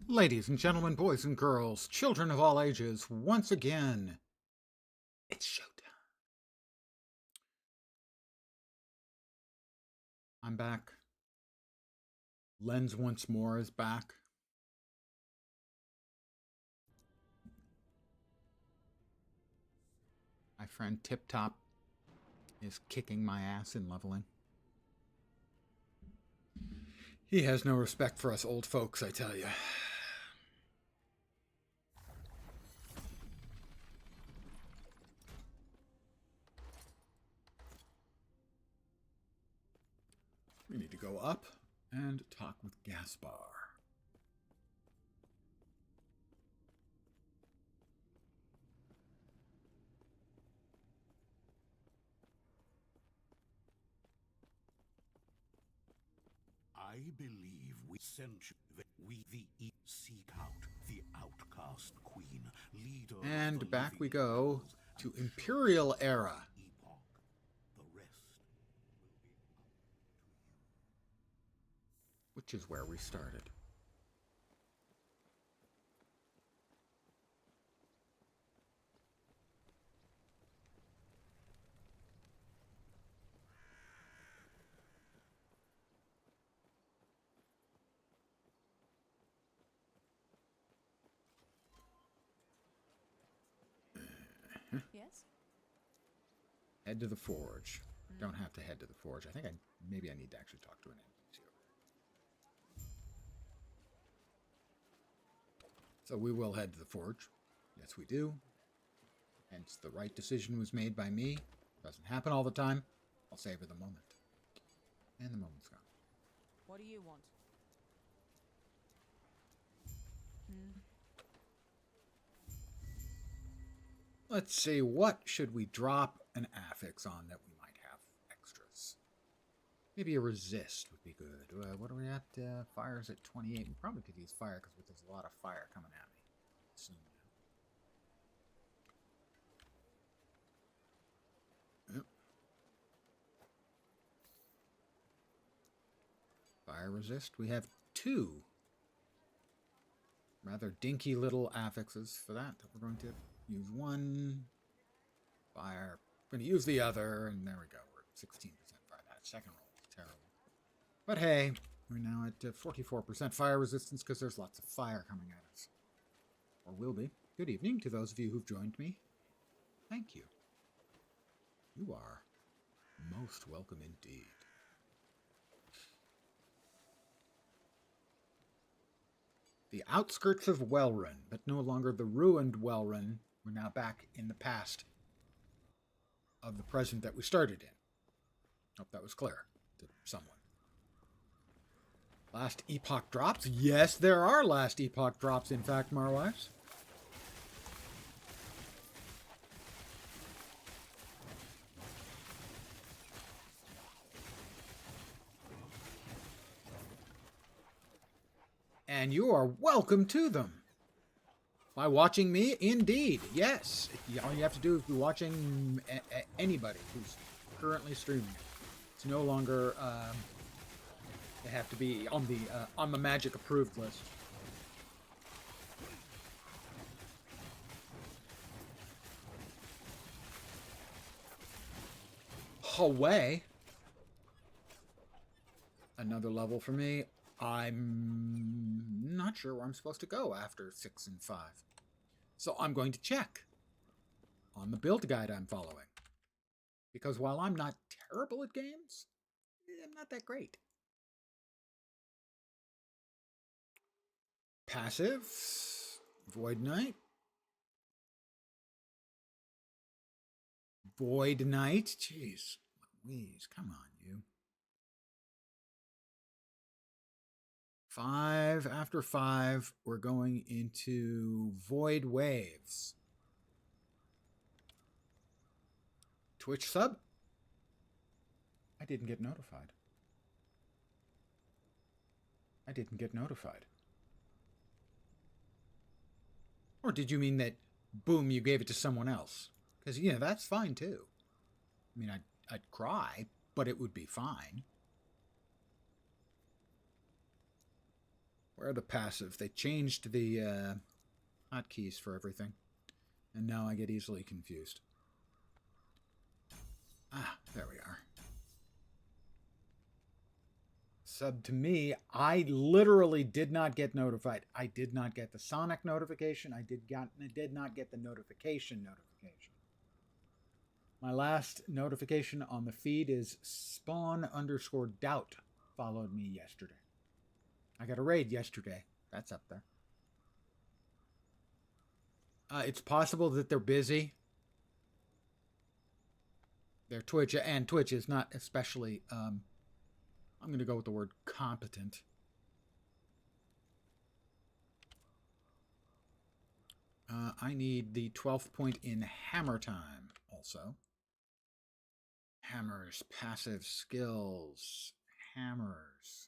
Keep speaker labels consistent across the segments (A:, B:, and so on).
A: Ladies and gentlemen, boys and girls, children of all ages, once again, it's showtime. I'm back. Lens once more is back. My friend Tip Top is kicking my ass in leveling. He has no respect for us old folks, I tell you. We need to go up and talk with Gaspar.
B: I believe we sent you that seek out the outcast queen, leader
A: And
B: of the
A: back we
B: living
A: go
B: hells,
A: to
B: and
A: Imperial Era.
B: Epoch. The rest will be up to you.
A: Which is where we started.
C: Yes?
A: Head to the forge. Don't have to head to the forge. I think maybe I need to actually talk to an NPC. So we will head to the forge. Yes, we do. Hence, the right decision was made by me. Doesn't happen all the time. I'll savor the moment. And the moment's gone.
C: What do you want?
A: Let's see, what should we drop an affix on that we might have extras? Maybe a resist would be good. What are we at? Fire's at 28. We probably could use fire because there's a lot of fire coming at me soon. Yep. Fire resist. We have two rather dinky little affixes for that. We're going to use one. Fire. We're going to use the other, and there we go. We're at 16% fire. That second roll is terrible. But hey, we're now at 44% fire resistance because there's lots of fire coming at us. Or will be. Good evening to those of you who've joined me. Thank you. You are most welcome indeed. The outskirts of Wellrun, but no longer the ruined Wellrun. We're now back in the past of the present that we started in. Hope that was clear to someone. Last Epoch drops? Yes, there are last Epoch drops, in fact, Marwives. And you are welcome to them. By watching me, indeed, yes. All you have to do is be watching anybody who's currently streaming. It's no longer they have to be on the magic approved list. Away. Another level for me. I'm not sure where I'm supposed to go after 6 and 5. So I'm going to check on the build guide I'm following. Because while I'm not terrible at games, I'm not that great. Passive. Void Knight. Void Knight. Jeez. Louise, come on, you. 5 after 5, we're going into Void Waves. Twitch sub? I didn't get notified. Or did you mean that, boom, you gave it to someone else? Because, that's fine too. I mean, I'd cry, but it would be fine. Where are the passive? They changed the hotkeys for everything. And now I get easily confused. Ah, there we are. Sub to me, I literally did not get notified. I did not get the Sonic notification. I did not get the notification. My last notification on the feed is spawn_doubt followed me yesterday. I got a raid yesterday. That's up there. It's possible that they're busy. Their Twitch, and Twitch is not especially, I'm going to go with the word competent. I need the 12th point in hammer time also. Hammers, passive skills, hammers.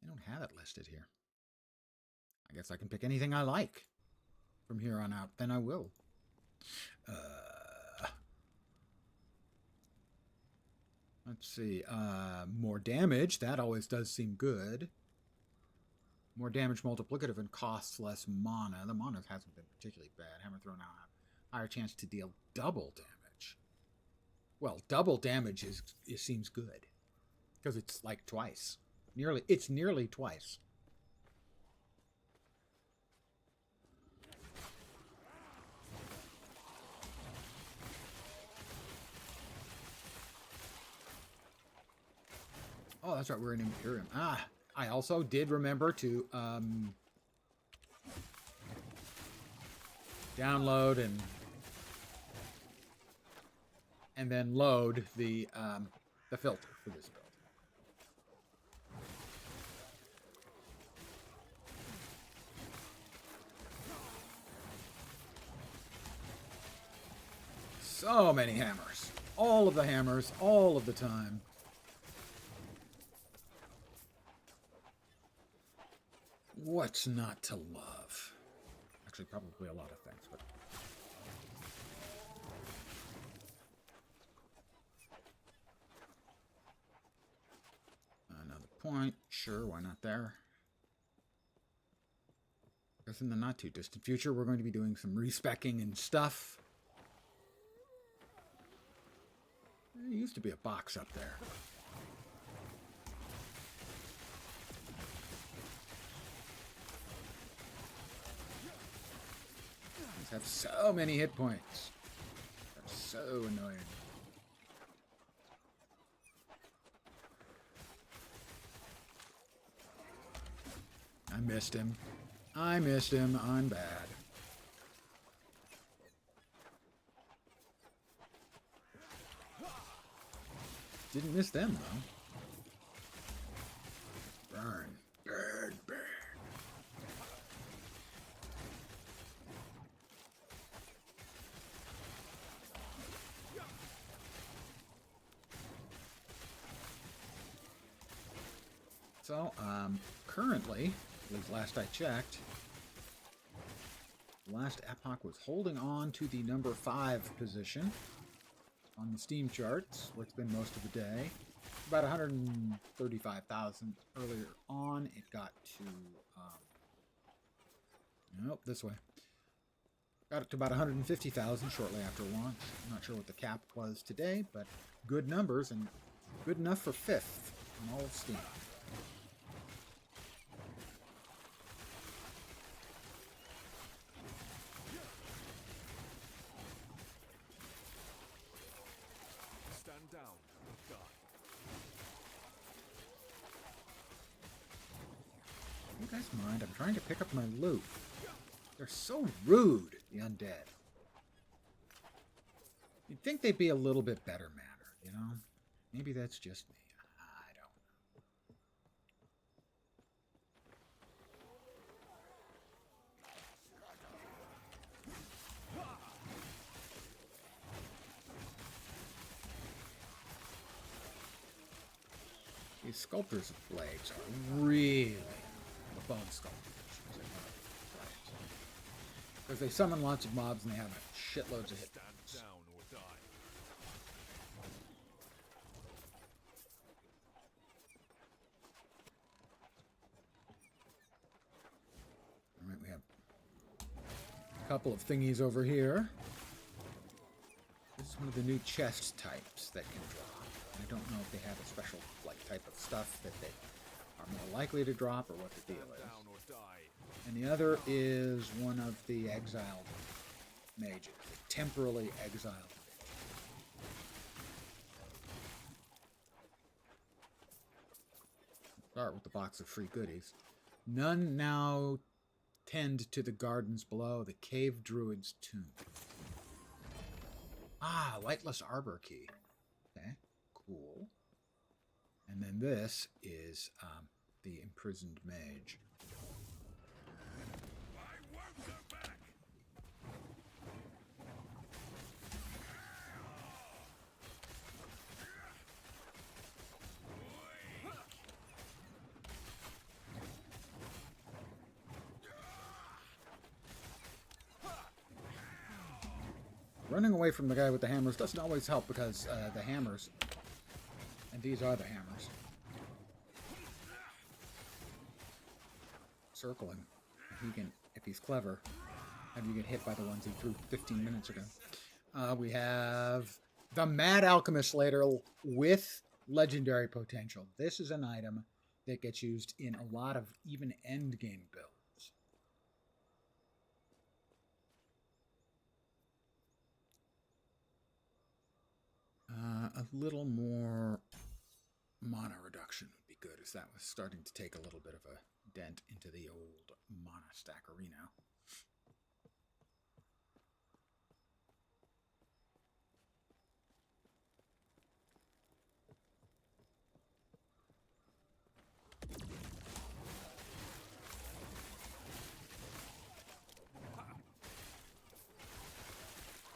A: I don't have it listed here. I guess I can pick anything I like from here on out. Then I will. Let's see. More damage. That always does seem good. More damage multiplicative and costs less mana. The mana hasn't been particularly bad. Hammer thrown out. Higher chance to deal double damage. Well, double damage it seems good. Because it's like twice. It's nearly twice. Oh, that's right, we're in Imperium. Ah, I also did remember to download and then load the filter for this build. So many hammers. All of the hammers, all of the time. What's not to love? Actually, probably a lot of things, but... Another point. Sure, why not there? Because in the not-too-distant future, we're going to be doing some respecking and stuff. There used to be a box up there. These have so many hit points. They're so annoying. I missed him. I'm bad. Didn't miss them, though. Burn. Burn. Burn. So, currently, at least last I checked, last Epoch was holding on to the number 5 position on the Steam charts, where it's been most of the day. About 135,000 earlier on. It got to, nope, this way. Got it to about 150,000 shortly after launch. I'm not sure what the cap was today, but good numbers and good enough for 5th on all of Steam. You guys mind? I'm trying to pick up my loot. They're so rude, the undead. You'd think they'd be a little bit better mannered, you know? Maybe that's just me. I don't know. These sculptors of blades are really the bone sculptors. Because they summon lots of mobs and they have shitloads of hit points. Couple of thingies over here. This is one of the new chest types that can drop. I don't know if they have a special type of stuff that they are more likely to drop or what the deal is. And the other is one of the exiled mages, the temporarily exiled mage. Start with the box of free goodies. None now tend to the gardens below, the cave druid's tomb. Ah, lightless arbor key. Okay, cool. And then this is the imprisoned mage. Running away from the guy with the hammers doesn't always help because the hammers, and these are the hammers, circle him. He can, if he's clever, have you get hit by the ones he threw 15 minutes ago. We have the Mad Alchemist Ladle with legendary potential. This is an item that gets used in a lot of even endgame builds. A little more mana reduction would be good, as that was starting to take a little bit of a dent into the old mana stack arena.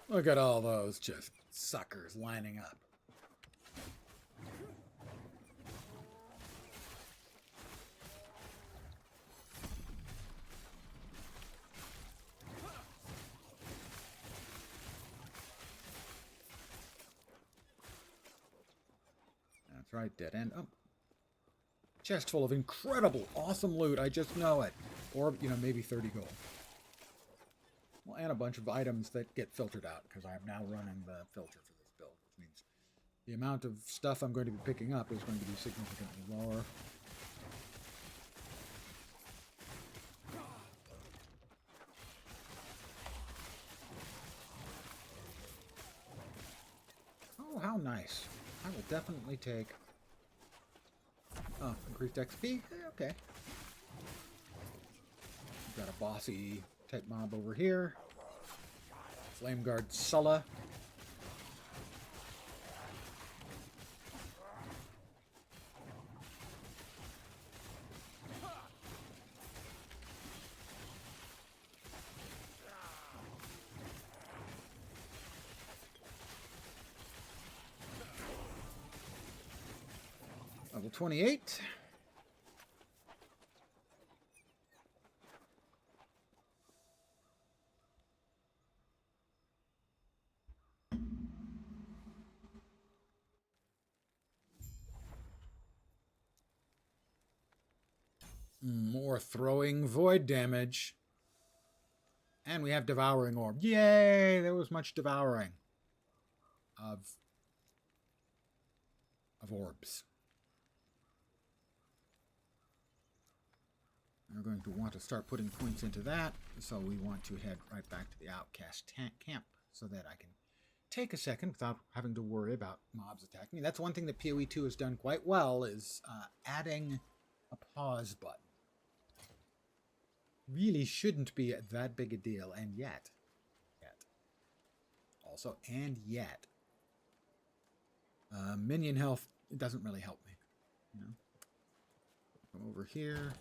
A: Look at all those just suckers lining up. That's right, dead end. Oh. Chest full of incredible, awesome loot. I just know it. Or, maybe 30 gold. Well, and a bunch of items that get filtered out, because I am now running the filter for this build, which means the amount of stuff I'm going to be picking up is going to be significantly lower. Oh, how nice. I will definitely take... Oh, increased XP? Okay. We've got a bossy type mob over here. Flame Guard Sulla. Level 28. More throwing void damage. And we have Devouring Orb. Yay! There was much devouring of orbs. We're going to want to start putting points into that, so we want to head right back to the Outcast camp so that I can take a second without having to worry about mobs attacking me. That's one thing that PoE 2 has done quite well, is adding a pause button. Really shouldn't be that big a deal, and yet. Also, and yet. Minion health, it doesn't really help me. Come over here.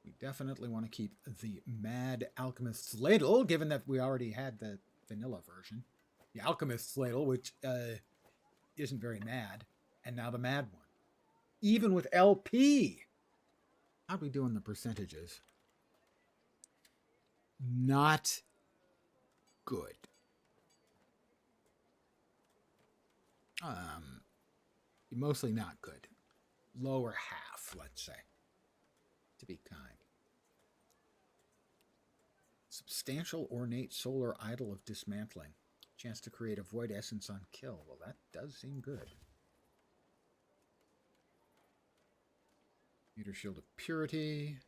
A: We definitely want to keep the Mad Alchemist's Ladle, given that we already had the vanilla version. The Alchemist's Ladle, which isn't very mad, and now the mad one. Even with LP! How'd we do in the percentages? Not good. Mostly not good. Lower half, let's say. To be kind. Substantial ornate solar idol of dismantling. Chance to create a void essence on kill. Well, that does seem good. Meter shield of purity.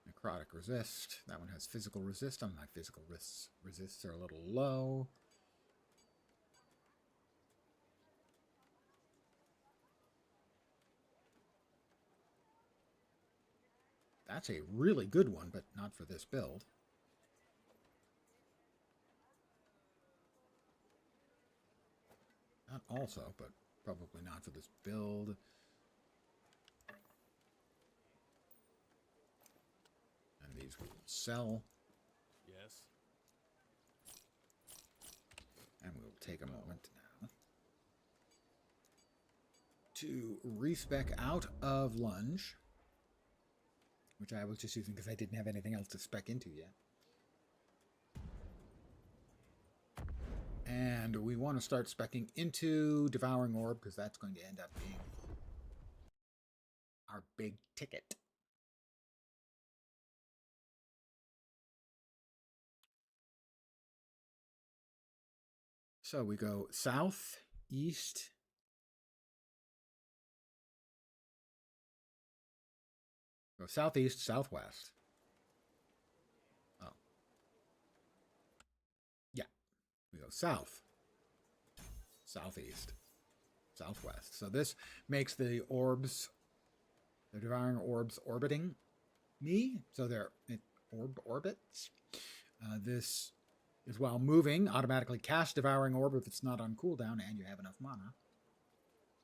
A: Necrotic resist. That one has physical resist. My physical resists are a little low. That's a really good one, but not for this build. Not also, but probably not for this build. And these we will sell.
D: Yes.
A: And we will take a moment now to respec out of lunge, which I was just using because I didn't have anything else to spec into yet. And we want to start speccing into Devouring Orb because that's going to end up being our big ticket. So we go south, east, go southeast, southwest. Oh. Yeah. We go south, southeast, southwest. So this makes the orbs, the devouring orbs orbiting me. So they're orbits. This is while moving, automatically cast devouring orb if it's not on cooldown and you have enough mana.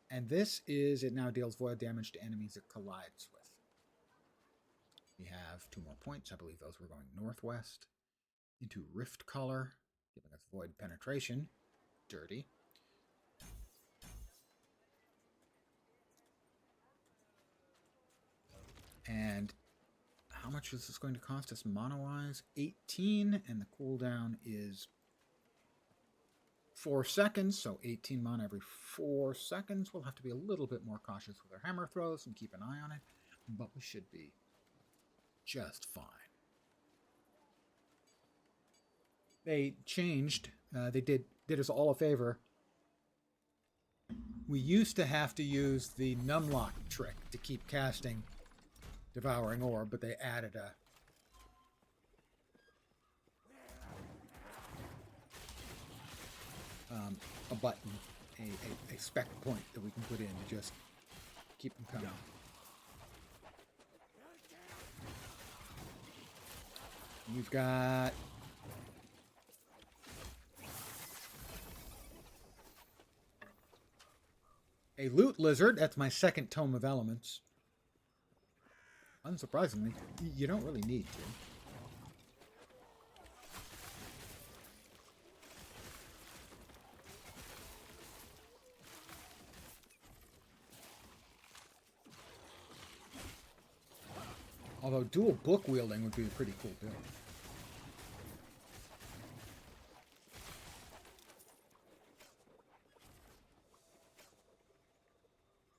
A: And this is, it now deals void damage to enemies it collides with. We have 2 more points. I believe those were going northwest into Rift Color, giving us void penetration. Dirty. And how much is this going to cost us mana-wise? 18, and the cooldown is 4 seconds, so 18 mana every 4 seconds. We'll have to be a little bit more cautious with our hammer throws and keep an eye on it, but we should be just fine. They changed, they did us all a favor. We used to have to use the numlock trick to keep casting Devouring Orb, but they added a button, a spec point that we can put in to just keep them coming. We've got a loot lizard. That's my second Tome of Elements. Unsurprisingly, you don't really need to. Although dual book wielding would be a pretty cool build.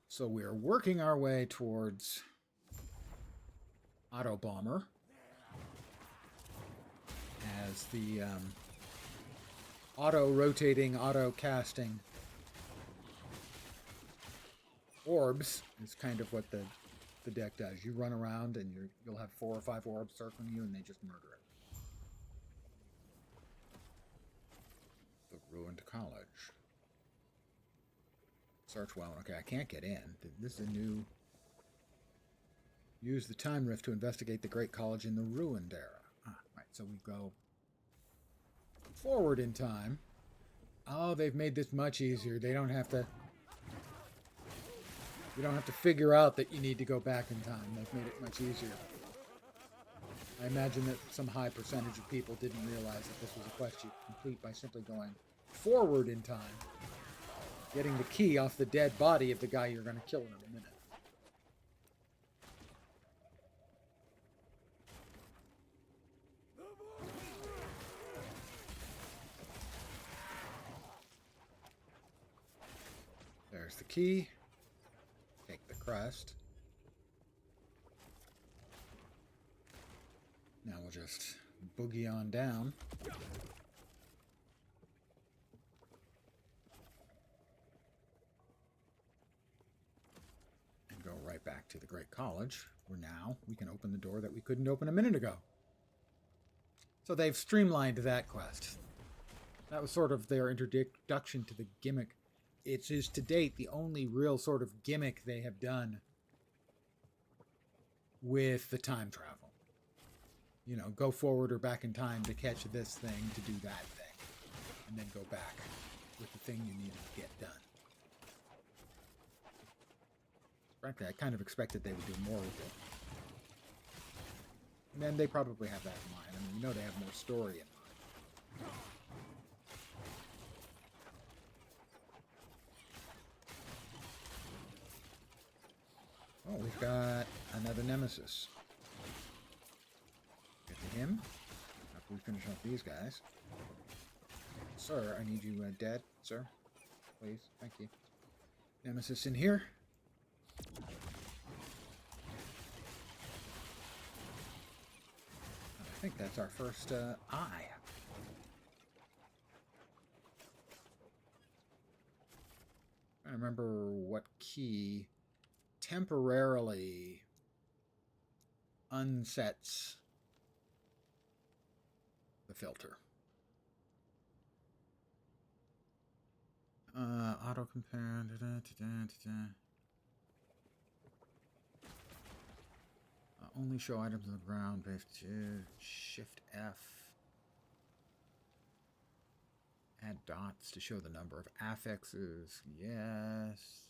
A: So we're working our way towards Auto Bomber as the auto-rotating, auto-casting orbs is kind of what the deck does. You run around and you'll have 4 or 5 orbs circling you and they just murder it. The Ruined College. Search well. Okay, I can't get in. This is a new... Use the time rift to investigate the Great College in the Ruined Era. Right, so we go forward in time. Oh, they've made this much easier. They don't have to... You don't have to figure out that you need to go back in time. They've made it much easier. I imagine that some high percentage of people didn't realize that this was a quest you complete by simply going forward in time, getting the key off the dead body of the guy you're going to kill in a minute. There's the key. Take the crest. Now just boogie on down. And go right back to the Great College, where now we can open the door that we couldn't open a minute ago. So they've streamlined that quest. That was sort of their introduction to the gimmick. It is to date the only real sort of gimmick they have done with the time travel. You know, go forward or back in time to catch this thing, to do that thing, and then go back with the thing you needed to get done. Frankly, I kind of expected they would do more with it. And then they probably have that in mind. I mean, we know they have more story in mind. Oh, we've got another nemesis. Get to him after we finish off these guys. Sir, I need you dead, sir. Please, thank you. Nemesis in here. I think that's our first eye. I remember what key temporarily unsets the filter. Auto compare. Only show items on the ground. Shift F. Add dots to show the number of affixes. Yes.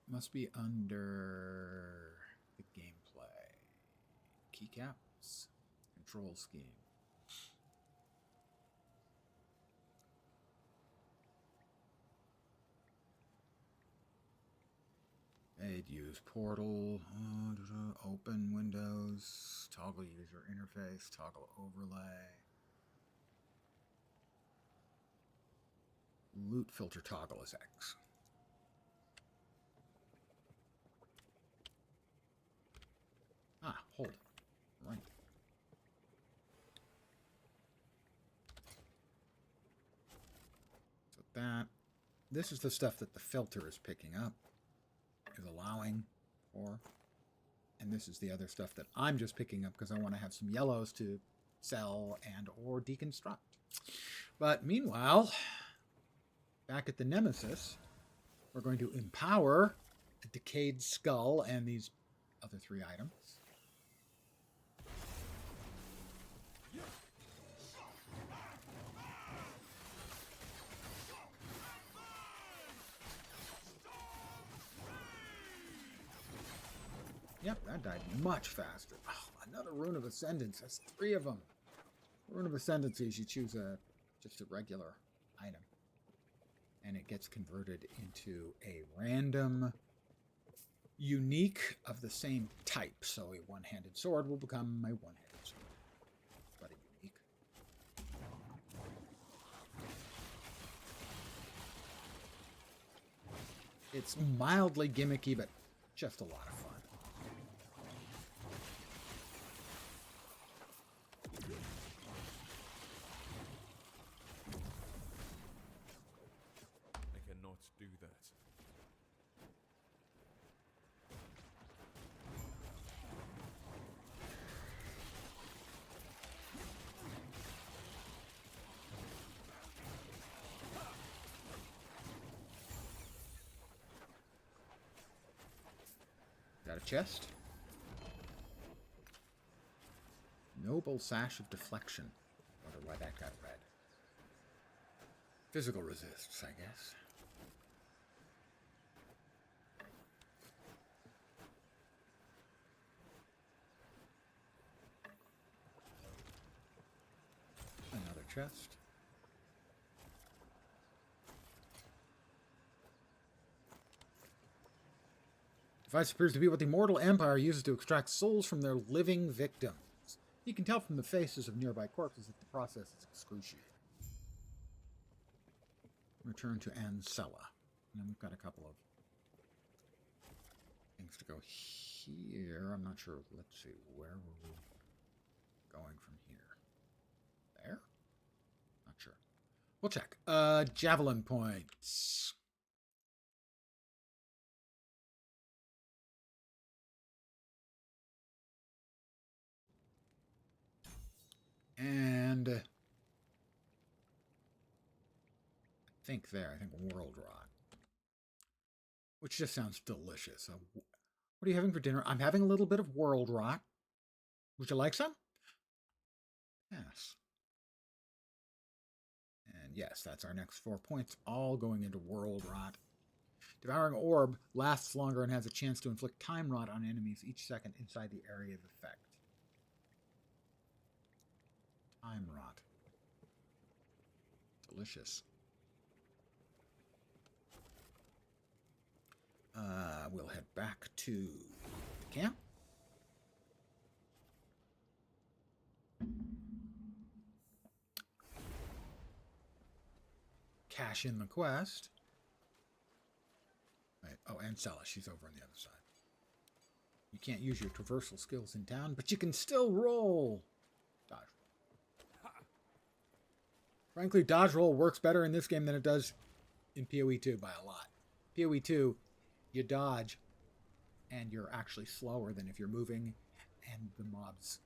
A: Must be under the gameplay. Keycaps. Control scheme. They'd use portal, open windows, toggle user interface, toggle overlay. Loot filter toggle is X. Ah, hold. Right. So this is the stuff that the filter is picking up, is allowing for, and this is the other stuff that I'm just picking up because I want to have some yellows to sell and or deconstruct. But meanwhile, back at the Nemesis, we're going to empower the decayed skull and these other 3 items. Yep, that died much faster. Oh, another Rune of Ascendance. That's 3 of them. Rune of Ascendancy is you choose just a regular item. And it gets converted into a random unique of the same type. So a one-handed sword will become a one-handed sword. But a unique. It's mildly gimmicky, but just a lot of fun.
D: Do that.
A: Got a chest. Noble Sash of Deflection. Wonder why that got red. Physical resists, I guess. Another chest. Device appears to be what the Mortal Empire uses to extract souls from their living victims. You can tell from the faces of nearby corpses that the process is excruciating. Return to Ancella. And then we've got a couple of things to go here. I'm not sure. Let's see. Where were we? going from here? There? Not sure. We'll check. Javelin points. And I think World Rot. Which just sounds delicious. What are you having for dinner? I'm having a little bit of World Rot. Would you like some? Yes. And yes, that's our next 4 points, all going into World Rot. Devouring Orb lasts longer and has a chance to inflict Time Rot on enemies each second inside the area of effect. Time Rot. Delicious. We'll head back to the camp. Cash in the quest. Right. Oh, and Sella, she's over on the other side. You can't use your traversal skills in town, but you can still roll. Dodge roll. Frankly, dodge roll works better in this game than it does in PoE 2 by a lot. PoE 2, you dodge, and you're actually slower than if you're moving, and the mobs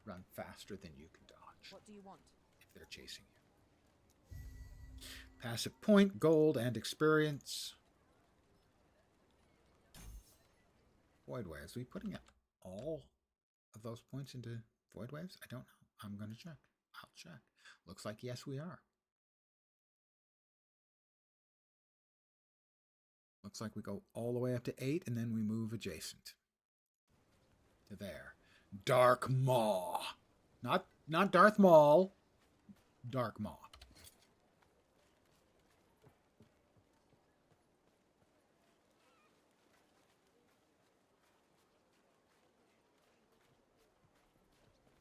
A: run faster than you can dodge.
C: What do you want?
A: If they're chasing you. Passive point, gold, and experience. Void Waves. Are we putting all of those points into Void Waves? I don't know. I'm going to check. I'll check. Looks like yes, we are. Looks like we go all the way up to 8, and then we move adjacent to there. Dark Maw. Not Darth Maul. Dark Maw.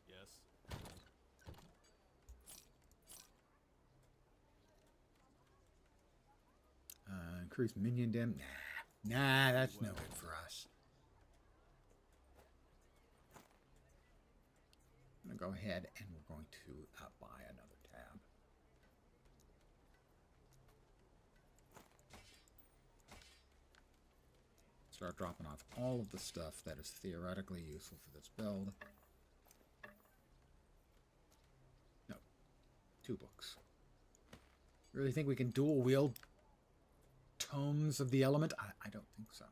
D: Yes.
A: Increase minion dim. Nah, that's no good for us. I'm going to go ahead and we're going to buy another tab. Start dropping off all of the stuff that is theoretically useful for this build. No. 2 books. Really think we can dual wield Tomes of the Element? I don't think so.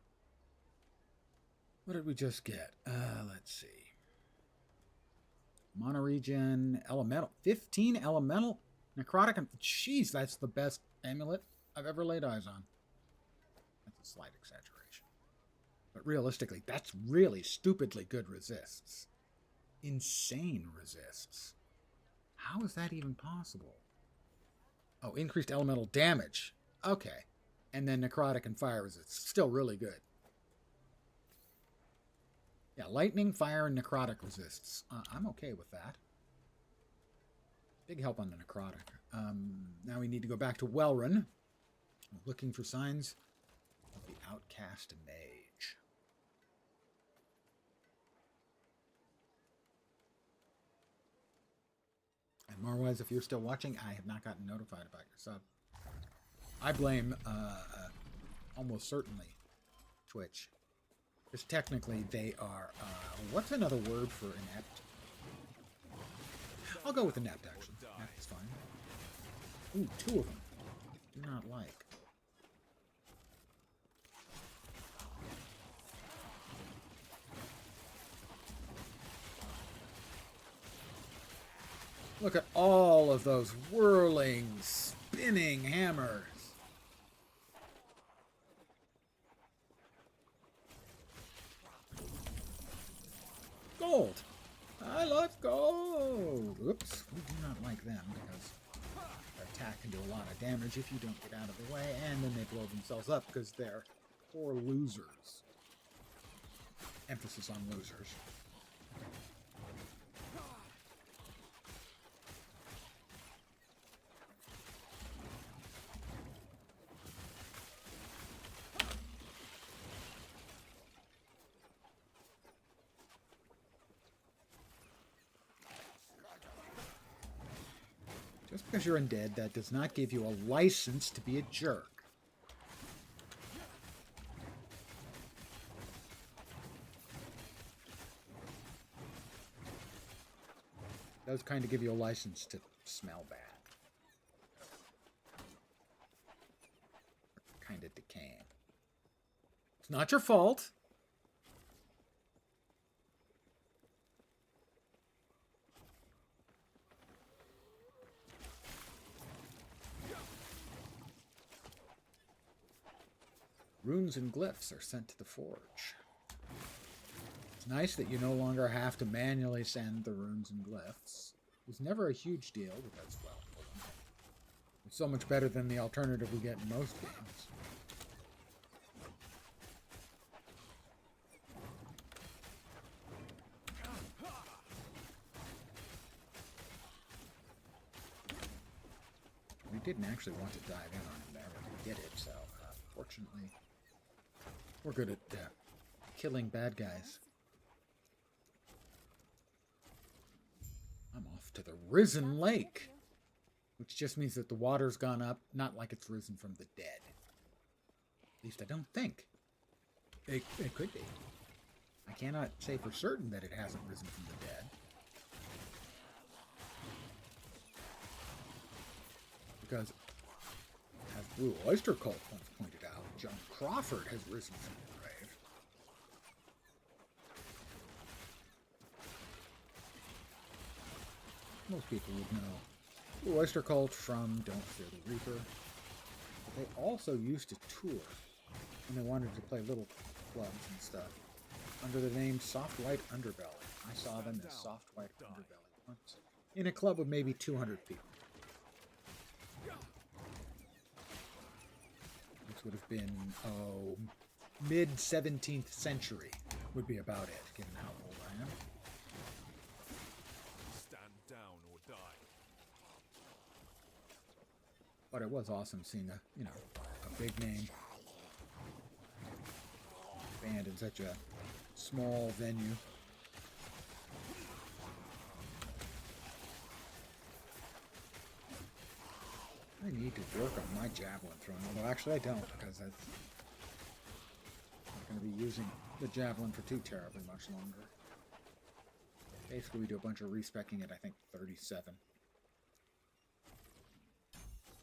A: What did we just get? Let's see. Monoregen, Elemental. 15 Elemental? Necrotic. Jeez, that's the best amulet I've ever laid eyes on. That's a slight exaggeration. But realistically, that's really stupidly good resists. Insane resists. How is that even possible? Oh, increased elemental damage. Okay. And then necrotic and fire resist. Still really good. Yeah, lightning, fire, and necrotic resists. I'm okay with that. Big help on the necrotic. Now we need to go back to Welrun. Looking for signs of the outcast mage. And Marwise, if you're still watching, I have not gotten notified about your sub. I blame, almost certainly, Twitch. Because technically they are, what's another word for inept? I'll go with inept, actually. Inept is fine. Ooh, 2 of them. Do not like. Look at all of those whirling, spinning hammers. Gold. I love gold. Oops. We do not like them because their attack can do a lot of damage if you don't get out of the way, and then they blow themselves up because they're poor losers. Emphasis on losers. Just because you're undead, that does not give you a license to be a jerk. It does kind of give you a license to smell bad. Kind of decaying. It's not your fault. Runes and glyphs are sent to the forge. It's nice that you no longer have to manually send the runes and glyphs. It was never a huge deal because, well, it's so much better than the alternative we get in most games. We didn't actually want to dive in on him there, but we did it, so fortunately we're good at killing bad guys. I'm off to the Risen Lake, which just means that the water's gone up, not like it's risen from the dead. At least I don't think. It could be. I cannot say for certain that it hasn't risen from the dead. Because, as Blue Oyster Cult once pointed out, John Crawford has risen from the grave. Most people would know Blue Oyster Cult from Don't Fear the Reaper. But they also used to tour when they wanted to play little clubs and stuff under the name Soft White Underbelly. I saw them as Soft White Underbelly once in a club of maybe 200 people. This would have been, mid-17th century would be about it, given how old I am.
D: Stand down or die.
A: But it was awesome seeing a big name band in such a small venue. I need to work on my javelin throwing, although actually I don't, because I'm not going to be using the javelin for too terribly much longer. Basically, we do a bunch of respecking at, I think, 37.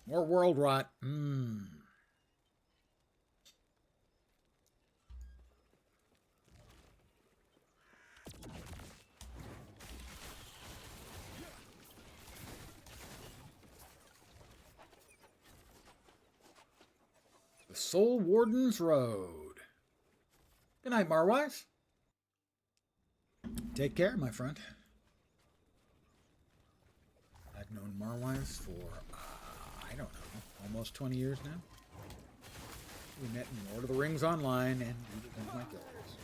A: More world rot. Soul Warden's Road. Good night, Marwise. Take care, my friend. I've known Marwise for, I don't know, almost 20 years now. We met in Lord of the Rings Online, and he was one of my guilds.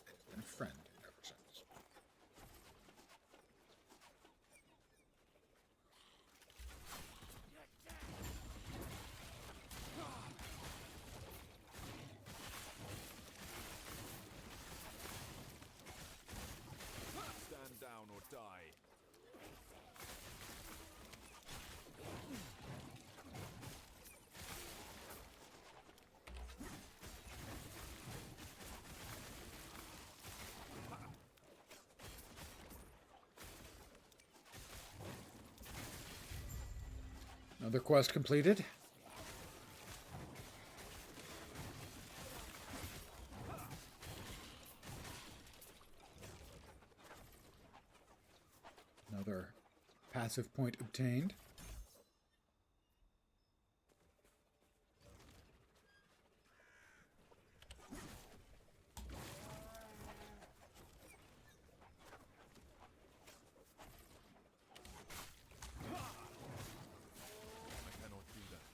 A: He's been a friend ever since.
D: Stand down or die.
A: Another quest completed. Another passive point obtained.
D: I cannot do that.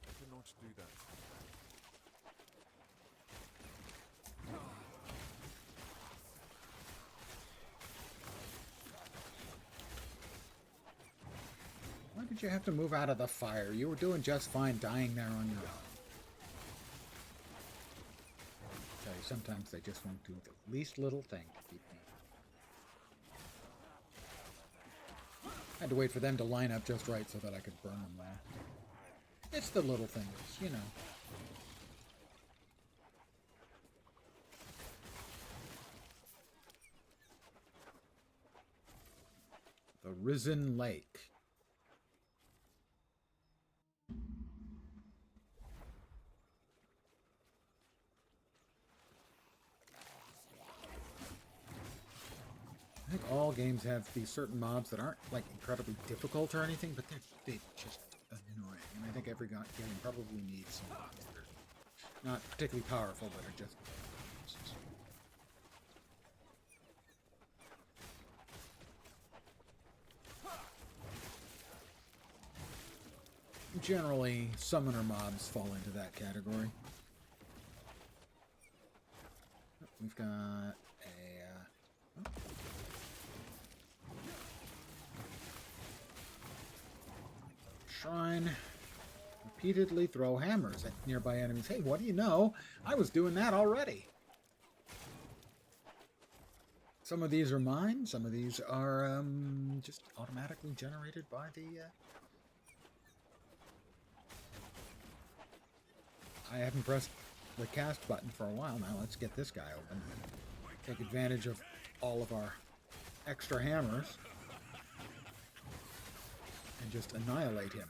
D: I cannot do that.
A: Why did you have to move out of the fire? You were doing just fine dying there on your own. I tell you, sometimes they just won't do the least little thing to keep me. I had to wait for them to line up just right so that I could burn them all. It's the little things, you know. The Risen Lake. I think all games have these certain mobs that aren't like incredibly difficult or anything, but they're just annoying. And I think every game probably needs some mobs that are not particularly powerful, but are just. Generally, summoner mobs fall into that category. We've got a. Shrine. Repeatedly throw hammers at nearby enemies. Hey, what do you know? I was doing that already. Some of these are mine. Some of these are just automatically generated by the. I haven't pressed the cast button for a while now. Let's get this guy open. Take advantage of all of our extra hammers. And just annihilate him.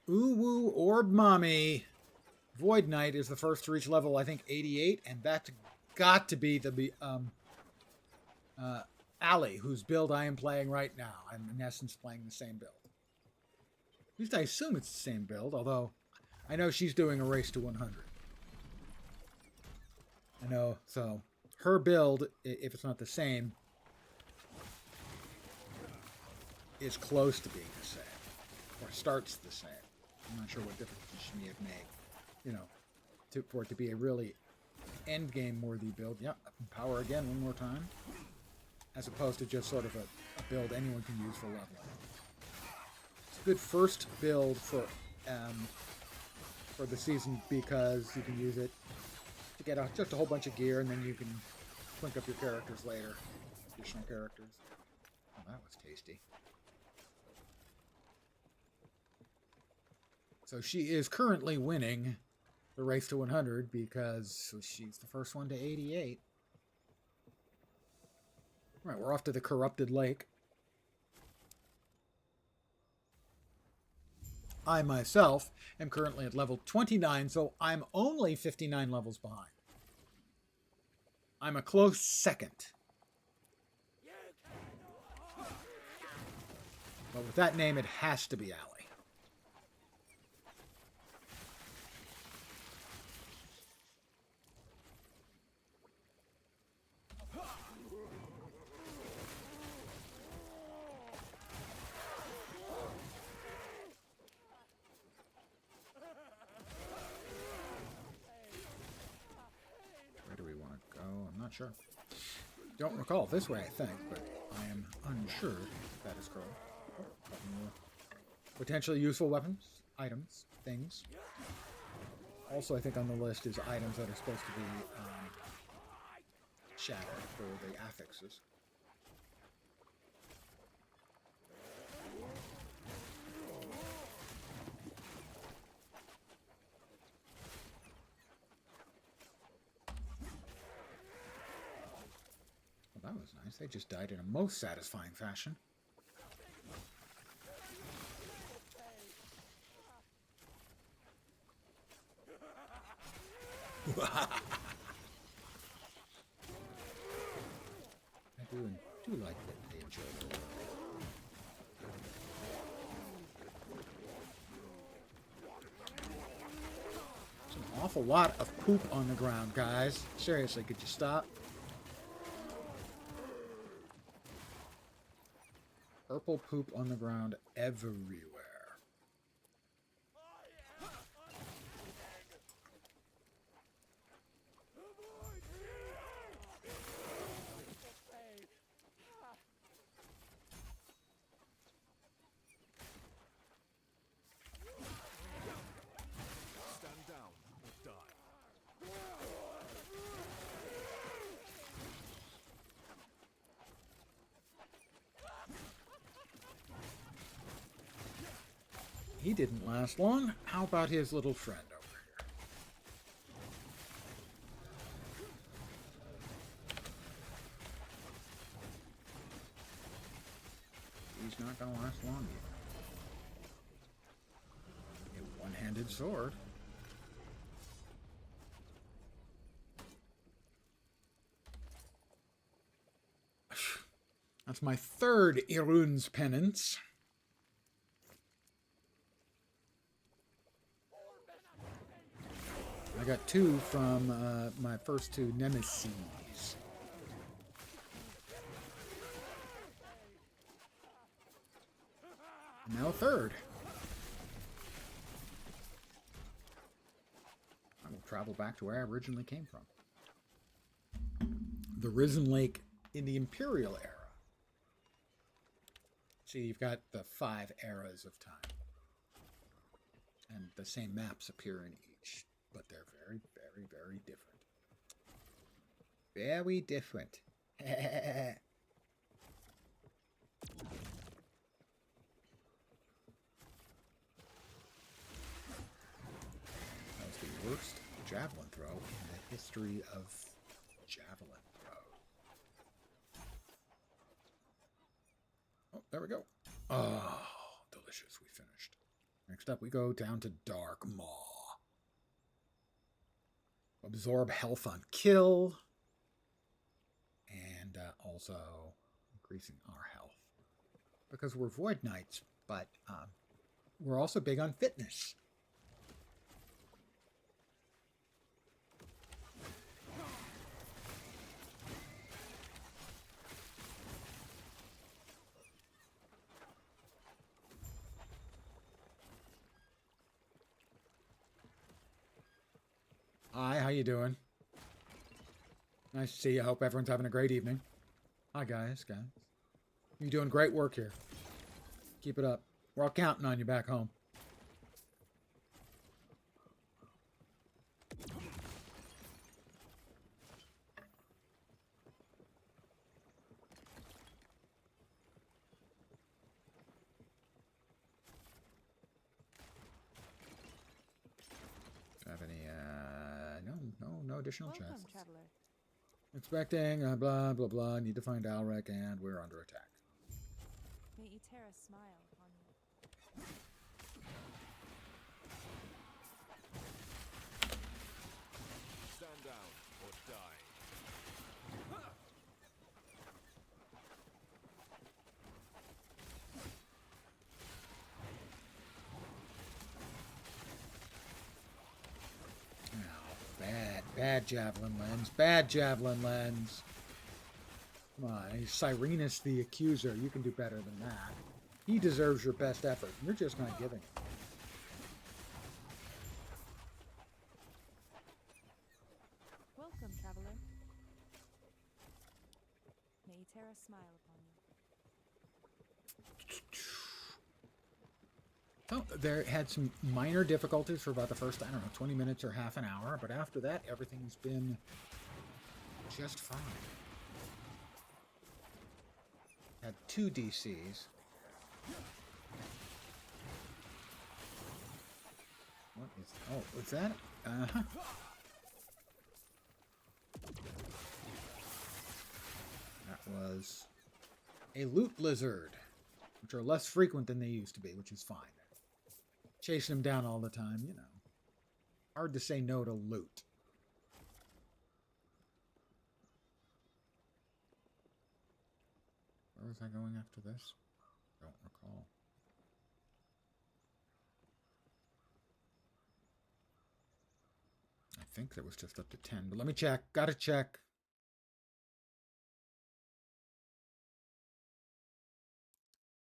A: Uwu Orb Mommy. Void Knight is the first to reach level, I think, 88, and that's got to be the Ali, whose build I am playing right now. I'm in essence playing the same build. At least I assume it's the same build, although I know she's doing a race to 100. I know, so her build, if it's not the same, is close to being the same, or starts the same. I'm not sure what difference she may have made, you know, for it to be a really endgame worthy build. Yep, power again one more time, as opposed to just sort of a build anyone can use for leveling. It's a good first build for the season because you can use it to get just a whole bunch of gear, and then you can clink up your characters later. Additional characters. Oh, that was tasty. So she is currently winning the race to 100 because she's the first one to 88. All right, we're off to the Corrupted Lake. I myself am currently at level 29, so I'm only 59 levels behind. I'm a close second. But with that name, it has to be Ali. Not sure. Don't recall this way, I think, but I am unsure if that is correct. Potentially useful weapons, items, things. Also, I think on the list is items that are supposed to be shattered for the affixes. That was nice. They just died in a most satisfying fashion. I do like that they enjoy the world. There's an awful lot of poop on the ground, guys. Seriously, could you stop? Purple poop on the ground everywhere.
D: Stand down or die.
A: He didn't last long. How about his little friend over here? He's not going to last long either. A one-handed sword. That's my third Irun's penance. I got 2 from my first 2 nemesis. Now a third. I will travel back to where I originally came from. The Risen Lake in the Imperial era. See, you've got the 5 eras of time. And the same maps appear in each. But they're very, very, very different. Very different. That was the worst javelin throw in the history of javelin throw. Oh, there we go. Oh, delicious. We finished. Next up, we go down to Dark Maw. Absorb health on kill. And also increasing our health. Because we're Void Knights, but we're also big on fitness. Hi, how you doing? Nice to see you. I hope everyone's having a great evening. Hi, guys. You're doing great work here. Keep it up. We're all counting on you back home. Do I have any, no additional
C: Welcome,
A: chests.
C: traveler.
A: Expecting, blah, blah, blah. Need to find Alrek, and we're under attack.
C: May Eterra smile upon you.
D: Stand down or die.
A: Bad javelin lens. Bad javelin lens. Come on, Cyrenus the Accuser. You can do better than that. He deserves your best effort. You're just not giving it.
C: Welcome, traveler. May Eterra smile upon you.
A: Oh, there had some minor difficulties for about the first, 20 minutes or half an hour. But after that, everything's been just fine. Had 2 DCs. What is... Oh, was that... Uh-huh. That was a loot lizard, which are less frequent than they used to be, which is fine. Chasing them down all the time, you know. Hard to say no to loot. Where was I going after this? Don't recall. I think that was just up to 10, but let me check. Gotta check.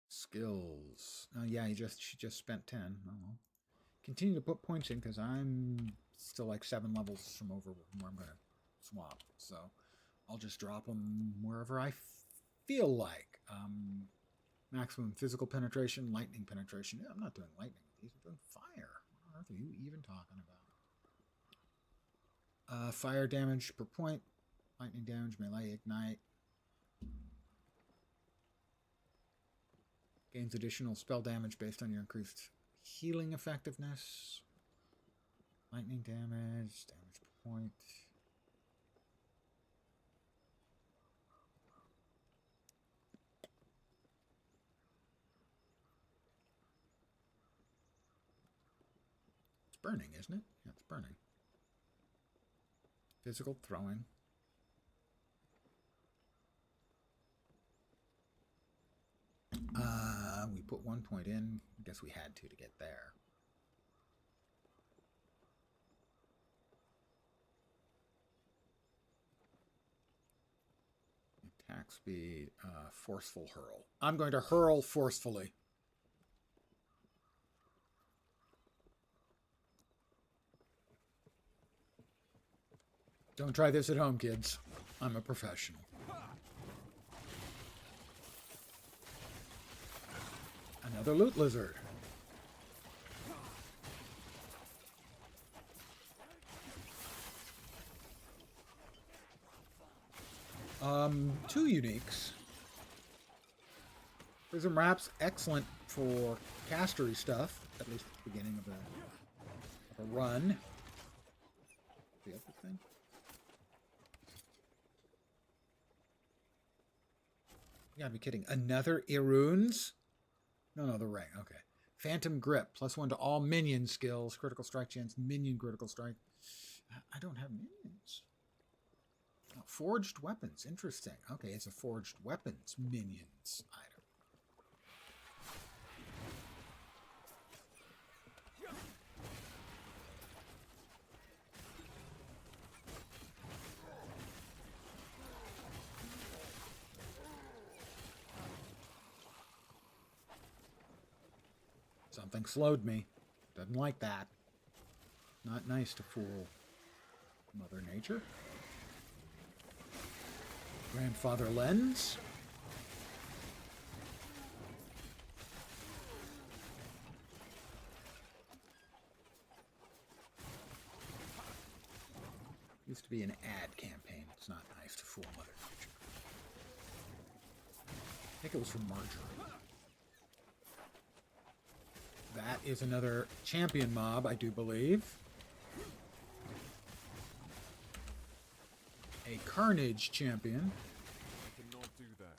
A: Skills. Oh yeah, she just spent 10. Oh well. Continue to put points in because I'm still like 7 levels from over where I'm gonna swap. So I'll just drop them wherever I feel like. Maximum physical penetration, lightning penetration. Yeah, I'm not doing lightning with these. I'm doing fire. What on earth are you even talking about? Fire damage per point. Lightning damage, melee, ignite. Gains additional spell damage based on your increased healing effectiveness, lightning damage, damage per point. It's burning, isn't it? Yeah, it's burning. Physical throwing. We put 1 point in. I guess we had to get there. Attack speed, forceful hurl. I'm going to hurl forcefully. Don't try this at home, kids. I'm a professional. Another loot lizard. Two uniques. Prism Wrap's excellent for castery stuff, at least at the beginning of a run. The other thing? You gotta be kidding. Another Irunes? No, the ring. Okay. Phantom Grip. +1 to all minion skills. Critical strike chance. Minion critical strike. I don't have minions. Oh, forged weapons. Interesting. Okay, it's a forged weapons minions item. Something slowed me. Doesn't like that. Not nice to fool Mother Nature. Grandfather Lens. Used to be an ad campaign. It's not nice to fool Mother Nature. I think it was from Marjorie. That is another champion mob, I do believe. A Carnage champion.
D: I cannot do that.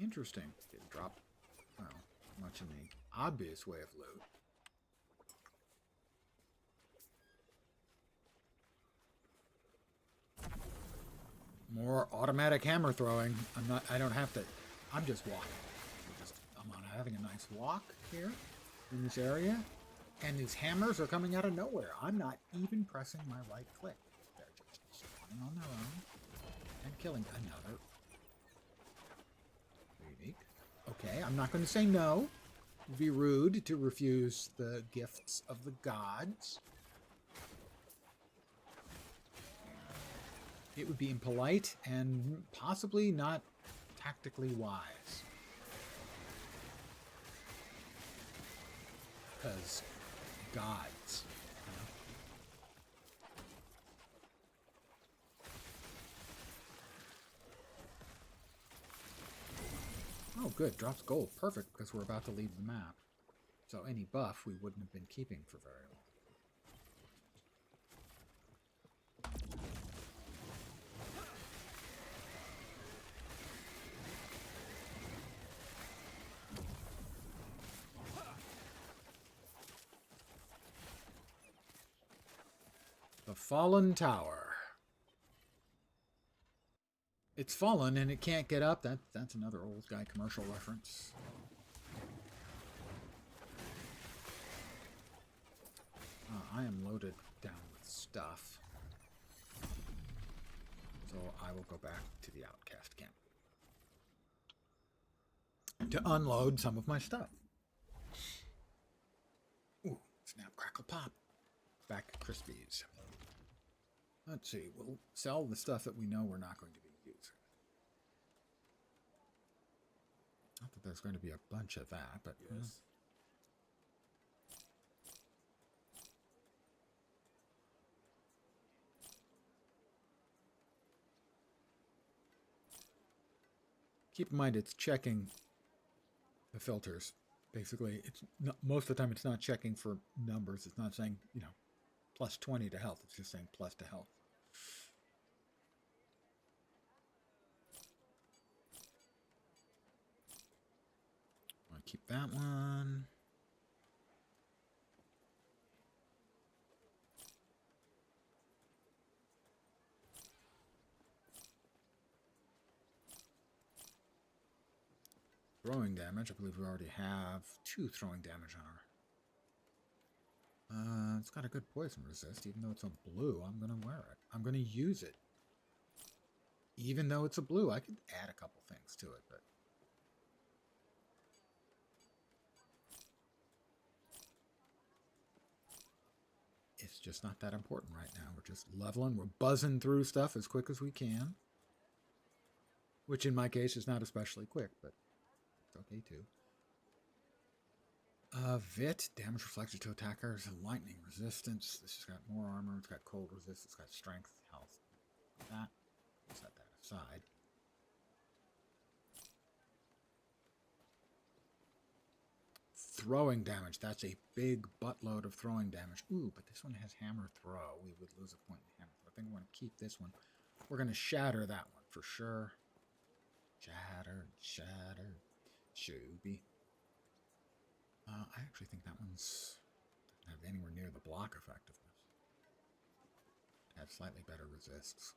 A: Interesting. Didn't drop, well, much in the obvious way of loot. More automatic hammer throwing. I don't have to, I'm just walking. I'm having a nice walk here in this area, and these hammers are coming out of nowhere. I'm not even pressing my right click. They're just spawning on their own and killing another. Unique. Okay, I'm not going to say no. It would be rude to refuse the gifts of the gods. It would be impolite and possibly not tactically wise. Because gods, you know? Oh, good. Drops gold. Perfect, because we're about to leave the map. So any buff we wouldn't have been keeping for very long. The Fallen Tower. It's fallen and it can't get up. That's another old guy commercial reference. I am loaded down with stuff. So I will go back to the outcast camp to unload some of my stuff. Ooh, snap, crackle, pop. Back at Crispies. Let's see, we'll sell the stuff that we know we're not going to be using. Not that there's going to be a bunch of that, but...
D: Yes.
A: Keep in mind it's checking the filters. Basically, it's not, most of the time it's not checking for numbers. It's not saying, you know, plus 20 to health. It's just saying plus to health. I want to keep that one. Throwing damage. I believe we already have 2 throwing damage on our. It's got a good poison resist, even though it's a blue. I'm going to wear it. I'm going to use it. Even though it's a blue, I could add a couple things to it, but it's just not that important right now. We're just leveling. We're buzzing through stuff as quick as we can. Which in my case is not especially quick, but it's okay too. Vit, damage reflected to attackers, lightning resistance. This has got more armor, it's got cold resist, it's got strength, health. That, set that aside. Throwing damage, that's a big buttload of throwing damage. Ooh, but this one has hammer throw. We would lose a point in hammer throw. I think we want to keep this one. We're going to shatter that one for sure. Shatter, shatter, shooby. I actually think that one's doesn't have anywhere near the block effectiveness. It has slightly better resists.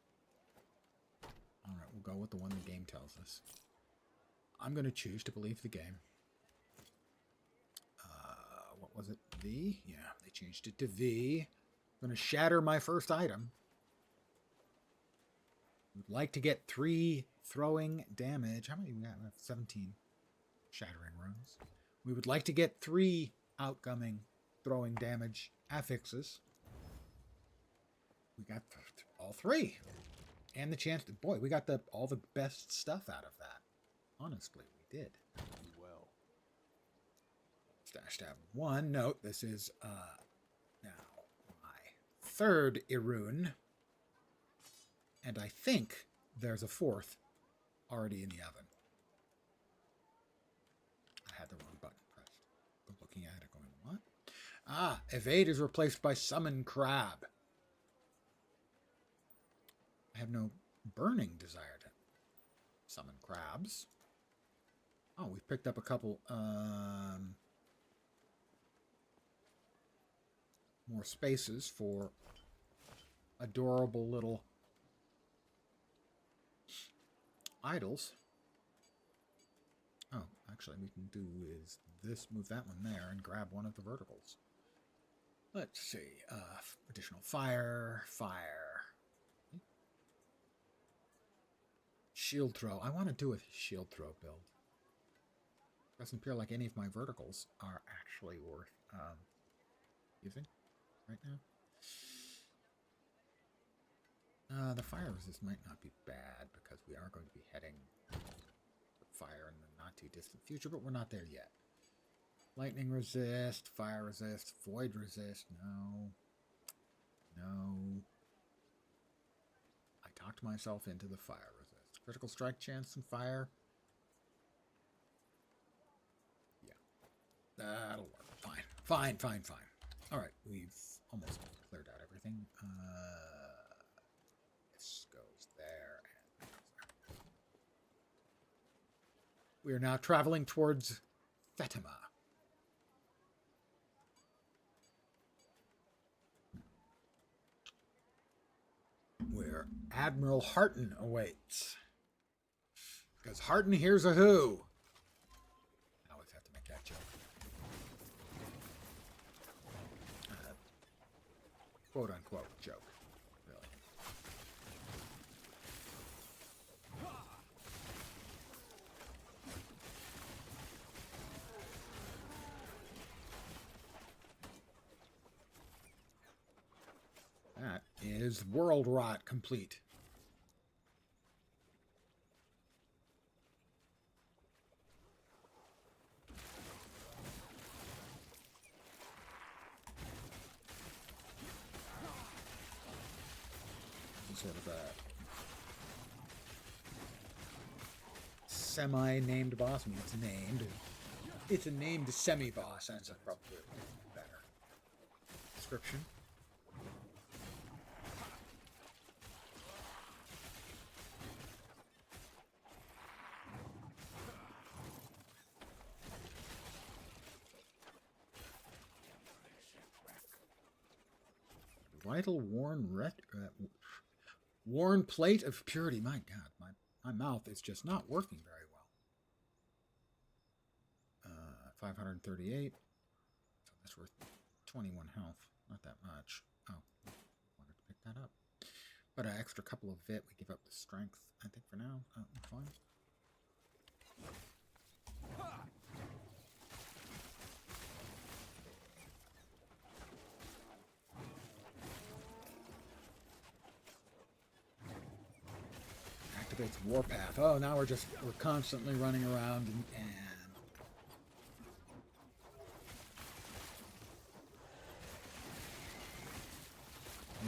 A: Alright, we'll go with the one the game tells us. I'm going to choose to believe the game. What was it? V? Yeah, they changed it to V. I'm going to shatter my first item. We'd like to get 3 throwing damage. How many we got? We have 17 shattering runes. We would like to get 3 outcoming throwing damage affixes. We got all 3. And the chance to... Boy, we got all the best stuff out of that. Honestly, we did.
D: Well.
A: Stash tab 1. Note, this is now my 3rd Irun. And I think there's a 4th already in the oven. I had the wrong button pressed. I'm looking at it going, what? Ah, evade is replaced by summon crab. I have no burning desire to summon crabs. Oh, we've picked up a couple more spaces for adorable little idols. Oh, actually, we can do is this, move that one there, and grab one of the verticals. Let's see. Additional fire. Shield throw. I want to do a shield throw build. Doesn't appear like any of my verticals are actually worth using right now. The fire resist might not be bad because we are going to be heading for fire in the not too distant future, but we're not there yet. Lightning resist, fire resist, void resist. No. I talked myself into the fire resist. Critical strike chance and fire. Yeah. That'll work. Fine. Alright, we've almost cleared out everything. This goes there and there. We are now traveling towards Fatima. Where Admiral Harton awaits. Because Harton hears a who. I always have to make that joke. Quote unquote joke. Really. That is World Rot complete. Sort of a semi-named boss. I mean, it's named. It's a named semi-boss, and it's probably a better description. Vital worn plate of purity. My God, my mouth is just not working very well. 538. So that's worth 21 health. Not that much. Oh, wanted to pick that up. But an extra couple of vit. We give up the strength, I think, for now. Fine. Activates Warpath. Oh, now we're constantly running around and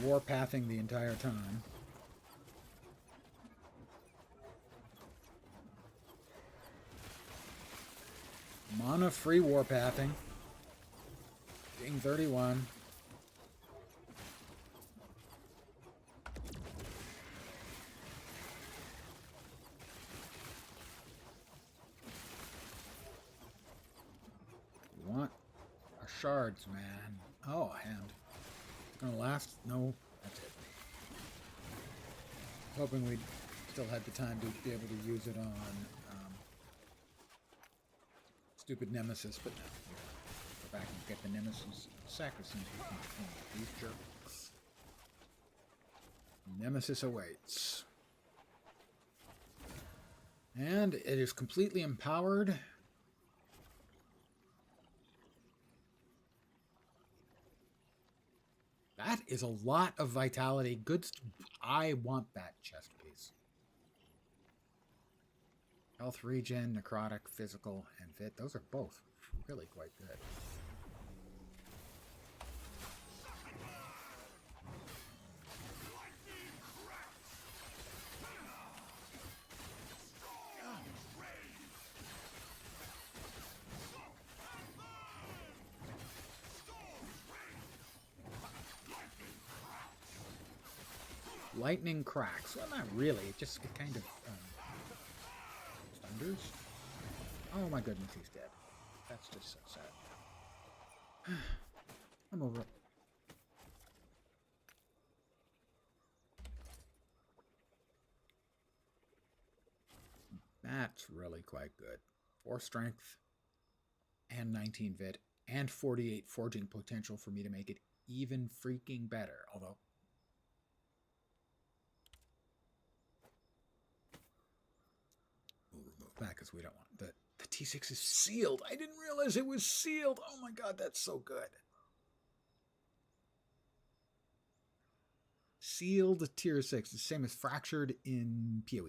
A: warpathing the entire time. Mana free warpathing. Being 31. Want our shards, man. Oh, a hand. Gonna last? No, that's it. Hoping we still had the time to be able to use it on stupid Nemesis, but no. Go back and get the Nemesis Sacrifice. These jerks. Nemesis awaits. And it is completely empowered. That is a lot of vitality. Good. I want that chest piece. Health regen, necrotic, physical, and fit. Those are both really quite good. Lightning cracks. Well, not really. It kind of thunders. Oh my goodness, he's dead. That's just so sad. I'm over it. That's really quite good. 4 strength and 19 vit and 48 forging potential for me to make it even freaking better. Although back because we don't want the T6 is sealed. I didn't realize it was sealed. Oh my god, that's so good. Sealed tier 6, the same as fractured in PoE.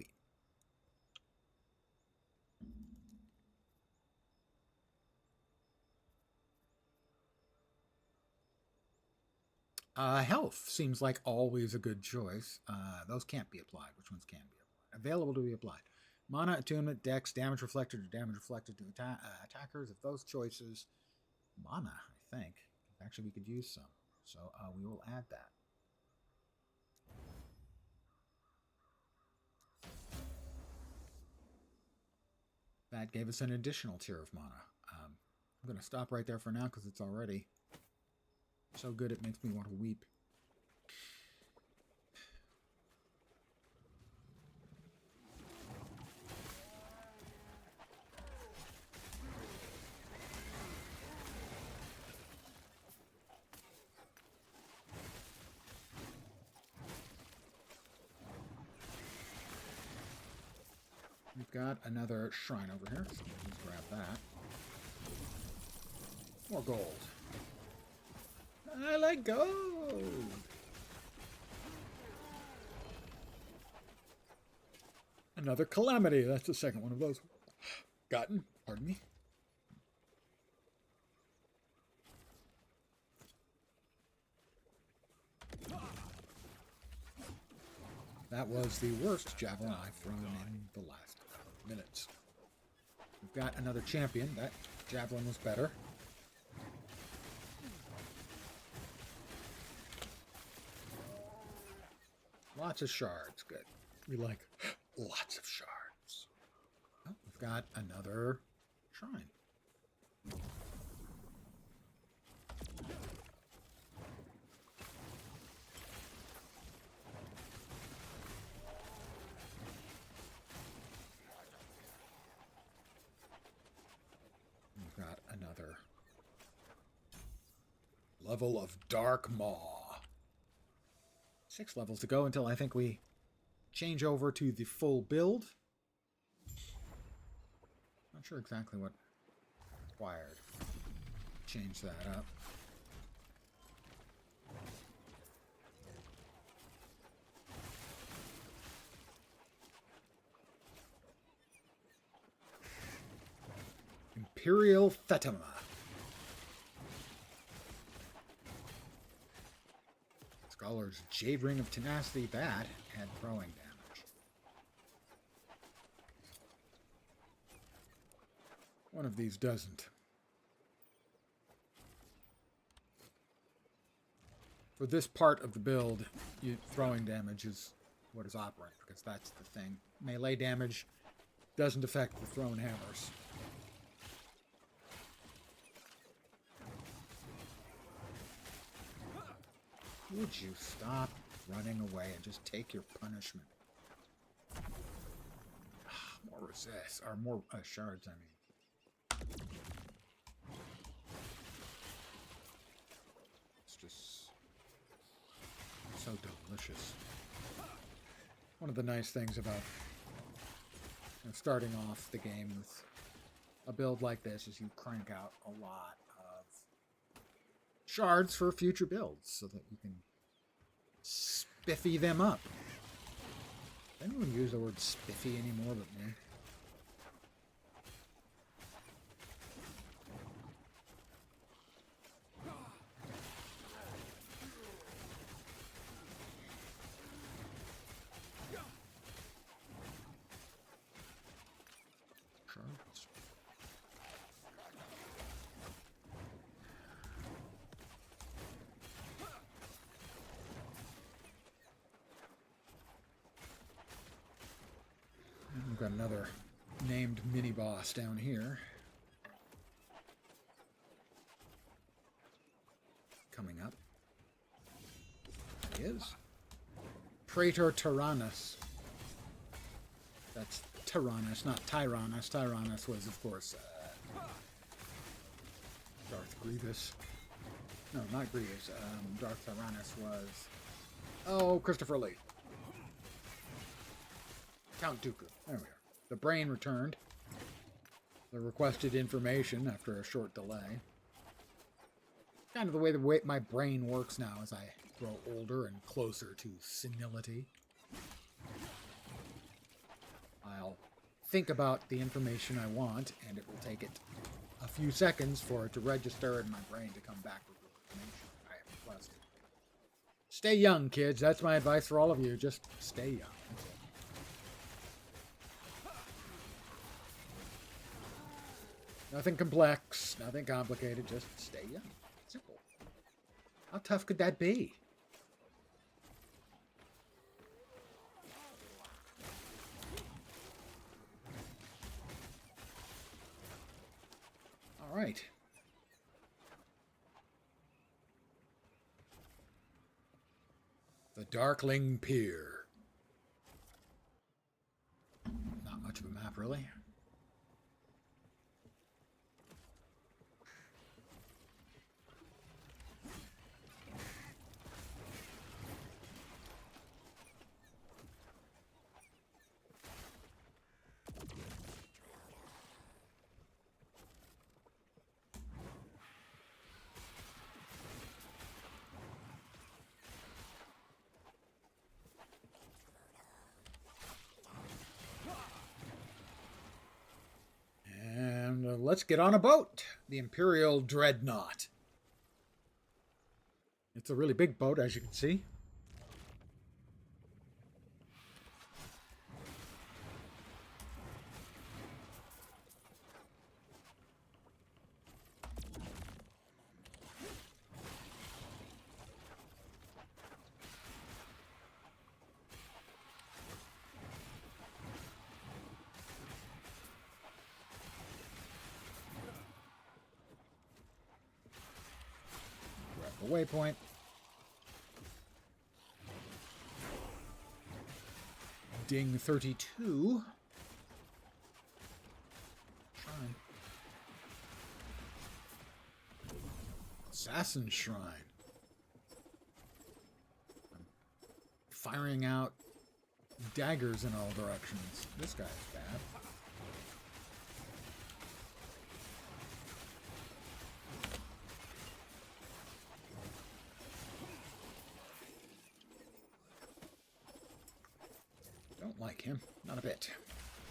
A: Health seems like always a good choice. Those can't be applied. Which ones can be applied? Available to be applied. Mana, attunement, dex, damage reflected, or damage reflected to attackers. If those choices, mana, I think. Actually, we could use some. So we will add that. That gave us an additional tier of mana. I'm going to stop right there for now because it's already so good it makes me want to weep. We've got another shrine over here, so we'll just grab that. More gold. I like gold! Another calamity. That's the second one of those. Gotten. Pardon me. That was the worst javelin I've thrown in the last minutes. We've got another champion. That javelin was better. Lots of shards. Good. We like lots of shards. Oh, we've got another shrine. We've got another level of Dark Maw. 6 levels to go until I think we change over to the full build. Not sure exactly what required. Change that up. Imperial Fatima. Scholar's Jade Ring of Tenacity. That had throwing damage. One of these doesn't. For this part of the build, throwing damage is what is operant, because that's the thing. Melee damage doesn't affect the thrown hammers. Would you stop running away and just take your punishment? More resist, or more shards, I mean. It's just so delicious. One of the nice things about starting off the game with a build like this is you crank out a lot of shards for future builds so that you can spiffy them up. Does anyone use the word spiffy anymore but me? Shards. We've got another named mini-boss down here. Coming up. There he is. Praetor Tyrannus. That's Tyrannus, not Tyrannus. Tyrannus was, of course, Darth Grievous. No, not Grievous. Darth Tyrannus was... Oh, Christopher Lee. Count Dooku. There we are. The brain returned. The requested information after a short delay. Kind of the way my brain works now as I grow older and closer to senility. I'll think about the information I want, and it will take it a few seconds for it to register in my brain to come back with the information I have requested. Stay young, kids. That's my advice for all of you. Just stay young. That's it. Nothing complex, nothing complicated, just stay young. Simple. How tough could that be? All right. The Darkling Pier. Not much of a map, really. Let's get on a boat. The Imperial Dreadnought. It's a really big boat, as you can see. waypoint. Ding 32. Shrine. Assassin Shrine. I'm firing out daggers in all directions. This guy's bad. Don't like him. Not a bit.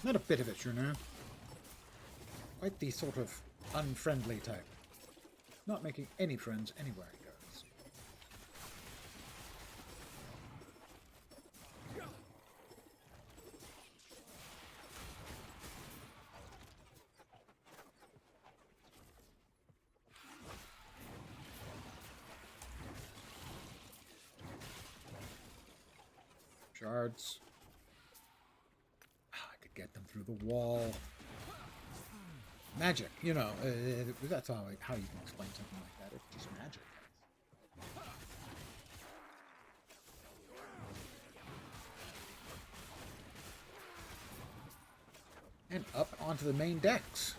A: Not a bit of it, you know. Quite the sort of unfriendly type. Not making any friends anywhere he goes. Shards. I could get them through the wall. Magic, you know, that's how you can explain something like that. It's just magic. And up onto the main decks.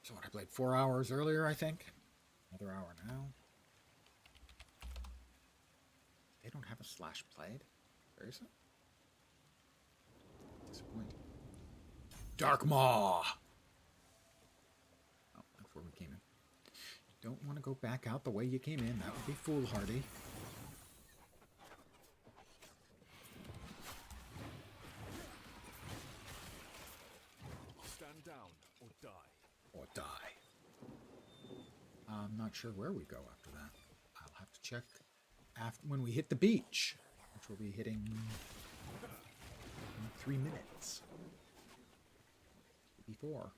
A: So what, I played 4 hours earlier, I think. Another hour now. They don't have a slash played? Seriously? Disappointing. Dark Maw! Oh, that's where we came in. You don't want to go back out the way you came in. That would be foolhardy.
D: Stand down or die.
A: Or die. I'm not sure where we go after that. I'll have to check after when we hit the beach, which we'll be hitting in 3 minutes. Before.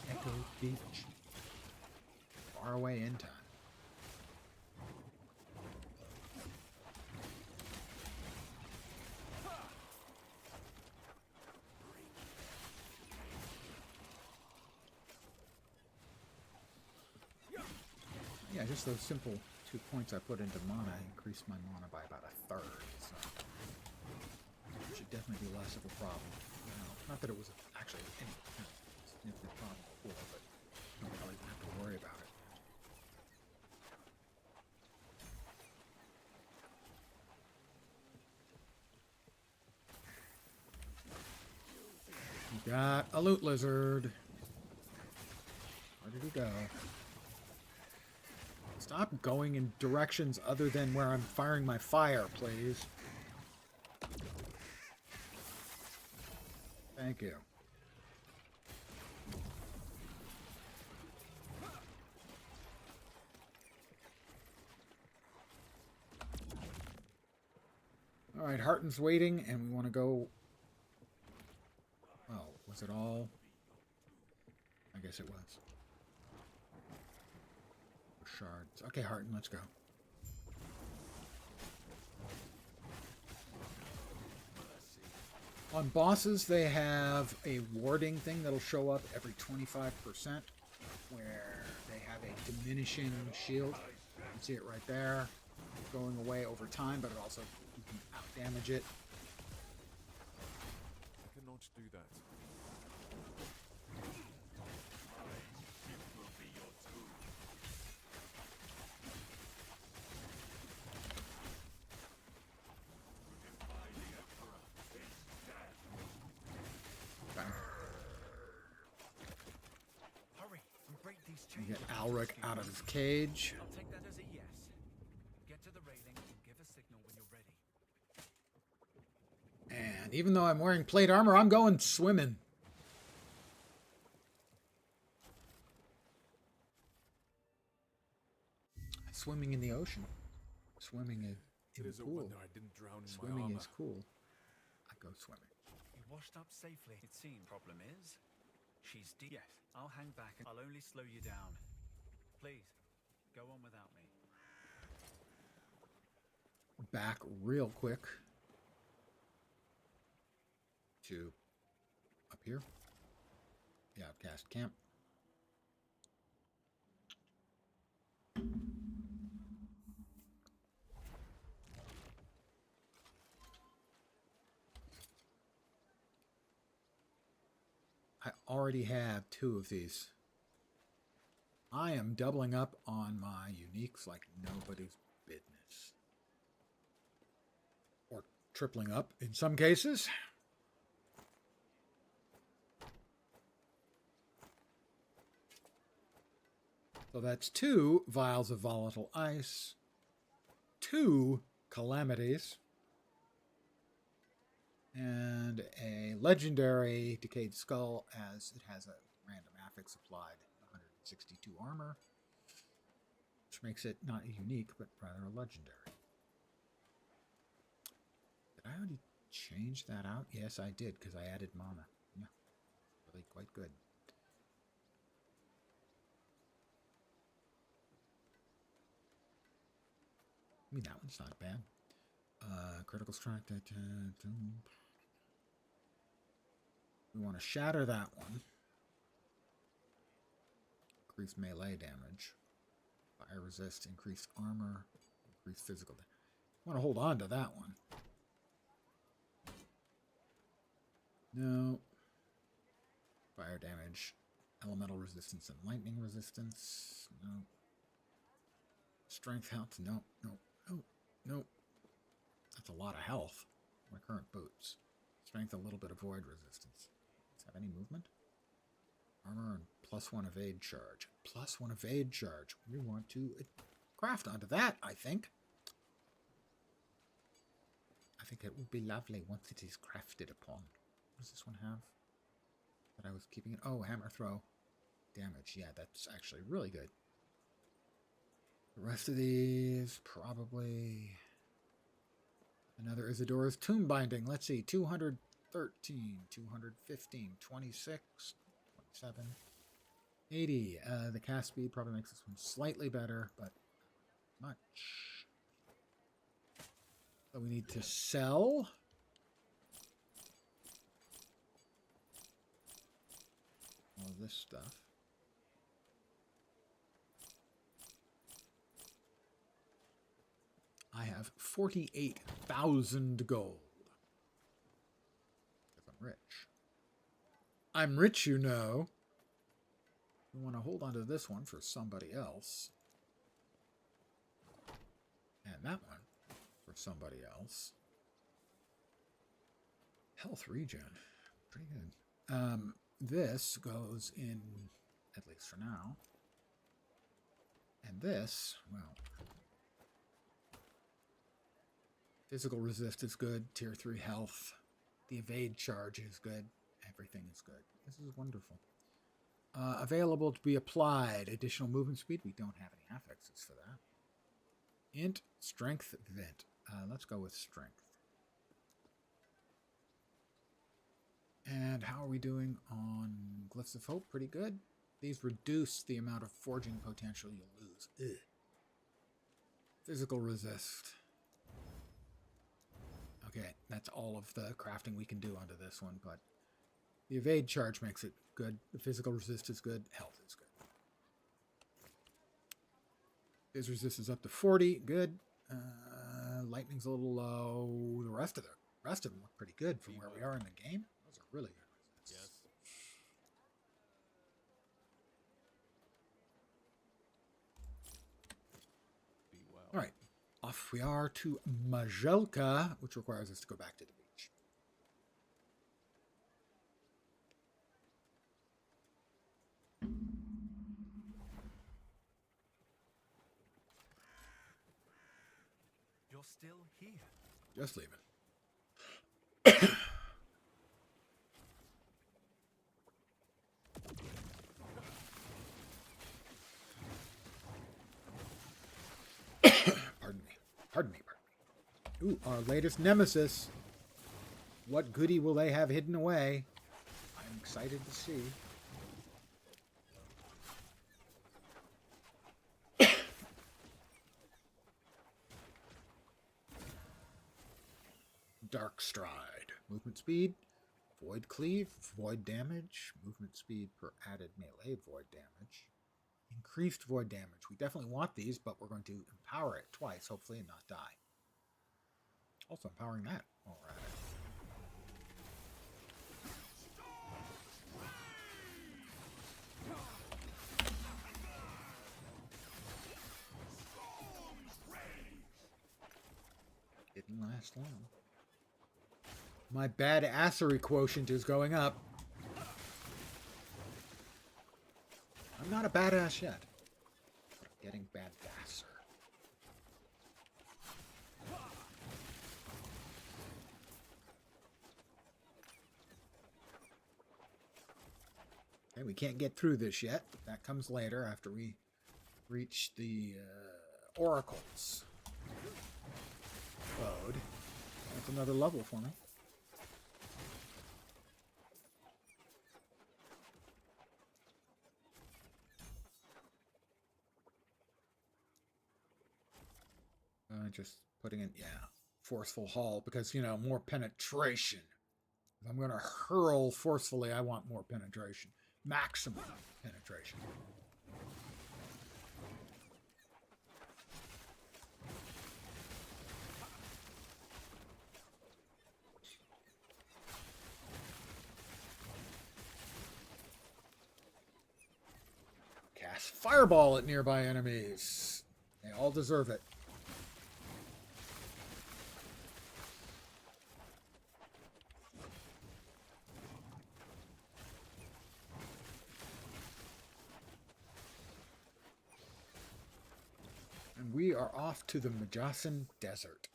A: Echo Beach. Far away in time. Yeah, just those simple 2 points I put into mana increased my mana by about 1/3. So it should definitely be less of a problem. You know, not that it was actually any significant problem before, but I don't really have to worry about it. You got a loot lizard. Where did he go? Stop going in directions other than where I'm firing my fire, please. Thank you. Alright, Harton's waiting, and we want to go... Oh, was it all? I guess it was. Shards. Okay, Harton, let's go. On bosses, they have a warding thing that'll show up every 25%, where they have a diminishing shield. You can see it right there, going away over time, but it also, you can out-damage it.
D: I cannot do that.
A: You get Alric out of his cage.
E: I'll take that as a yes. Get to the railing and give a signal when you're ready.
A: And even though I'm wearing plate armor, I'm going swimming. Swimming in the ocean. Swimming in
D: It
A: the
D: is a
A: pool.
D: wonder I didn't drown in my
A: Swimming
D: armor.
A: is cool. I go swimming.
E: You washed up safely. It seems. Problem is, she's dead. Yes, I'll hang back and I'll only slow you down. Please, go on without me.
A: back real quick to up here, the outcast camp. I already have 2 of these. I am doubling up on my uniques like nobody's business. Or tripling up in some cases. So that's 2 vials of volatile ice, 2 calamities, and a legendary decayed skull, as it has a random affix applied, 162 armor, which makes it not unique but rather a legendary. Did I already change that out? Yes, I did, because I added mana. Yeah, really quite good. I mean, that one's not bad. Critical strike. We want to shatter that one. Increase melee damage. Fire resist, increased armor, increased physical damage. I want to hold on to that one. No. Fire damage, elemental resistance, and lightning resistance. No. Strength health. No, no, no, no. That's a lot of health. My current boots. Strength, a little bit of void resistance. Does it have any movement? Armor and +1 evade charge. +1 evade charge. We want to craft onto that, I think. I think it will be lovely once it is crafted upon. What does this one have? That I was keeping it. Oh, hammer throw. Damage. Yeah, that's actually really good. The rest of these, probably... Another Isidora's Tomb Binding. Let's see. 213, 215, 26, 27, 80. The cast speed probably makes this one slightly better, but not much. So we need to sell. All this stuff. I have 48,000 gold. Because I'm rich. I'm rich, you know. We want to hold on to this one for somebody else. And that one for somebody else. Health regen. Pretty good. This goes in, at least for now. And this, well... Physical resist is good. Tier 3 health. The evade charge is good. Everything is good. This is wonderful. Available to be applied. Additional movement speed. We don't have any affixes for that. Int, strength, vent. Let's go with strength. And how are we doing on Glyphs of Hope? Pretty good. These reduce the amount of forging potential you'll lose. Ugh. Physical resist. Okay, that's all of the crafting we can do onto this one, but the evade charge makes it good. The physical resist is good. Health is good. Phys resist is up to 40. Good. Lightning's a little low. The rest of them look pretty good from where we are in the game. Those are really good resists.
D: Yes. Be well.
A: All right. Off we are to Majelka, which requires us to go back to the beach.
E: You're still here.
A: Just leaving. Pardon me. Ooh, our latest nemesis. What goodie will they have hidden away? I'm excited to see. Dark Stride. Movement speed, void cleave, void damage, movement speed per added melee void damage, increased void damage. We definitely want these, but we're going to empower it twice, hopefully, and not die. Also empowering that while we're at it. Didn't last long. My badassery quotient is going up. I'm not a badass yet, but I'm getting badasser. Okay, we can't get through this yet. That comes later after we reach the oracles. Load. That's another level for me. Just putting in, forceful haul, because, more penetration. If I'm going to hurl forcefully, I want more penetration. Maximum penetration. Cast Fireball at nearby enemies. They all deserve it. And we are off to the Majasan Desert.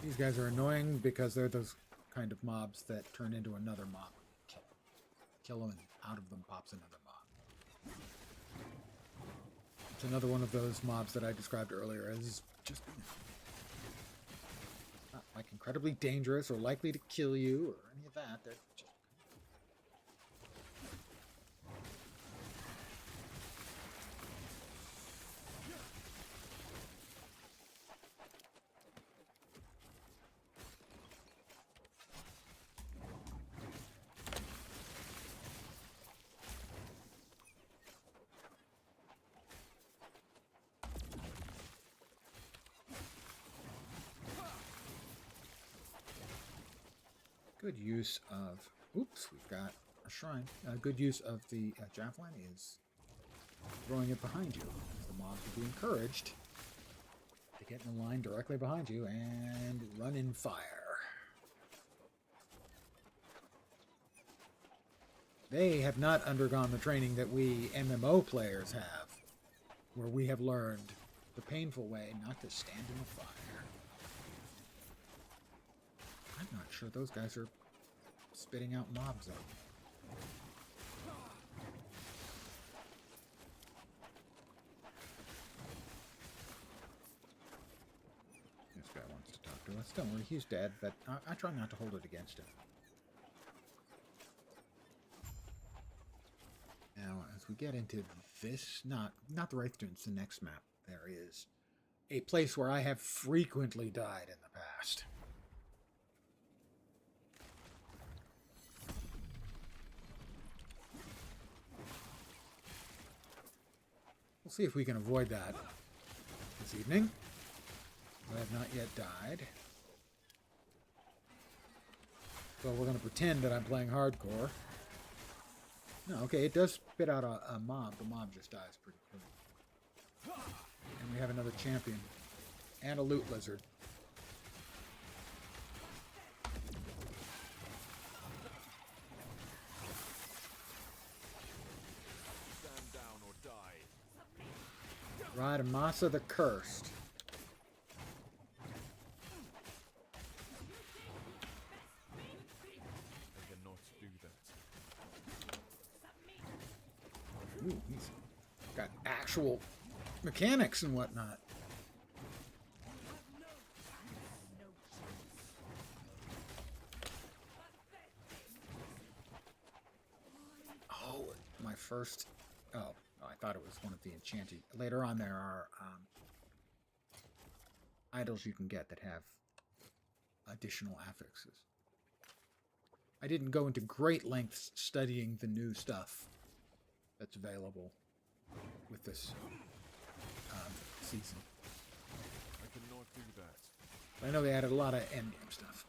A: These guys are annoying because they're those kind of mobs that turn into another mob. Kill them, and out of them pops another mob. It's another one of those mobs that I described earlier as just not like incredibly dangerous or likely to kill you or any of that. They're just good use of, oops, we've got a shrine. Good use of the javelin is throwing it behind you. The mobs will be encouraged to get in the line directly behind you and run in fire. They have not undergone the training that we MMO players have, where we have learned the painful way not to stand in the fire. I'm not sure those guys are spitting out mobs, though. This guy wants to talk to us. Don't worry, he's dead, but I try not to hold it against him. Now, as we get into this, not the Wraith Dunes, the next map, there is a place where I have frequently died in the past. We'll see if we can avoid that this evening. I have not yet died. So we're going to pretend that I'm playing hardcore. No, okay, it does spit out a mob. The mob just dies pretty quick. And we have another champion. And a loot lizard.
D: Stand down or die.
A: Ride Amasa the Cursed.
D: I cannot do that.
A: Ooh, he's got actual mechanics and whatnot. Oh, my first Oh, I thought it was one of the enchanted. Later on, there are idols you can get that have additional affixes. I didn't go into great lengths studying the new stuff that's available with this season.
D: I cannot do that.
A: I know they added a lot of endgame stuff.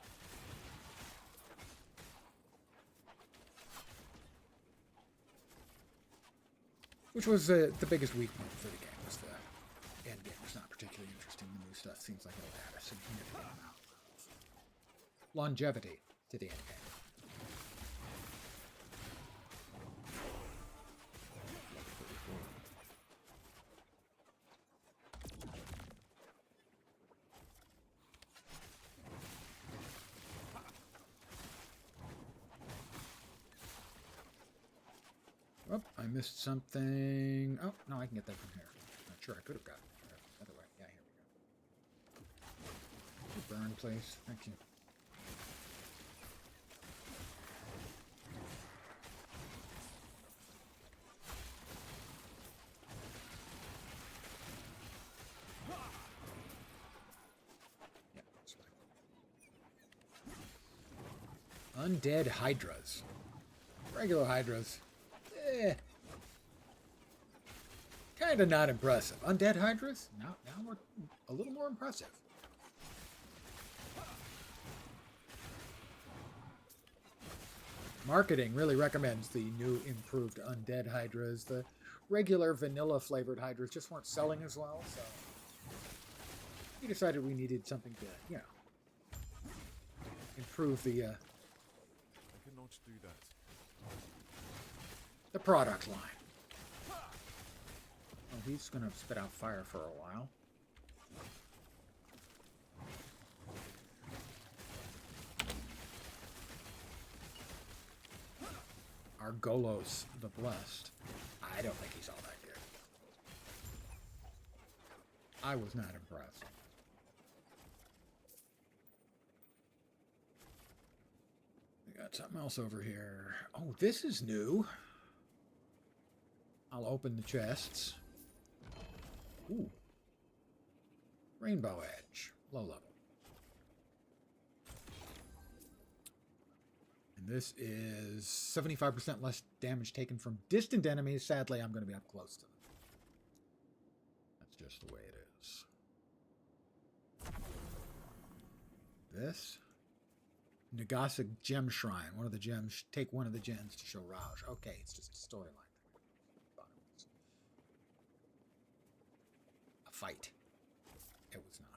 A: Which was the biggest weak point for the game, was the endgame was not particularly interesting. The new stuff seems like it'll add a significant amount of longevity to the endgame. Oh, I missed something. Oh, no, I can get that from here. Not sure I could have gotten it from the other way. Yeah, here we go. Burn, please. Thank you. Yeah, that's fine. Undead Hydras. Regular Hydras. Kind of not impressive. Undead Hydras? Now we're a little more impressive. Marketing really recommends the new improved Undead Hydras. The regular vanilla flavored Hydras just weren't selling as well, so we decided we needed something to, improve the
D: I cannot do that.
A: the product line. Oh, he's gonna spit out fire for a while. Argolos the Blessed. I don't think he's all that good. I was not impressed. We got something else over here. Oh, this is new. I'll open the chests. Ooh. Rainbow Edge. Low level. And this is 75% less damage taken from distant enemies. Sadly, I'm going to be up close to them. That's just the way it is. This. Nagasa Gem Shrine. One of the gems. Take one of the gems to show Raj. Okay, it's just a storyline. Fight. It was not.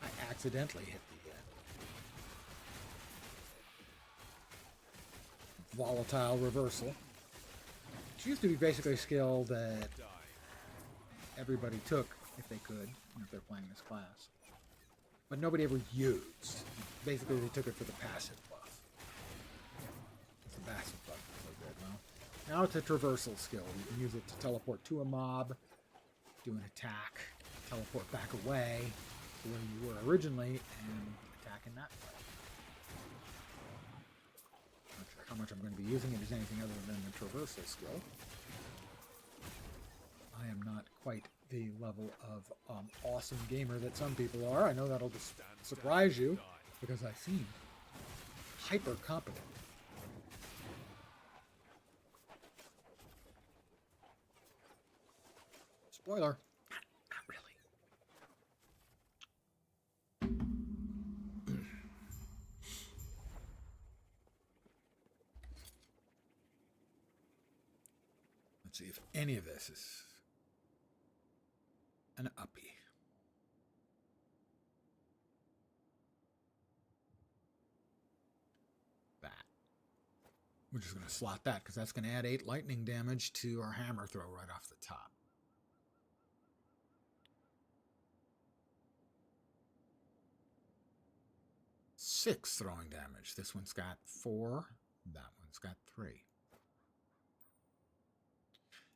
A: I accidentally hit the volatile reversal. It used to be basically a skill that everybody took if they could, if they're playing this class. But nobody ever used. Basically, they took it for the passive buff. It's the passive buff is so good. Well, now it's a traversal skill. You can use it to teleport to a mob, do an attack, teleport back away to where you were originally, and attack in that way. How much I'm going to be using it as anything other than the traversal skill. I am not quite the level of awesome gamer that some people are. I know that'll just surprise you because I seem hyper competent. Spoiler, not really. Let's see if any of this is an uppie. That. We're just going to slot that because that's going to add 8 lightning damage to our hammer throw right off the top. 6 throwing damage. This one's got 4. That one's got 3.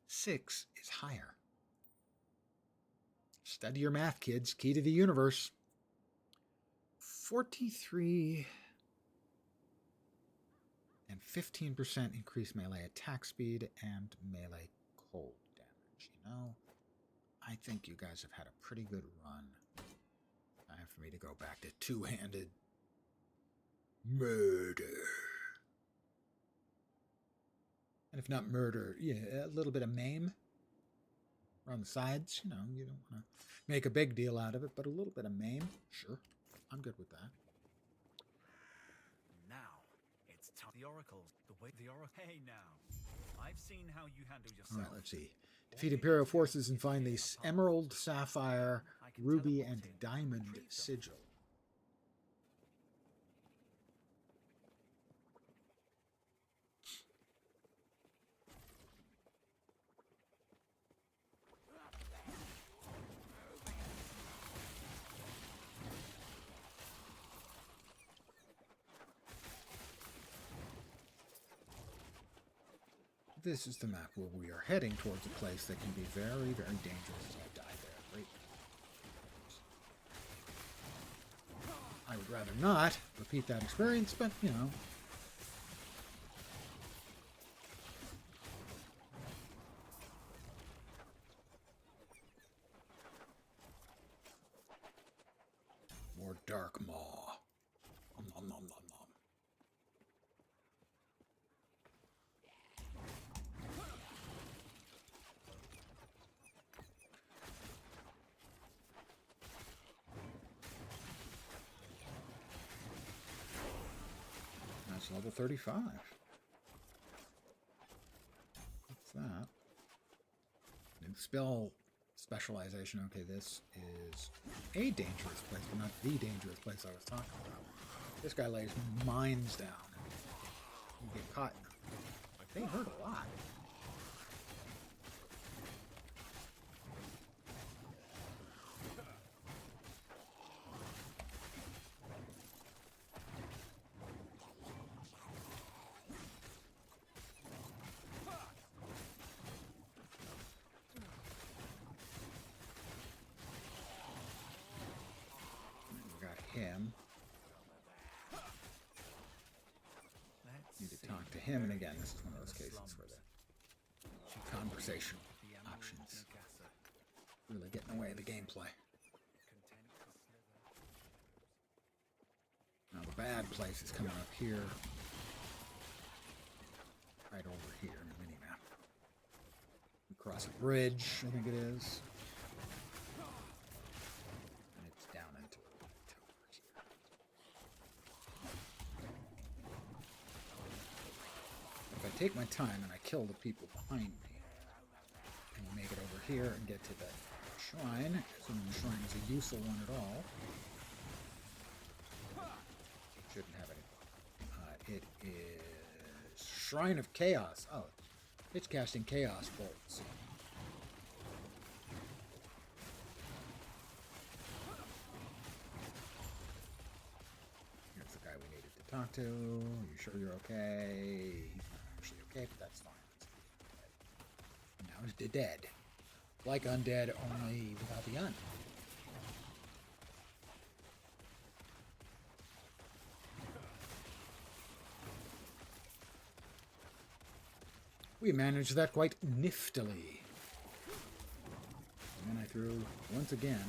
A: 6 is higher. Study your math, kids. Key to the universe. 43 and 15% increased melee attack speed and melee cold damage. You know, I think you guys have had a pretty good run. Time for me to go back to two-handed murder. And if not murder, yeah, a little bit of maim around the sides. You know, you don't want to make a big deal out of it, but a little bit of maim, sure. I'm good with that.
E: Now, it's time. The oracles. The way the oracle. Hey, now. I've seen how you handle
A: All
E: yourself.
A: right, let's see. Defeat Imperial forces and find the Emerald, Sapphire, Ruby, and Diamond sigil. This is the map where we are heading towards a place that can be very, very dangerous. I died there. Great. I would rather not repeat that experience, but, you know. More Dark Maw. Nom, nom, nom, nom, nom. That's level 35. What's that? New spell specialization. Okay, this is a dangerous place, but not the dangerous place I was talking about. This guy lays mines down. You get caught. They hurt a lot. Him. Need to talk to him, and again, this is one of those cases where the conversational options really get in the way of the gameplay. Now the bad place is coming up here, right over here in the mini-map. We cross a bridge, I think it is. If I take my time and I kill the people behind me, and we make it over here and get to the shrine, assuming the shrine is a useful one at all. Shouldn't have any. It is Shrine of Chaos. Oh, it's casting Chaos bolts. Here's the guy we needed to talk to. You sure you're okay? Okay, but that's fine. And now he's dead. Like undead, only without the un. We managed that quite niftily. And then I threw, once again,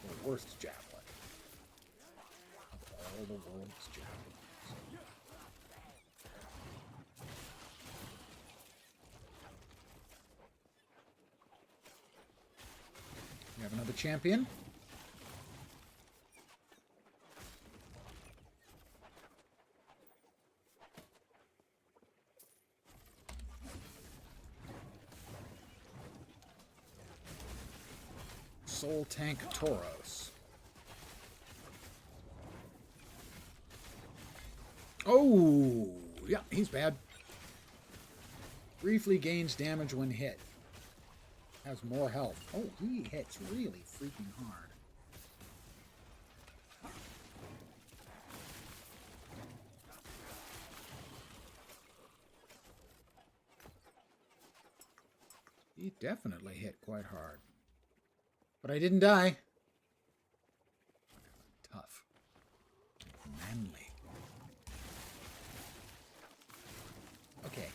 A: the worst javelin of all the world's javelins. We have another champion. Soul Tank Tauros. Oh, yeah, he's bad. Briefly gains damage when hit. Has more health. Oh, he hits really freaking hard. He definitely hit quite hard. But I didn't die. Tough. Manly. Okay,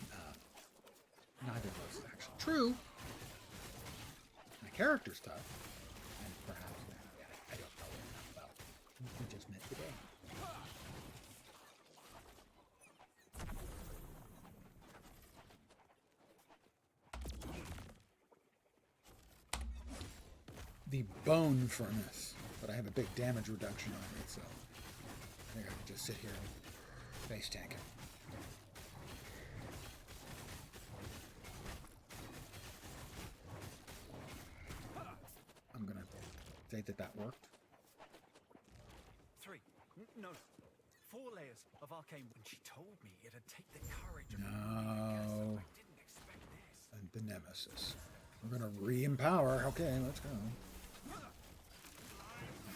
A: neither of those is actually true. My character's tough. And perhaps, I don't know enough about what we just met today. The bone furnace, but I have a big damage reduction on it, so I think I can just sit here and base tank it. I'm gonna say that worked.
E: 3. No. 4 layers of arcane. When she told me it'd take the courage of
A: No.
E: I didn't expect this.
A: And the Nemesis. We're gonna re-empower. Okay, let's go. I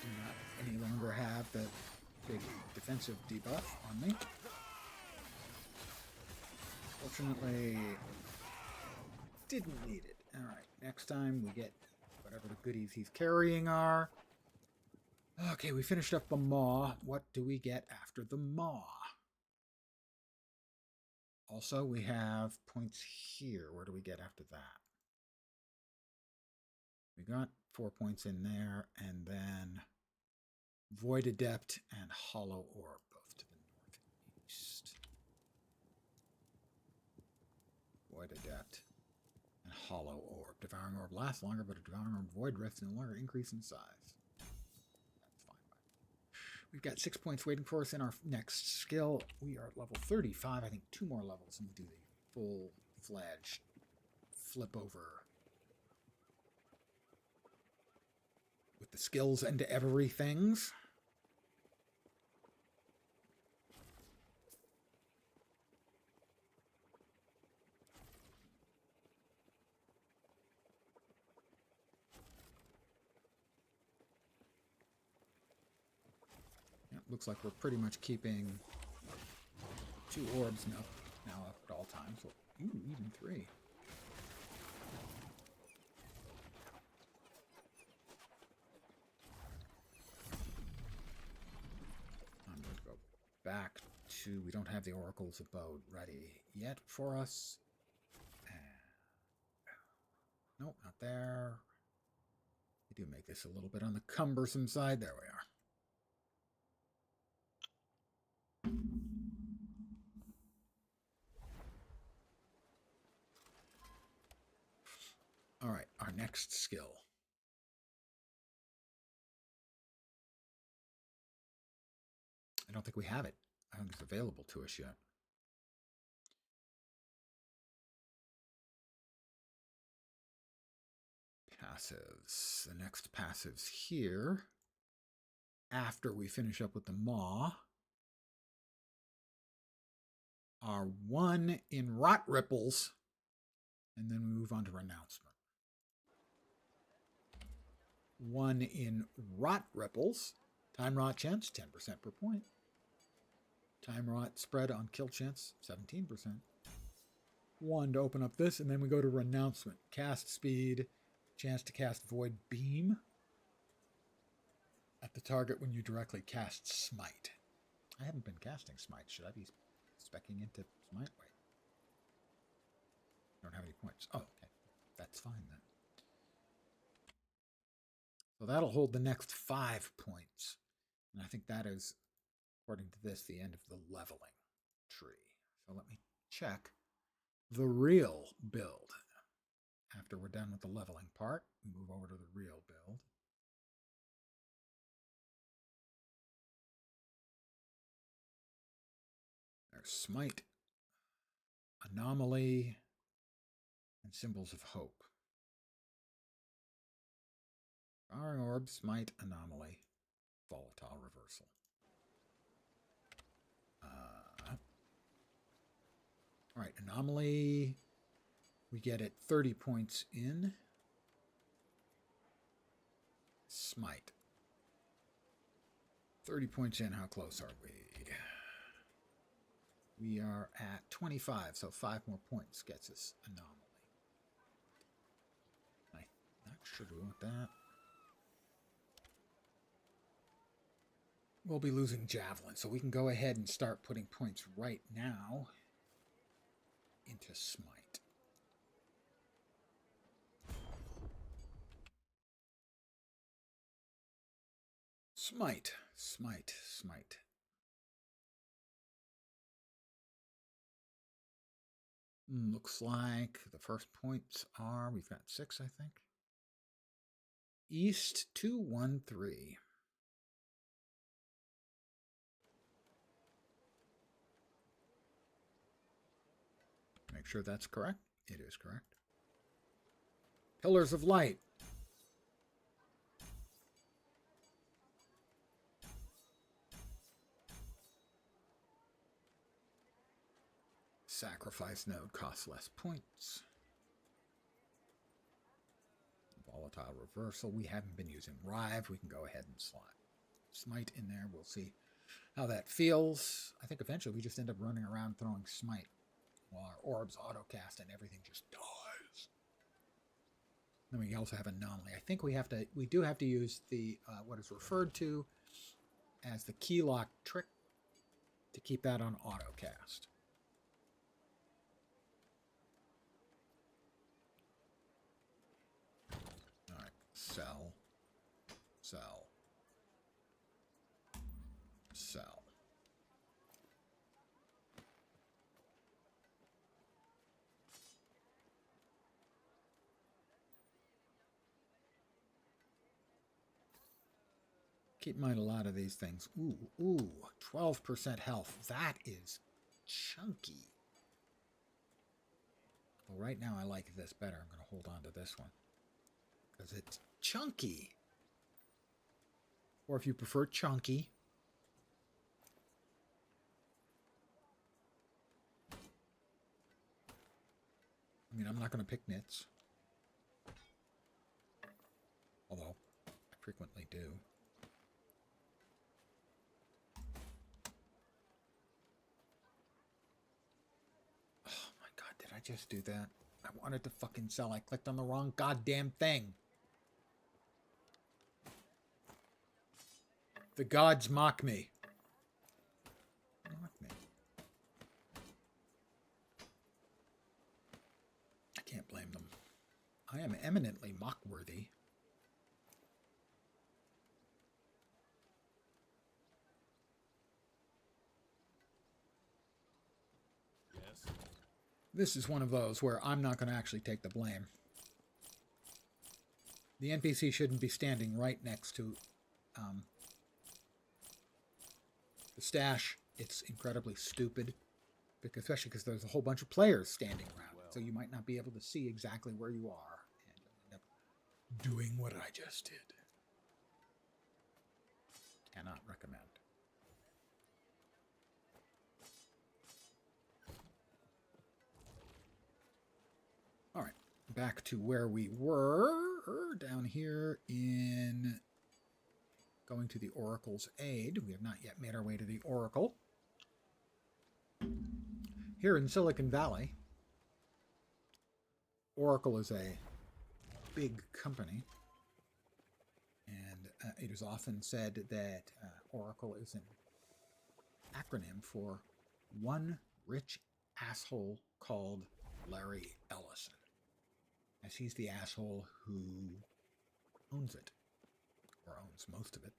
A: do not any longer have the big defensive debuff on me. Fortunately, didn't need it. Alright, next time we get whatever the goodies he's carrying are. Okay, we finished up the Maw. What do we get after the Maw? Also, we have points here. Where do we get after that? We got 4 points in there, and then Void Adept and Hollow Orb, both to the northeast. Void Adept and Hollow Orb. Devouring Orb lasts longer, but a Devouring Orb Void Rift no longer increase in size. That's fine. We've got 6 points waiting for us in our next skill. We are at level 35. I think 2 more levels, and we do the full-fledged flip over with the skills and everythings. Looks like we're pretty much keeping 2 orbs now up at all times. So, ooh, even 3. I'm going to go back to... We don't have the Oracle's Abode ready yet for us. Nope, not there. We do make this a little bit on the cumbersome side. There we are. All right, our next skill. I don't think we have it. I don't think it's available to us yet. Passives. The next passives here, after we finish up with the Maw, are 1 in Rot Ripples, and then we move on to Renouncement. 1 in Rot Ripples, time rot chance, 10% per point. Time rot spread on kill chance, 17%. 1 to open up this, and then we go to Renouncement. Cast speed, chance to cast Void Beam at the target when you directly cast Smite. I haven't been casting Smite. Should I be speccing into Smite? Wait. I don't have any points. Oh, okay. That's fine then. So that'll hold the next 5 points. And I think that is, according to this, the end of the leveling tree. So let me check the real build. After we're done with the leveling part, we move over to the real build. There's Smite, Anomaly, and Symbols of Hope. Devouring Orb, Smite, Anomaly, Volatile Reversal. Alright, Anomaly, we get it 30 points in. Smite. 30 points in, how close are we? We are at 25, so 5 more points gets us Anomaly. Sure, do we want that? We'll be losing Javelin, so we can go ahead and start putting points right now into Smite. Smite, Smite, Smite. Looks like the first points are, we've got 6, I think. East 213. Make sure that's correct. It is correct. Pillars of Light. Sacrifice node costs less points. Volatile reversal. We haven't been using Rive. We can go ahead and slot Smite in there. We'll see how that feels. I think eventually we just end up running around throwing Smite while our orbs autocast and everything just dies. Then we also have Anomaly. I think we do have to use the what is referred to as the key lock trick to keep that on autocast. All right, sell, sell, sell. Keep in mind a lot of these things. Ooh, 12% health. That is chunky. Well, right now I like this better. I'm going to hold on to this one because it's chunky. Or if you prefer chunky. I mean, I'm not going to pick nits. Although, I frequently do. Oh my god, did I just do that? I wanted to fucking sell. I clicked on the wrong goddamn thing. The gods mock me. Mock me. I can't blame them. I am eminently mock-worthy.
D: Yes.
A: This is one of those where I'm not going to actually take the blame. The NPC shouldn't be standing right next to the stash. It's incredibly stupid, especially because there's a whole bunch of players standing around. So you might not be able to see exactly where you are and end up doing what I just did. Cannot recommend. All right, back to where we were, down here in going to the Oracle's aid. We have not yet made our way to the Oracle. Here in Silicon Valley, Oracle is a big company, and it is often said that Oracle is an acronym for one rich asshole called Larry Ellison, as he's the asshole who owns it, or owns most of it.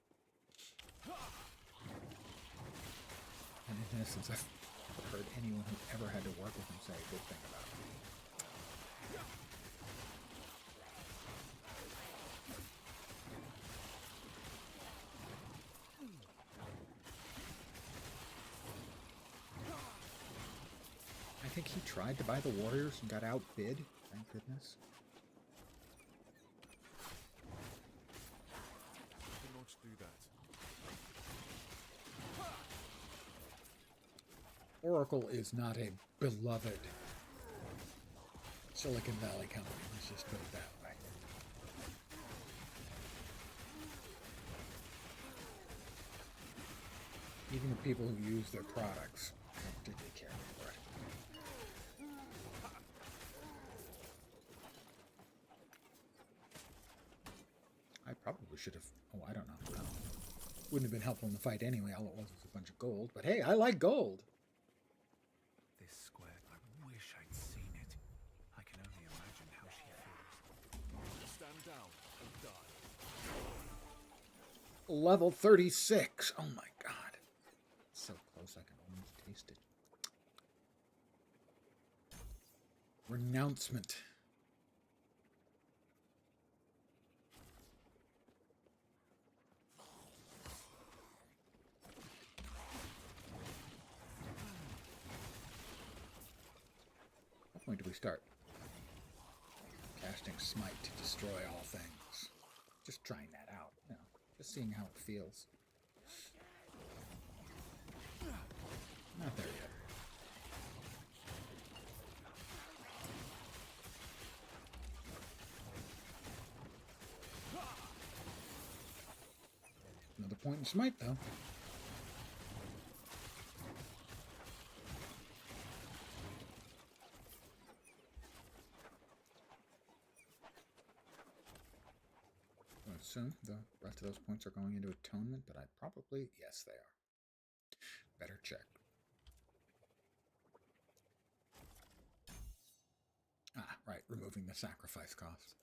A: And in essence, I've never heard anyone who ever had to work with him say a good thing about him. I think he tried to buy the Warriors and got outbid. Thank goodness.
D: I cannot do that.
A: Oracle is not a beloved Silicon Valley company. Let's just put it that way. Even the people who use their products don't particularly care for it. We should have... Oh, I don't know. Well, wouldn't have been helpful in the fight anyway. All it was a bunch of gold. But hey, I like gold.
E: This square, I wish I'd seen it. I can only imagine how she feels.
D: Stand down and die.
A: Level 36. Oh my god. It's so close I can almost taste it. Renouncement. What point do we start? Casting Smite to destroy all things. Just trying that out, you know, just seeing how it feels. Not there yet. Another point in Smite, though. I assume the rest of those points are going into Atonement, but I probably... Yes, they are. Better check. Ah, right, removing the sacrifice cost.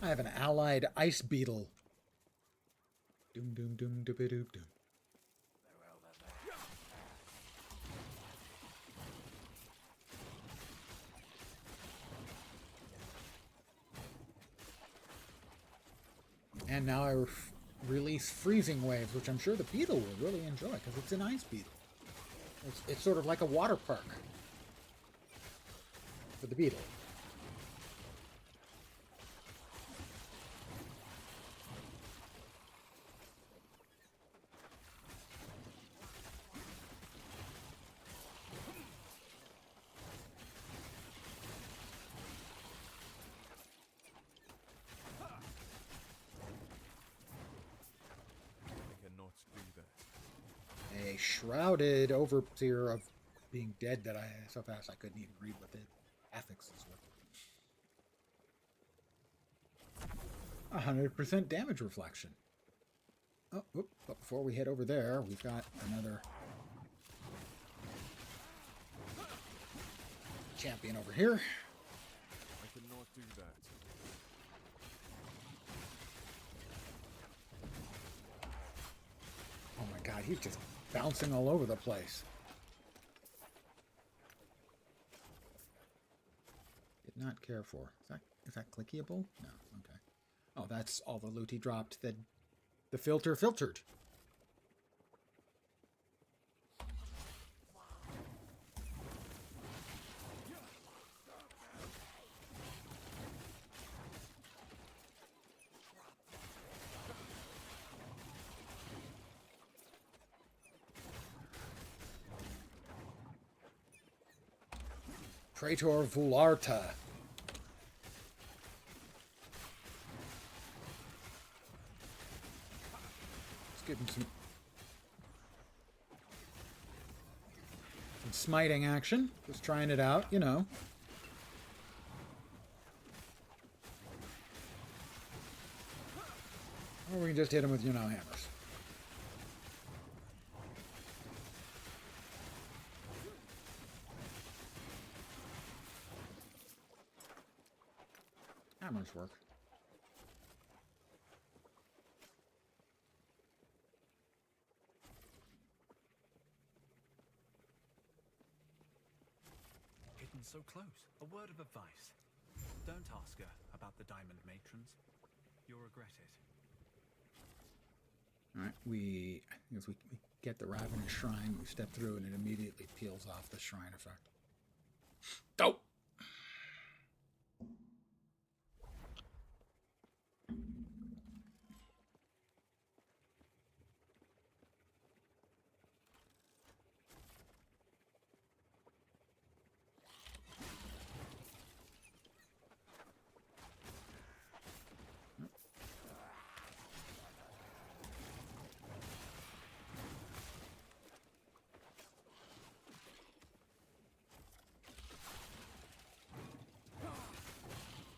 A: I have an allied ice beetle. Doom, doom, doom, doom, doom, doom. And now I release freezing waves, which I'm sure the beetle will really enjoy because it's an ice beetle. It's sort of like a water park for the beetle.
D: I cannot do that.
A: A shrouded overseer of being dead that I so fast I couldn't even read what the affixes were. 100% damage reflection. Oh, whoop, but before we head over there, we've got another champion over here.
D: I cannot do that.
A: Oh my god, he's just bouncing all over the place. Did not care for. Is that clickable? No, okay. Oh, that's all the loot he dropped that the filter filtered. Praetor Vularta. Let's give him some smiting action. Just trying it out, you know. Or we can just hit him with, you know, hammers. Hammers work.
E: Hidden so close. A word of advice. Don't ask her about the diamond matrons. You'll regret it.
A: Alright, as we get the Ravenous Shrine, we step through and it immediately peels off the shrine effect. Oh!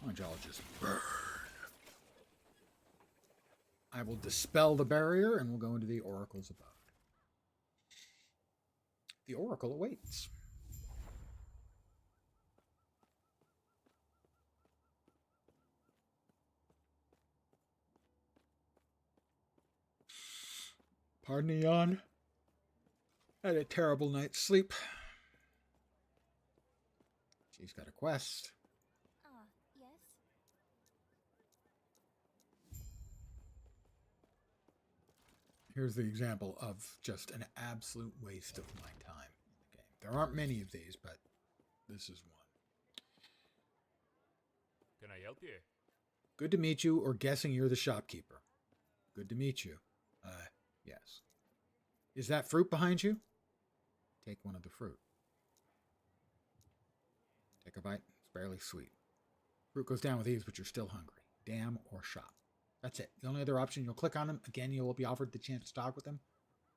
A: Why don't y'all just burn? I will dispel the barrier and we'll go into the Oracle's abode. The Oracle awaits. Pardon the yawn. Had a terrible night's sleep. She's got a quest.
F: Ah, yes?
A: Here's the example of just an absolute waste of my time in the game. There aren't many of these, but this is one.
D: Can I help you?
A: Good to meet you, or guessing you're the shopkeeper. Good to meet you. Yes. Is that fruit behind you? Take one of the fruit. Take a bite. It's barely sweet. Fruit goes down with ease, but you're still hungry. Dam or shop. That's it. The only other option, you'll click on them. Again, you will be offered the chance to talk with them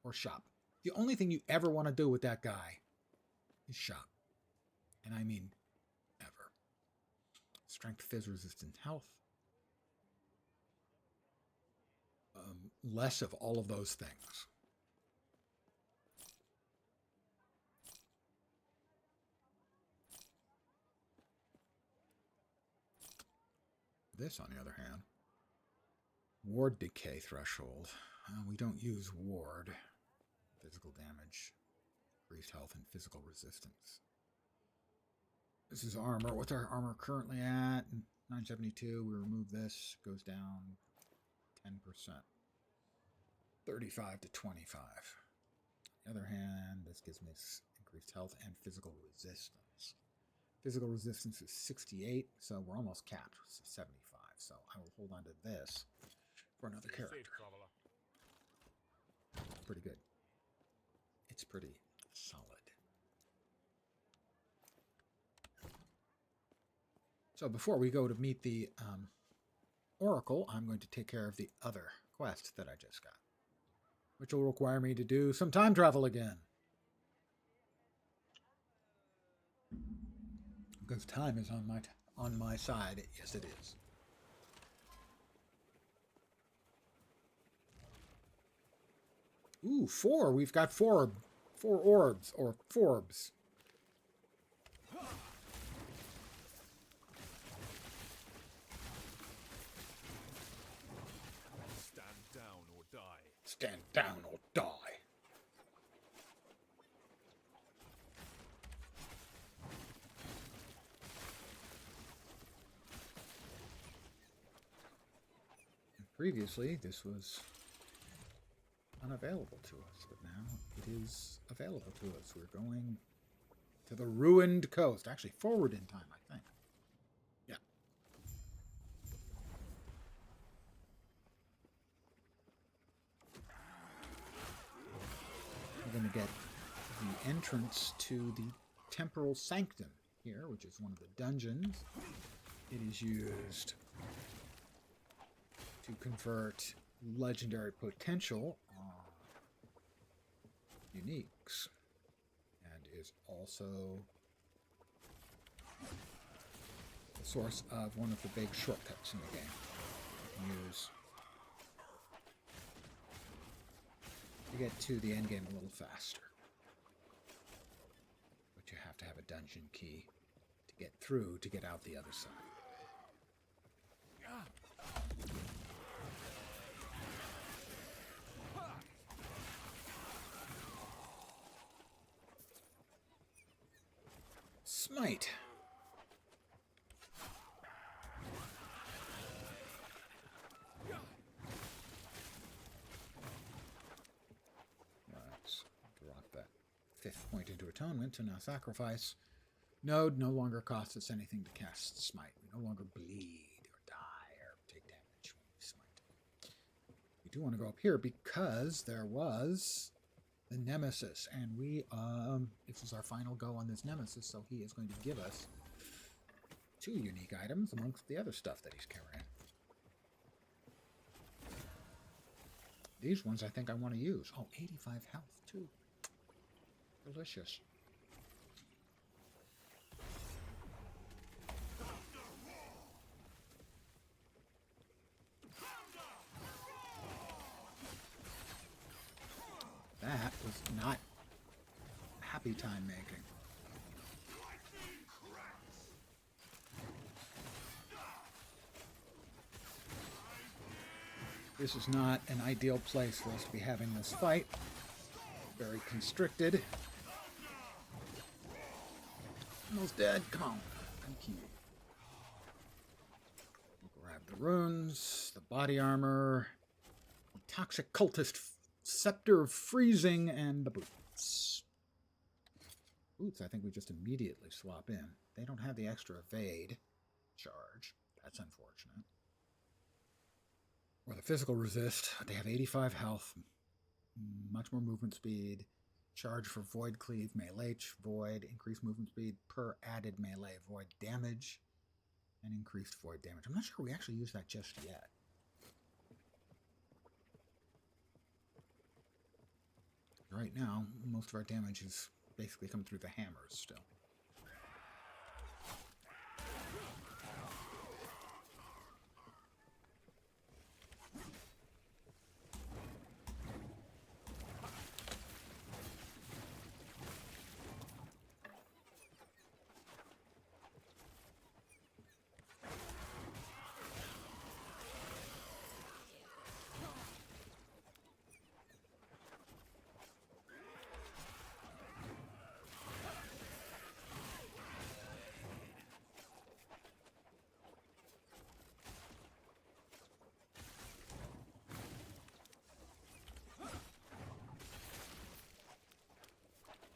A: or shop. The only thing you ever want to do with that guy is shop. And I mean ever. Strength, fizz, resistance, health. Less of all of those things. This, on the other hand, ward decay threshold. We don't use ward. Physical damage, increased health, and physical resistance. This is armor. What's our armor currently at? 972. We remove this. Goes down 10%. 35 to 25. On the other hand, this gives me increased health and physical resistance. Physical resistance is 68, so we're almost capped. 75, so I will hold on to this for another character. It's pretty good. It's pretty solid. So before we go to meet the Oracle, I'm going to take care of the other quest that I just got, which will require me to do some time travel again. Because time is on my side. Yes, it is. Ooh, 4. We've got 4 orbs, or forbs.
D: Stand down or die.
A: Stand down or die. Previously, this was unavailable to us, but now it is available to us. We're going to the ruined coast. Actually, forward in time, I think. Yeah. We're going to get the entrance to the Temporal Sanctum here, which is one of the dungeons. It is used to convert legendary potential uniques, and is also the source of one of the big shortcuts in the game. You can use to get to the end game a little faster, but you have to have a dungeon key to get through to get out the other side. Smite. Let's drop that 5th point into atonement to now sacrifice. Node no longer costs us anything to cast smite. We no longer bleed or die or take damage when we smite. We do want to go up here because there was the Nemesis, and we this is our final go on this Nemesis, so he is going to give us 2 unique items amongst the other stuff that he's carrying. These ones I think I want to use. Oh, 85 health too. Delicious. was not happy time making. This is not an ideal place for us to be having this fight. Very constricted. Almost dead. Come on. Thank you. We'll grab the runes, the body armor, the toxic cultist scepter of freezing, and the boots. Boots, I think we just immediately swap in. They don't have the extra evade charge. That's unfortunate. Or the physical resist. They have 85 health, much more movement speed, charge for void cleave, melee void, increased movement speed per added melee void damage, and increased void damage. I'm not sure we actually use that just yet. Right now, most of our damage is basically coming through the hammers still.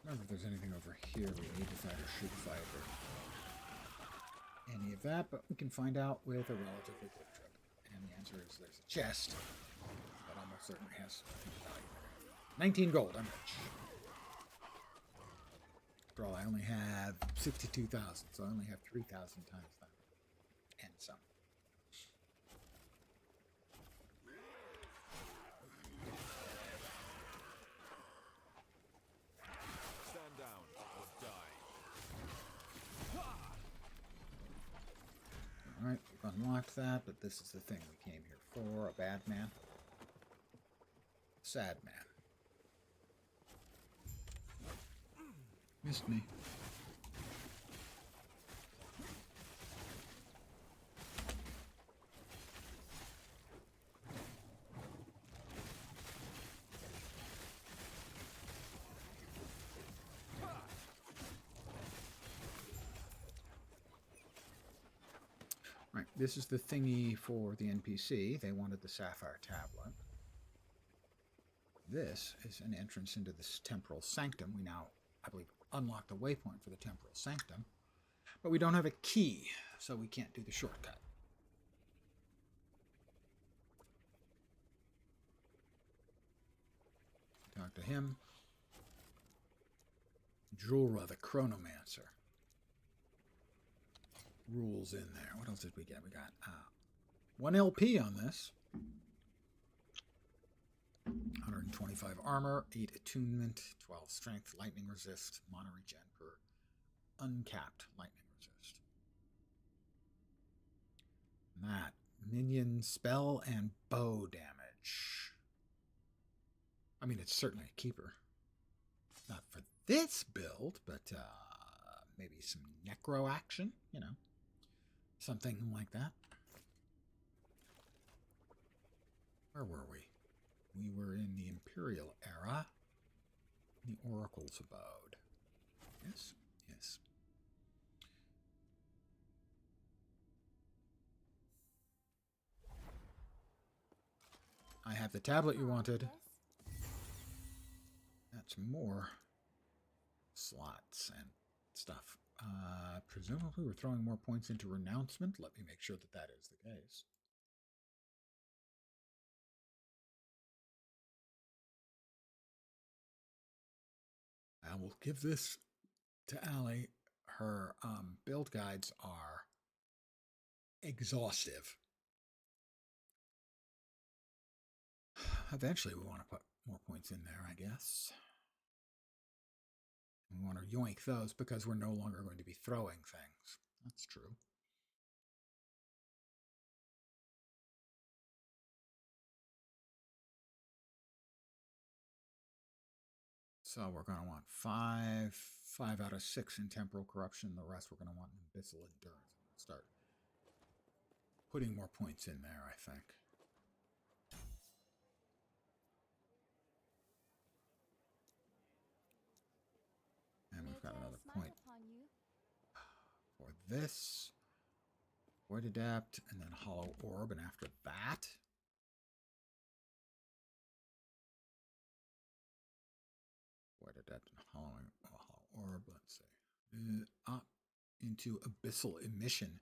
A: I don't know if there's anything over here we need to fight or should fight or any of that, but we can find out with a relatively quick trip. And the answer is there's a chest that almost certainly has value there. 19 gold, I'm rich. After all, I only have 62,000, so I only have 3,000 times that. And some.
D: Stand down or die.
A: Alright, we've unlocked that, but this is the thing we came here for. A bad man. Sad man. Missed me. Right, this is the thingy for the NPC. They wanted the Sapphire Tablet. This is an entrance into this Temporal Sanctum. We now, I believe, unlocked the waypoint for the Temporal Sanctum. But we don't have a key, so we can't do the shortcut. Talk to him. Julra, the Chronomancer. Rules in there. What else did we get? We got 1 LP on this. 125 armor, 8 attunement, 12 strength, lightning resist, mana regen per uncapped lightning resist. And that minion spell and bow damage. I mean, it's certainly a keeper. Not for this build, but maybe some necro action, you know. Something like that. Where were we? We were in the Imperial era. The Oracle's abode. Yes? Yes. I have the tablet you wanted. That's more slots and stuff. Presumably we're throwing more points into renouncement. Let me make sure that that is the case. I will give this to Allie. Her build guides are exhaustive. Eventually we want to put more points in there, I guess. We want to yoink those because we're no longer going to be throwing things. That's true. So we're going to want 5 out of 6 in temporal corruption. The rest we're going to want in abyssal endurance. Start putting more points in there, I think. And we've got another point for this. Void Adapt, and then Hollow Orb, and after that... Void Adapt and Hollow Orb, let's see. Up into Abyssal Emission.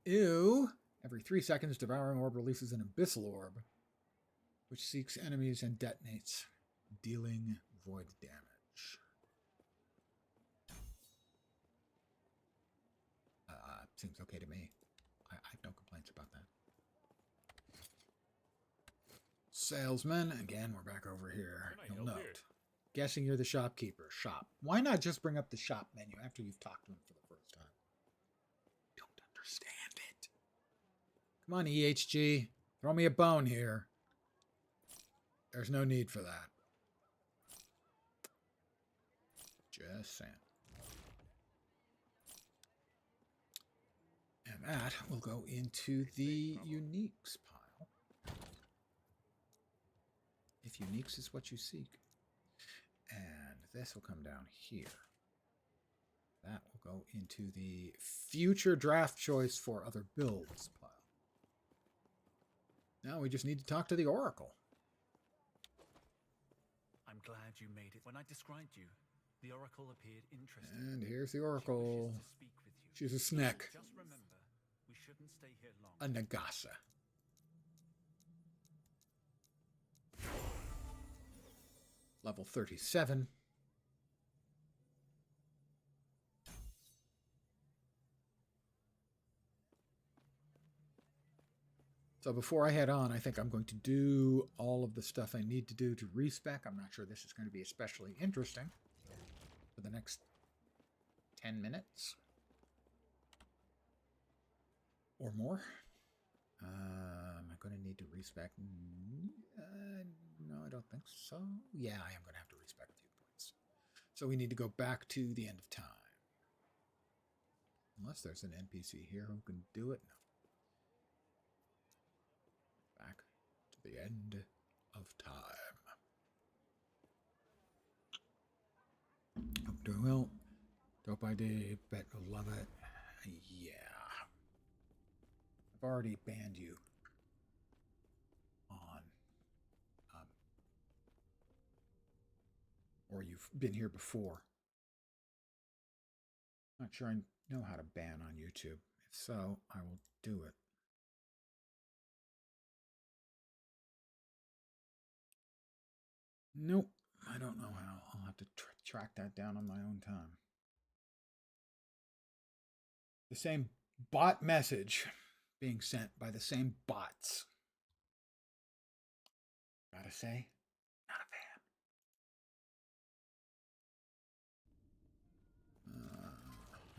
A: Ew! Every 3 seconds, Devouring Orb releases an Abyssal Orb, which seeks enemies and detonates, dealing void damage. Seems okay to me. I have no complaints about that. Salesman, again, we're back over here.
D: Can I
A: You'll
D: help
A: note.
D: here?
A: Guessing you're the shopkeeper. Shop. Why not just bring up the shop menu after you've talked to him for the first time? Don't understand it. Come on, EHG. Throw me a bone here. There's no need for that. Just saying. And that will go into the uniques pile. If uniques is what you seek. And this will come down here. That will go into the future draft choice for other builds pile. Now we just need to talk to the Oracle.
E: I'm glad you made it. When I described you, the Oracle appeared interested.
A: And here's the
E: She
A: Oracle.
E: wishes to speak with you.
A: She's a snack.
E: Just remember, we shouldn't stay here long.
A: A Nagasa. Level 37. So before I head on, I think I'm going to do all of the stuff I need to do to respec. I'm not sure this is going to be especially interesting for the next 10 minutes or more. Am I going to need to respec? No, I don't think so. Yeah, I am going to have to respec a few points. So we need to go back to the end of time. Unless there's an NPC here who can do it. No. Back to the end of time. Hope doing well. Dope ID. Bet you'll love it. Yeah. I've already banned you on, or you've been here before. Not sure I know how to ban on YouTube. If so, I will do it. Nope, I don't know how. I'll have to track that down on my own time. The same bot message being sent by the same bots. Gotta say, not a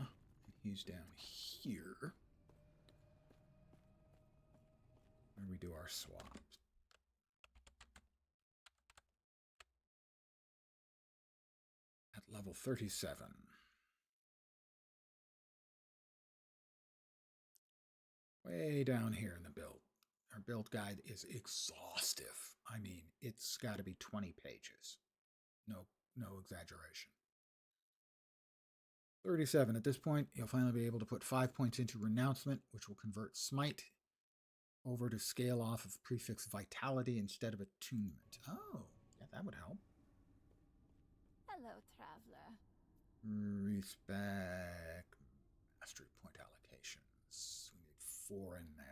A: fan. He's down here. Where we do our swaps. At level 37. Way down here in the build. Our build guide is exhaustive. I mean, it's got to be 20 pages. No exaggeration. 37. At this point, you'll finally be able to put 5 points into Renouncement, which will convert Smite over to scale off of prefix Vitality instead of Attunement. Oh, yeah, that would help.
C: Hello, traveler.
A: Respec mastery point allocations. We need 4 in there.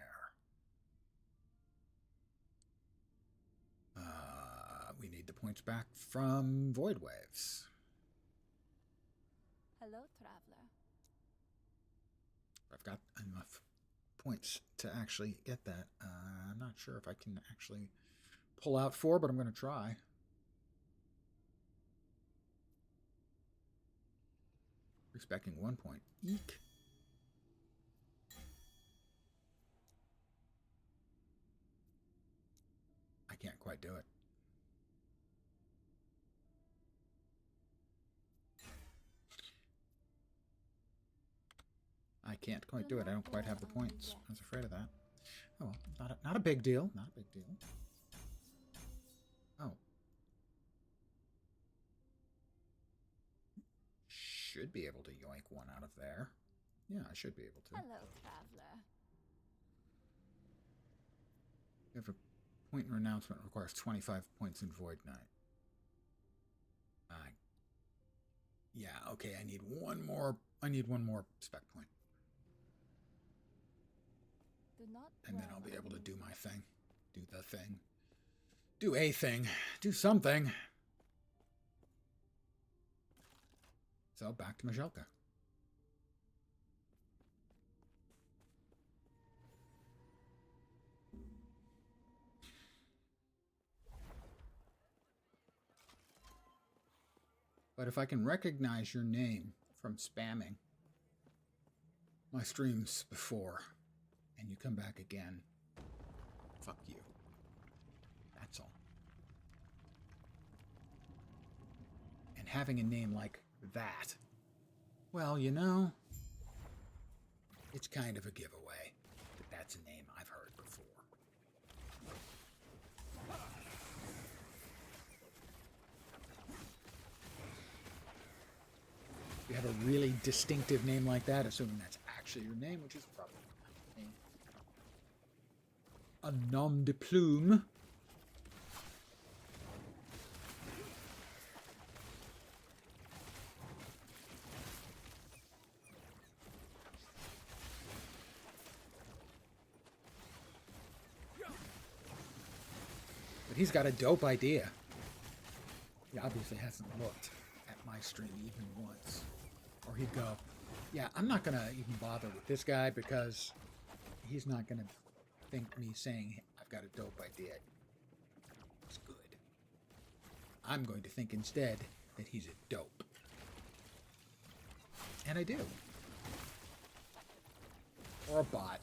A: We need the points back from Void Waves.
C: Hello, traveler.
A: I've got enough points to actually get that. I'm not sure if I can actually pull out 4, but I'm going to try. Respecting 1 point. Eek. I can't quite do it. can't quite do it. I don't quite have the points. I was afraid of that. Oh, well, not a big deal. Not a big deal. Oh. Should be able to yoink one out of there. Yeah, I should be able to.
C: Hello, traveler.
A: If a point in renouncement requires 25 points in Void Knight. Yeah, okay, I need one more spec point.
C: Do not
A: And then
C: dwell
A: I'll be able to
C: on
A: do my thing. Do the thing. Do a thing. Do something. So back to Majelka. But if I can recognize your name from spamming my streams before, and you come back again, fuck you. That's all. And having a name like that, well, you know, it's kind of a giveaway that that's a name I've heard before. If you have a really distinctive name like that, assuming that's actually your name, which is probably a nom de plume. But he's got a dope idea. He obviously hasn't looked at my stream even once. Or he'd go, yeah, I'm not going to even bother with this guy because he's not going to think me saying I've got a dope idea. It's good. I'm going to think instead that he's a dope. And I do. Or a bot.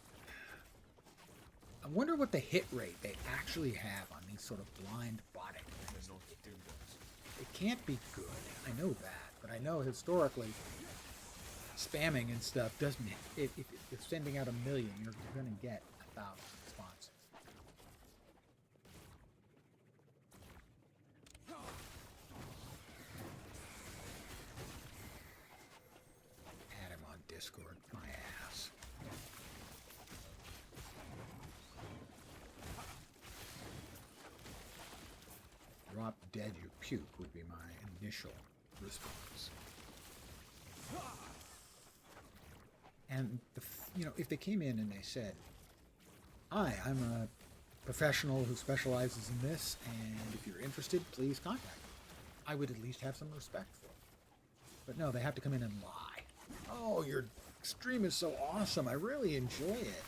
A: I wonder what the hit rate they actually have on these sort of blind botting things. It can't be good. I know that. But I know historically, spamming and stuff doesn't... If you're sending out 1 million, you're going to get 1,000 responses. Add him on Discord. My ass. Drop dead you puke would be my initial response. And if they came in and they said, "Hi, I'm a professional who specializes in this, and if you're interested, please contact me," I would at least have some respect for it. But no, they have to come in and lie. "Oh, your stream is so awesome. I really enjoy it."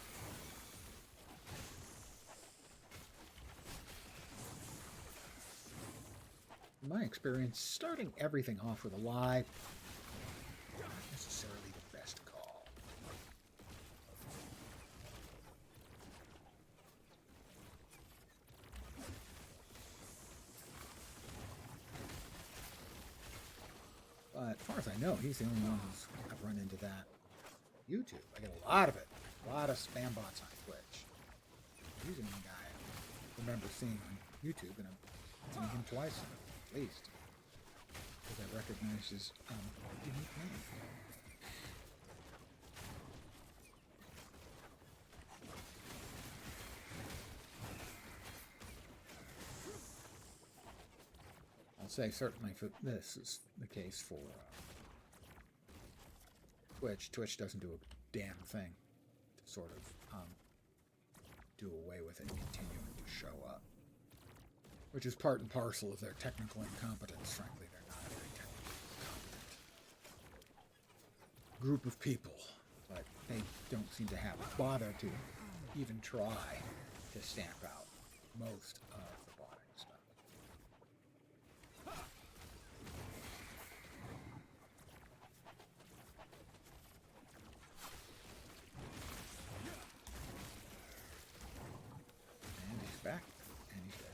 A: In my experience, starting everything off with a lie, not necessarily the best call. But as far as I know, he's the only one who's I've run into that. YouTube, I get a lot of it. A lot of spam bots on Twitch. He's the only guy I remember seeing on YouTube, and I've seen him twice at least. Because I recognize his unique name. I'll say certainly for this is the case for Twitch. Twitch doesn't do a damn thing to sort of do away with it and continuing to show up. Which is part and parcel of their technical incompetence. Frankly, they're not a very technically competent group of people. But they don't seem to have bother to even try to stamp out most of the botting stuff. And he's back. And he's dead.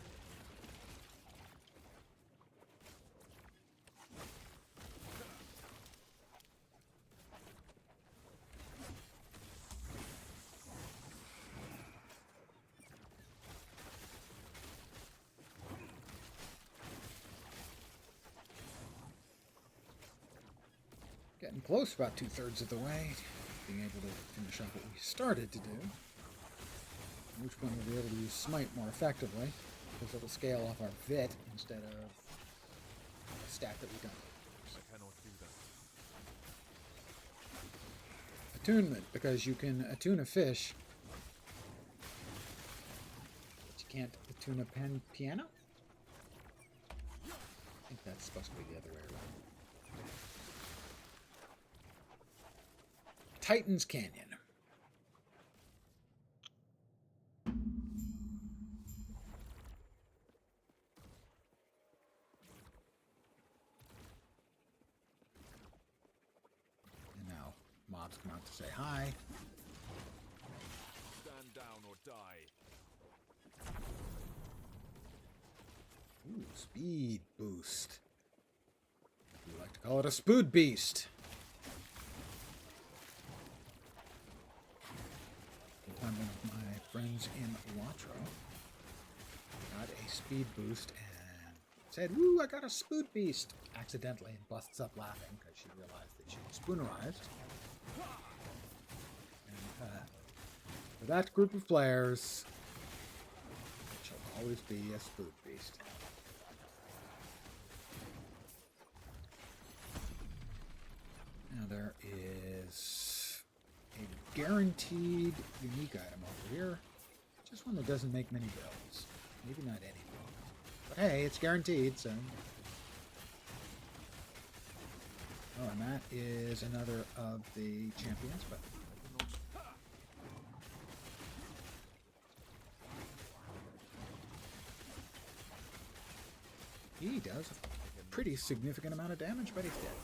A: Getting close, about 2/3 of the way. Being able to finish up what we started to do. At which point we'll be able to use Smite more effectively, because it'll scale off our Vit instead of a stat that we don't.
D: I cannot do that.
A: Attunement, because you can attune a fish, but you can't attune a piano? I think that's supposed to be the other way around. Titan's Canyon. And now mobs come out to say hi.
D: Stand down or die.
A: Ooh, speed boost. We like to call it a spood beast. One of my friends in Watro got a speed boost and said, "Woo, I got a spood beast!" accidentally, and busts up laughing because she realized that she was spoonerized. And for that group of players, it shall always be a spood beast. Now there is a guaranteed unique item over here. Just one that doesn't make many builds. Maybe not any builds. But hey, it's guaranteed, so. Oh, and that is another of the champions, but. He does a pretty significant amount of damage, but he's dead.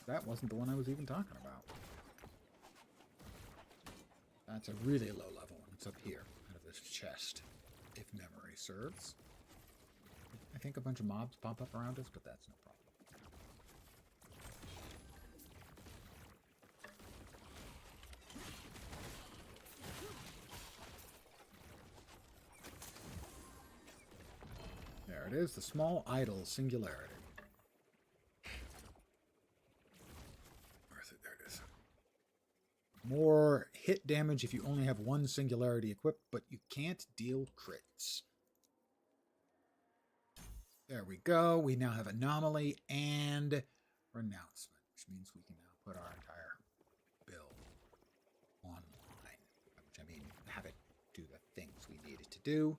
A: That wasn't the one I was even talking about. That's a really low level one. It's up here, out of this chest, if memory serves. I think a bunch of mobs pop up around us, but that's no problem. There it is, the small idol singularity. More hit damage if you only have one singularity equipped, but you can't deal crits. There we go. We now have Anomaly and Renouncement, which means we can now put our entire build online. Which I mean, have it do the things we need it to do.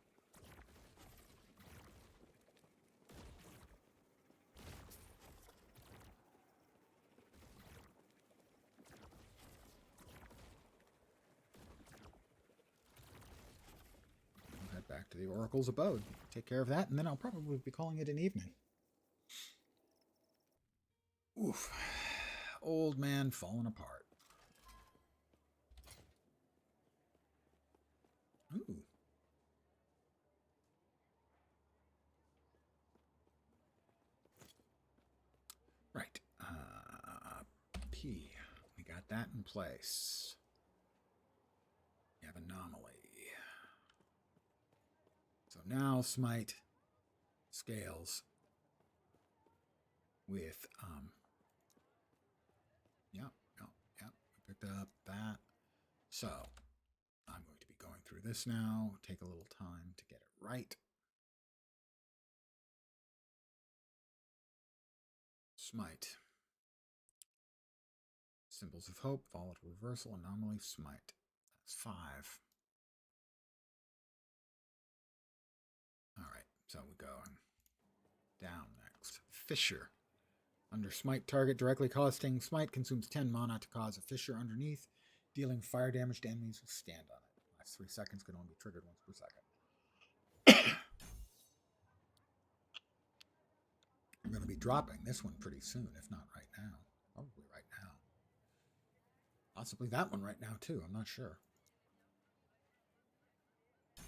A: Back to the Oracle's abode. Take care of that, and then I'll probably be calling it an evening. Oof. Old man falling apart. Ooh. Right. P. We got that in place. We have Anomaly. So now Smite scales with, yep, we picked up that. So I'm going to be going through this now, take a little time to get it right. Smite. Symbols of Hope, Volatile Reversal, Anomaly, Smite. That's 5. Alright, so we're going down next. Fissure. Under Smite, target directly casting Smite consumes 10 mana to cause a fissure underneath, dealing fire damage to enemies who stand on it. Last 3 seconds can only be triggered once per second. I'm going to be dropping this one pretty soon, if not right now. Probably right now. Possibly that one right now, too. I'm not sure.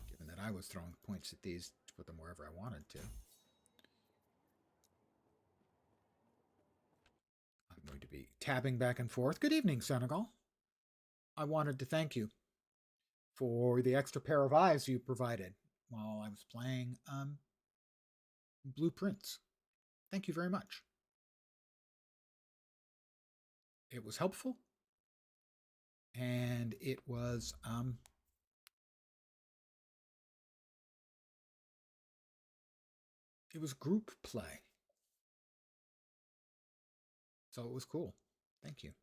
A: Given that I was throwing points at these to put them wherever I wanted to. I'm going to be tabbing back and forth. Good evening, Senegal. I wanted to thank you for the extra pair of eyes you provided while I was playing blueprints. Thank you very much. It was helpful, and it was group play, so it was cool. Thank you.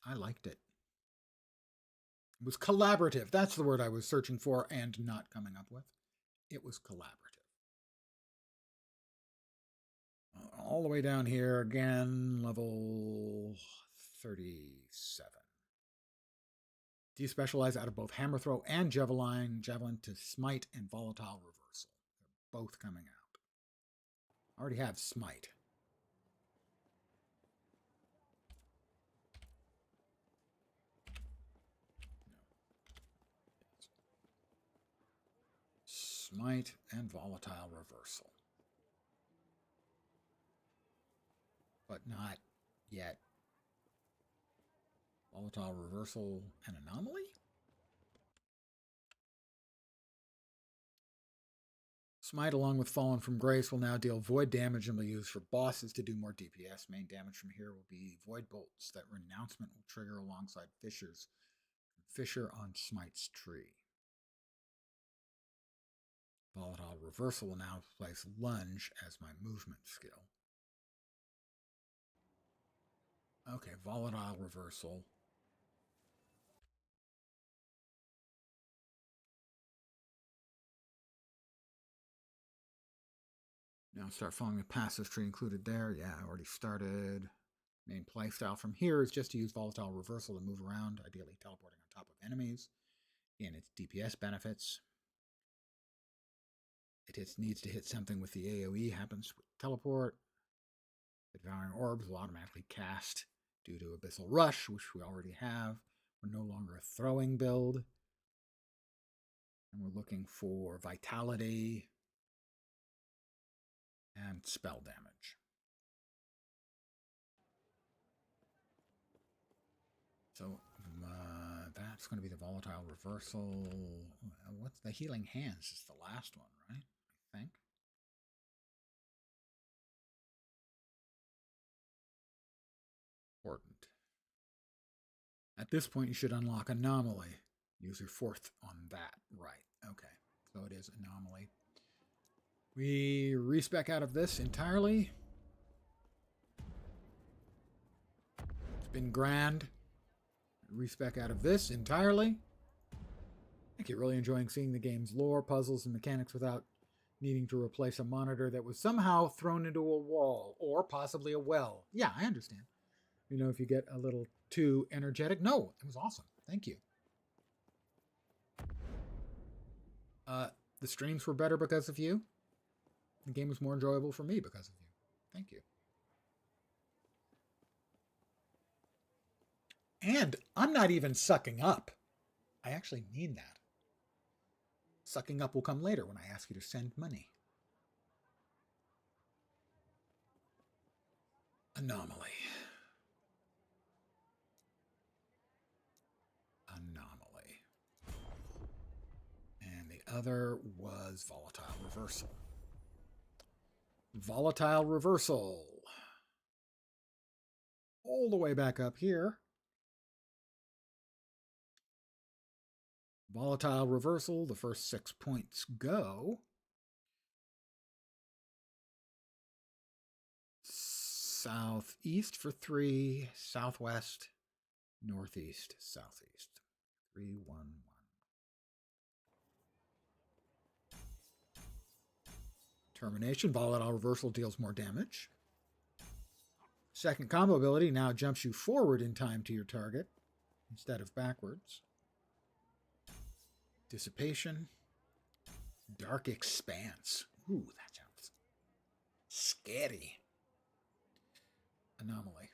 A: I liked it. It was collaborative. That's the word I was searching for and not coming up with. It was collaborative. All the way down here again, level 37. Despecialize out of both hammer throw and javelin to smite and volatile reversal. They're both coming out. I already have smite. Smite and volatile reversal. But not yet. Volatile reversal and anomaly? Smite along with Fallen from Grace will now deal void damage and will be used for bosses to do more DPS. Main damage from here will be void bolts that Renouncement will trigger alongside Fissure on Smite's tree. Volatile Reversal will now place Lunge as my movement skill. Okay, Volatile Reversal. Now start following the passive tree included there. Yeah, I already started. Main playstyle from here is just to use Volatile Reversal to move around, ideally teleporting on top of enemies. Again, its DPS benefits. It needs to hit something with the AoE, happens with teleport. The Devouring Orbs will automatically cast due to Abyssal Rush, which we already have. We're no longer a throwing build. And we're looking for Vitality and spell damage. So that's going to be the Volatile Reversal. What's the Healing Hands? Is the last one, right? I think. Important. At this point, you should unlock Anomaly. Use your 4th on that. Right. Okay. So it is Anomaly. We respec out of this entirely. It's been grand. Respec out of this entirely. I think you're really enjoying seeing the game's lore, puzzles, and mechanics without needing to replace a monitor that was somehow thrown into a wall or possibly a well. Yeah, I understand. You know, if you get a little too energetic. No, it was awesome. Thank you. The streams were better because of you. The game was more enjoyable for me because of you. Thank you. And I'm not even sucking up. I actually mean that. Sucking up will come later when I ask you to send money. Anomaly. And the other was Volatile Reversal. Volatile Reversal. All the way back up here. Volatile Reversal, the first 6 points go. Southeast for 3, southwest, northeast, southeast. 3, 1, 1. Termination, Volatile Reversal deals more damage. Second combo ability now jumps you forward in time to your target instead of backwards. Dissipation. Dark Expanse. Ooh, that sounds scary. Anomaly.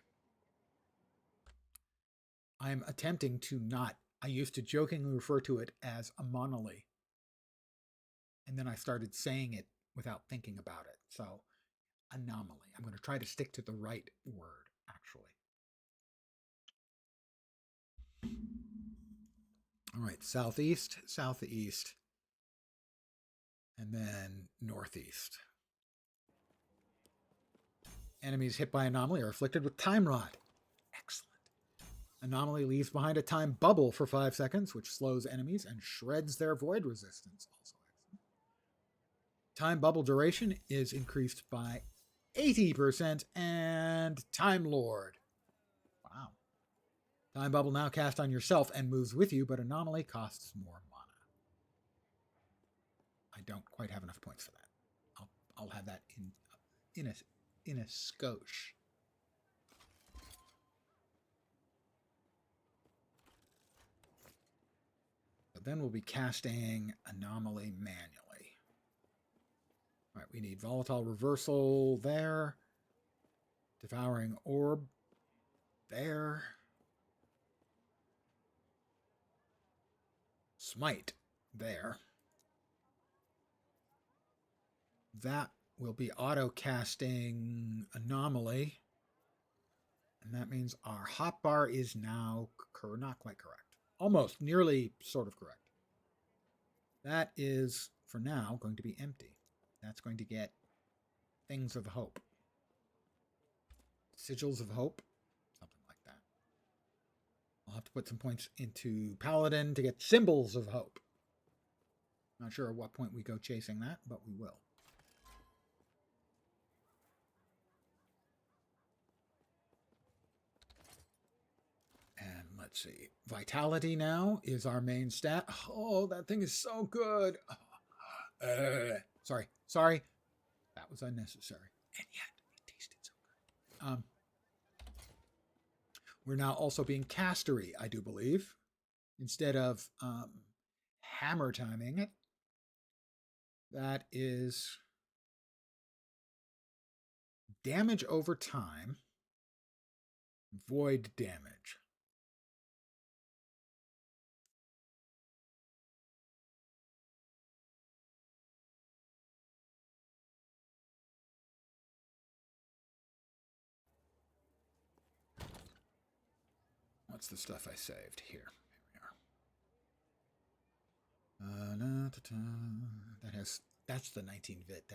A: I'm attempting to not. I used to jokingly refer to it as Amonoly. And then I started saying it without thinking about it. So, Anomaly. I'm going to try to stick to the right word, actually. All right, southeast, southeast. And then northeast. Enemies hit by anomaly are afflicted with Time Rot. Excellent. Anomaly leaves behind a time bubble for 5 seconds, which slows enemies and shreds their void resistance. Also excellent. Time bubble duration is increased by 80%, and Time Lord. Wow. Time bubble now cast on yourself and moves with you, but anomaly costs more mana. I don't quite have enough points for that. I'll have that in a skosh. But then we'll be casting anomaly manually. All right, we need volatile reversal there. Devouring orb there. Smite there. That will be auto-casting anomaly. And that means our hotbar is now not quite correct. Almost, nearly sort of correct. That is, for now, going to be empty. That's going to get Things of Hope. Sigils of Hope. Something like that. I'll have to put some points into Paladin to get Symbols of Hope. Not sure at what point we go chasing that, but we will. And let's see. Vitality now is our main stat. Oh, that thing is so good. Sorry. That was unnecessary. And yet, it tasted so good. We're now also being castery, I do believe. Instead of hammer timing it. That is damage over time. Void damage. What's the stuff I saved? Here we are. That's the 19-bit.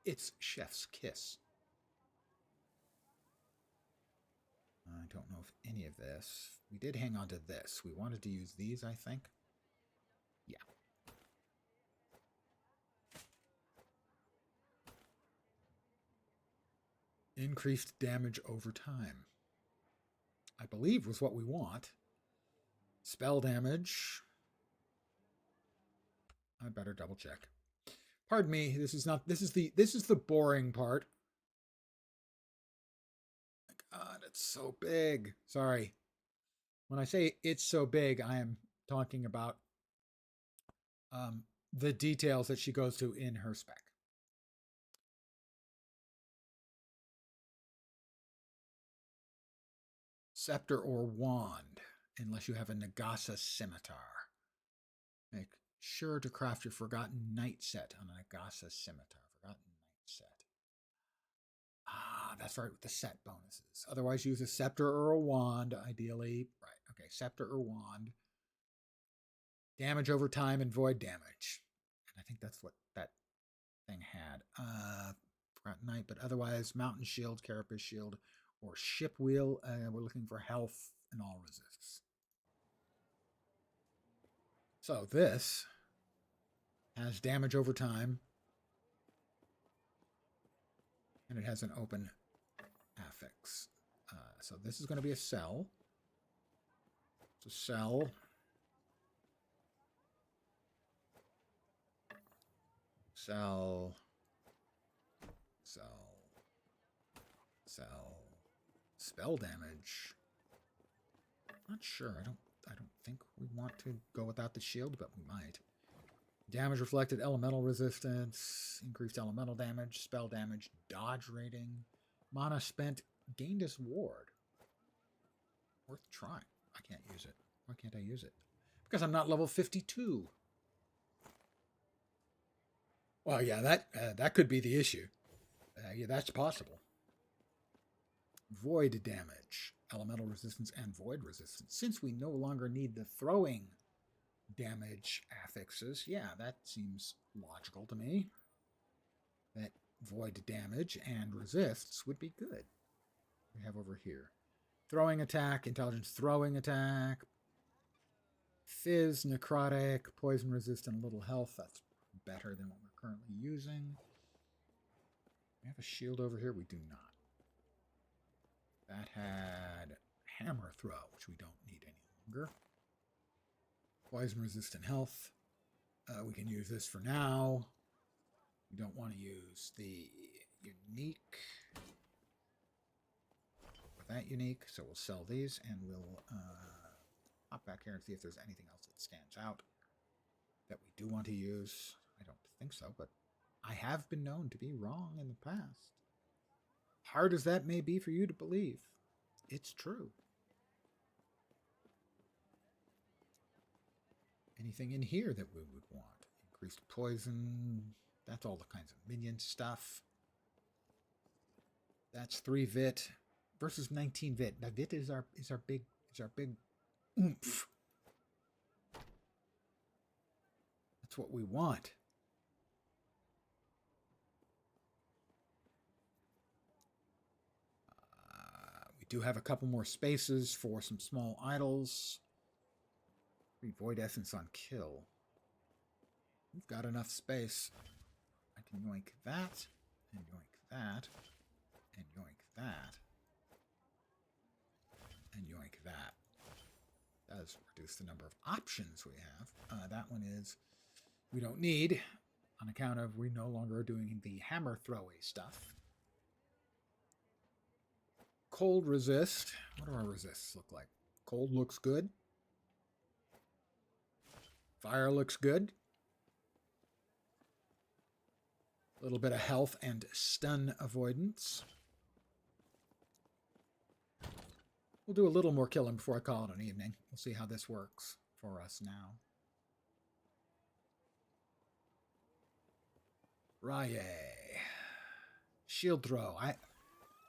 A: It's Chef's Kiss. I don't know if any of this. We did hang on to this. We wanted to use these, I think. Yeah. Increased damage over time, I believe, was what we want. Spell damage. I better double check. Pardon me. This is the boring part. God, it's so big. Sorry. When I say it's so big, I am talking about the details that she goes to in her spec. Scepter or wand, unless you have a Nagasa scimitar. Make sure to craft your Forgotten Knight set on a Nagasa scimitar. Forgotten Knight set. Ah, that's right, with the set bonuses. Otherwise, use a scepter or a wand, ideally. Right, okay, scepter or wand. Damage over time and void damage. And I think that's what that thing had. Forgotten Knight, but otherwise, Mountain Shield, Carapace Shield, or Ship Wheel. We're looking for health and all resists. So this has damage over time. And it has an open affix. So this is going to be a cell. It's a cell. Cell. Spell damage. Not sure. I don't think we want to go without the shield, but we might. Damage reflected, elemental resistance, increased elemental damage, spell damage, dodge rating, mana spent, gained as ward. Worth trying. I can't use it. Why can't I use it? Because I'm not level 52. Well, yeah, that could be the issue. Yeah, that's possible. Void damage, elemental resistance, and void resistance. Since we no longer need the throwing damage affixes. Yeah, that seems logical to me. That void damage and resists would be good. We have over here throwing attack, intelligence throwing attack, fizz, necrotic, poison resistant, a little health. That's better than what we're currently using. We have a shield over here. We do not. That had hammer throw, which we don't need any longer. Poison resistant health. We can use this for now. We don't want to use the unique with that unique, so we'll sell these and we'll hop back here and see if there's anything else that stands out that we do want to use. I don't think so, but I have been known to be wrong in the past. Hard as that may be for you to believe, it's true. Anything in here that we would want? Increased poison. That's all the kinds of minion stuff. That's 3 vit versus 19 vit. Now vit is our big oomph. That's what we want. We do have a couple more spaces for some small idols. Void essence on kill. We've got enough space. I can yoink that, and yoink that, and yoink that, and yoink that. Does reduce the number of options we have. That one is we don't need on account of we no longer are doing the hammer throwy stuff. Cold resist. What do our resists look like? Cold looks good. Fire looks good. A little bit of health and stun avoidance. We'll do a little more killing before I call it an evening. We'll see how this works for us now. Rye. Shield throw. I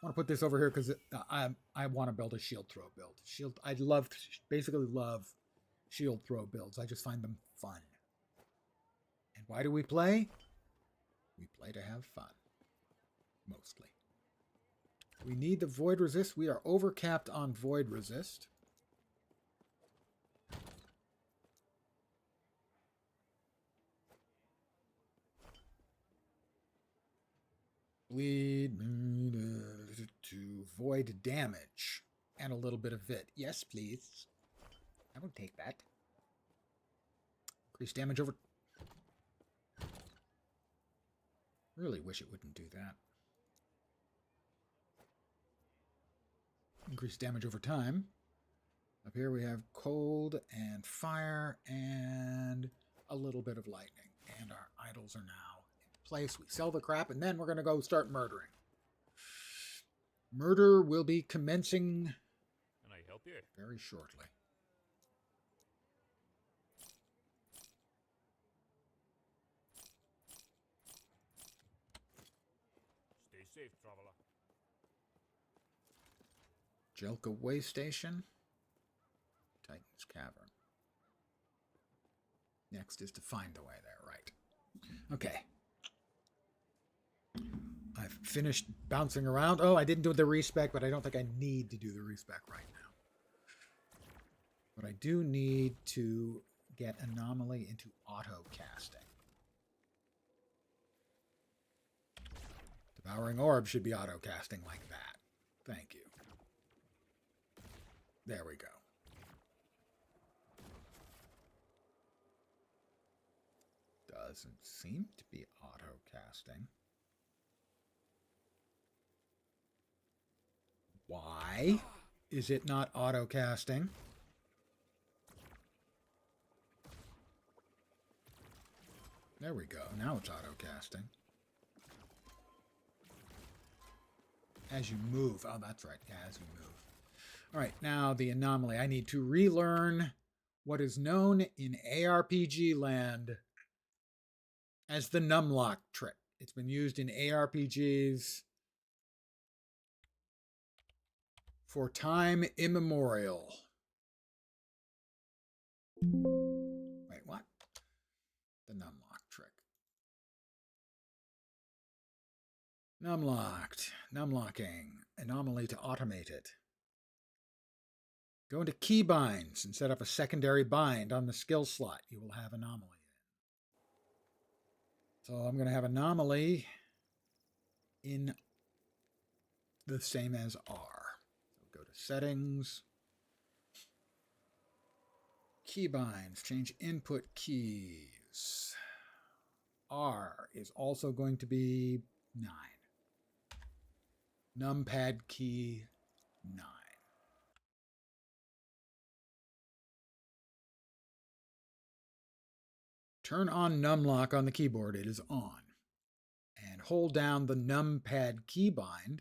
A: want to put this over here because I want to build a shield throw build. I basically love shield throw builds. I just find them fun. And why do we play? We play to have fun. Mostly. We need the void resist. We are overcapped on void resist. Bleed to void damage and a little bit of vit. Yes, please. I will take that. Increase damage over... Really wish it wouldn't do that. Increase damage over time. Up here we have cold and fire and a little bit of lightning. And our idols are now in place. We sell the crap and then we're going to go start murdering. Murder will be commencing...
D: Can I help you?
A: Very shortly.
D: Stay safe, traveler.
A: Jelka Way Station. Titan's Cavern. Next is to find the way there, right. Okay. I've finished bouncing around. Oh, I didn't do the respec, but I don't think I need to do the respec right now. But I do need to get Anomaly into auto casting. Devouring Orb should be auto casting like that. Thank you. There we go. Doesn't seem to be auto casting. Why is it not auto casting? There we go. Now it's auto casting. As you move. Oh, that's right. Yeah, as you move. All right, now the anomaly. I need to relearn what is known in ARPG land as the numlock trick. It's been used in ARPGs for time immemorial. Wait, the numlock trick. Numlocked. Numlocking. Anomaly to automate it. Go into keybinds and set up a secondary bind on the skill slot. You will have anomaly. So I'm going to have anomaly in the same as R. So go to settings. Keybinds. Change input keys. R is also going to be 9. Numpad key 9. Turn on numlock on the keyboard. It is on. And hold down the numpad keybind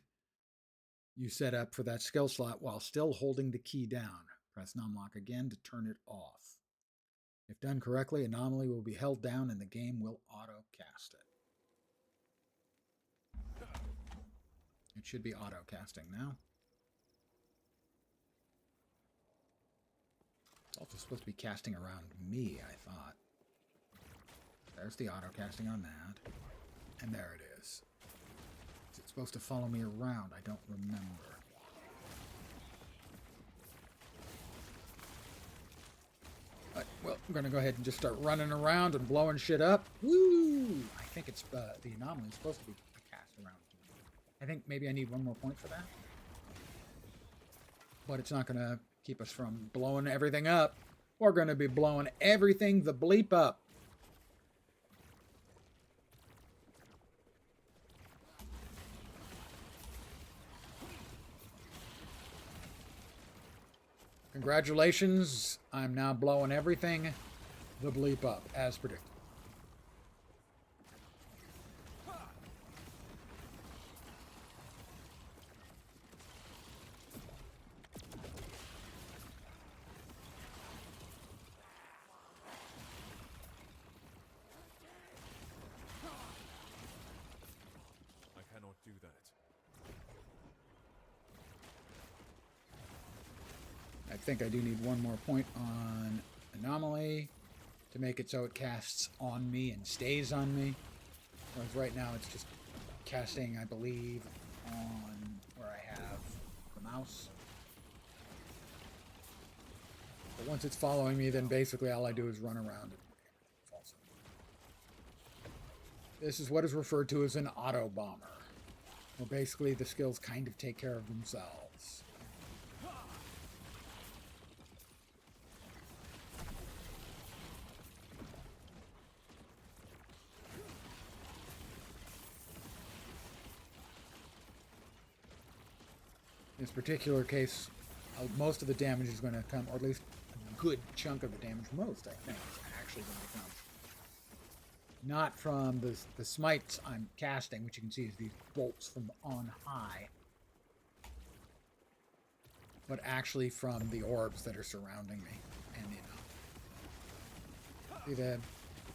A: you set up for that skill slot while still holding the key down. Press numlock again to turn it off. If done correctly, anomaly will be held down and the game will auto-cast it. It should be auto-casting now. It's also supposed to be casting around me, I thought. There's the auto-casting on that. And there it is. Is it supposed to follow me around? I don't remember. Well, I'm going to go ahead and just start running around and blowing shit up. Woo! I think it's the anomaly is supposed to be cast around. I think maybe I need 1 more point for that. But it's not going to keep us from blowing everything up. We're going to be blowing everything the bleep up. Congratulations, I'm now blowing everything the bleep up, as predicted.
E: I cannot do that.
A: I think I do need 1 more point on anomaly to make it so it casts on me and stays on me. Whereas right now it's just casting, I believe, on where I have the mouse. But once it's following me, then basically all I do is run around and falls. This is what is referred to as an auto bomber. Where basically the skills kind of take care of themselves. In this particular case, most of the damage is going to come, or at least a good chunk of the damage, most, I think, is actually going to come. Not from the smites I'm casting, which you can see is these bolts from on high, but actually from the orbs that are surrounding me. And, see the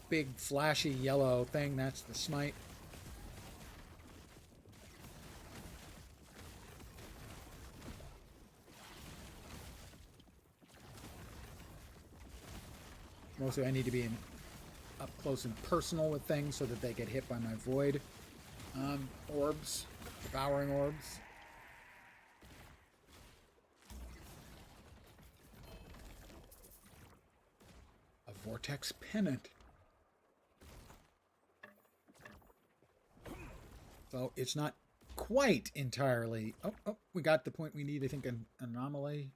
A: big flashy yellow thing? That's the smite. Mostly I need to be up close and personal with things so that they get hit by my void orbs, devouring orbs. A vortex pennant. So it's not quite entirely... Oh, we got the point we need. I think an anomaly.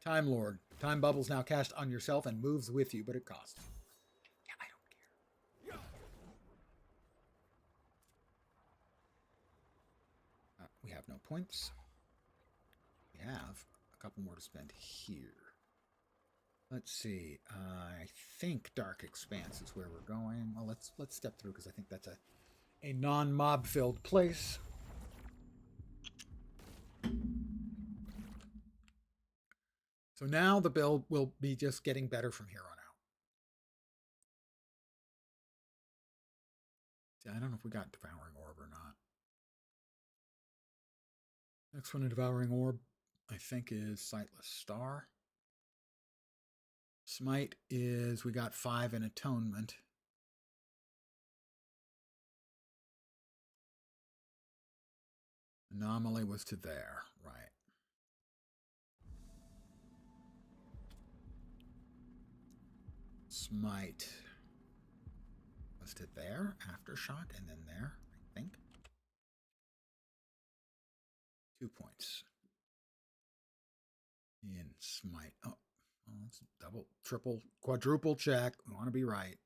A: Time Lord. Time bubbles now cast on yourself and moves with you, but it costs. Yeah, I don't care. We have no points. We have a couple more to spend here. Let's see. I think Dark Expanse is where we're going. Well, let's step through because I think that's a non-mob filled place. So now the build will be just getting better from here on out. See, I don't know if we got Devouring Orb or not. Next one, a Devouring Orb, I think, is Sightless Star. Smite is, we got 5 in Atonement. Anomaly was to there, right. Smite was to there, aftershock, and then there, I think. 2 points. In smite. Oh, it's double, triple, quadruple check. We want to be right.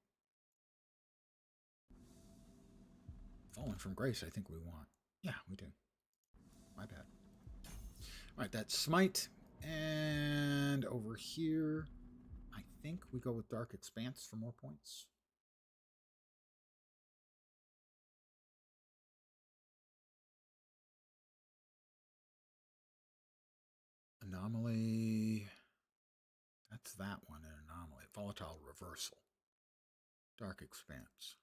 A: Fallen from grace, I think we want. Yeah, we do. My bad. All right, that's smite. And over here, I think we go with Dark Expanse for more points. Anomaly. That's that one, an anomaly. Volatile reversal. Dark Expanse.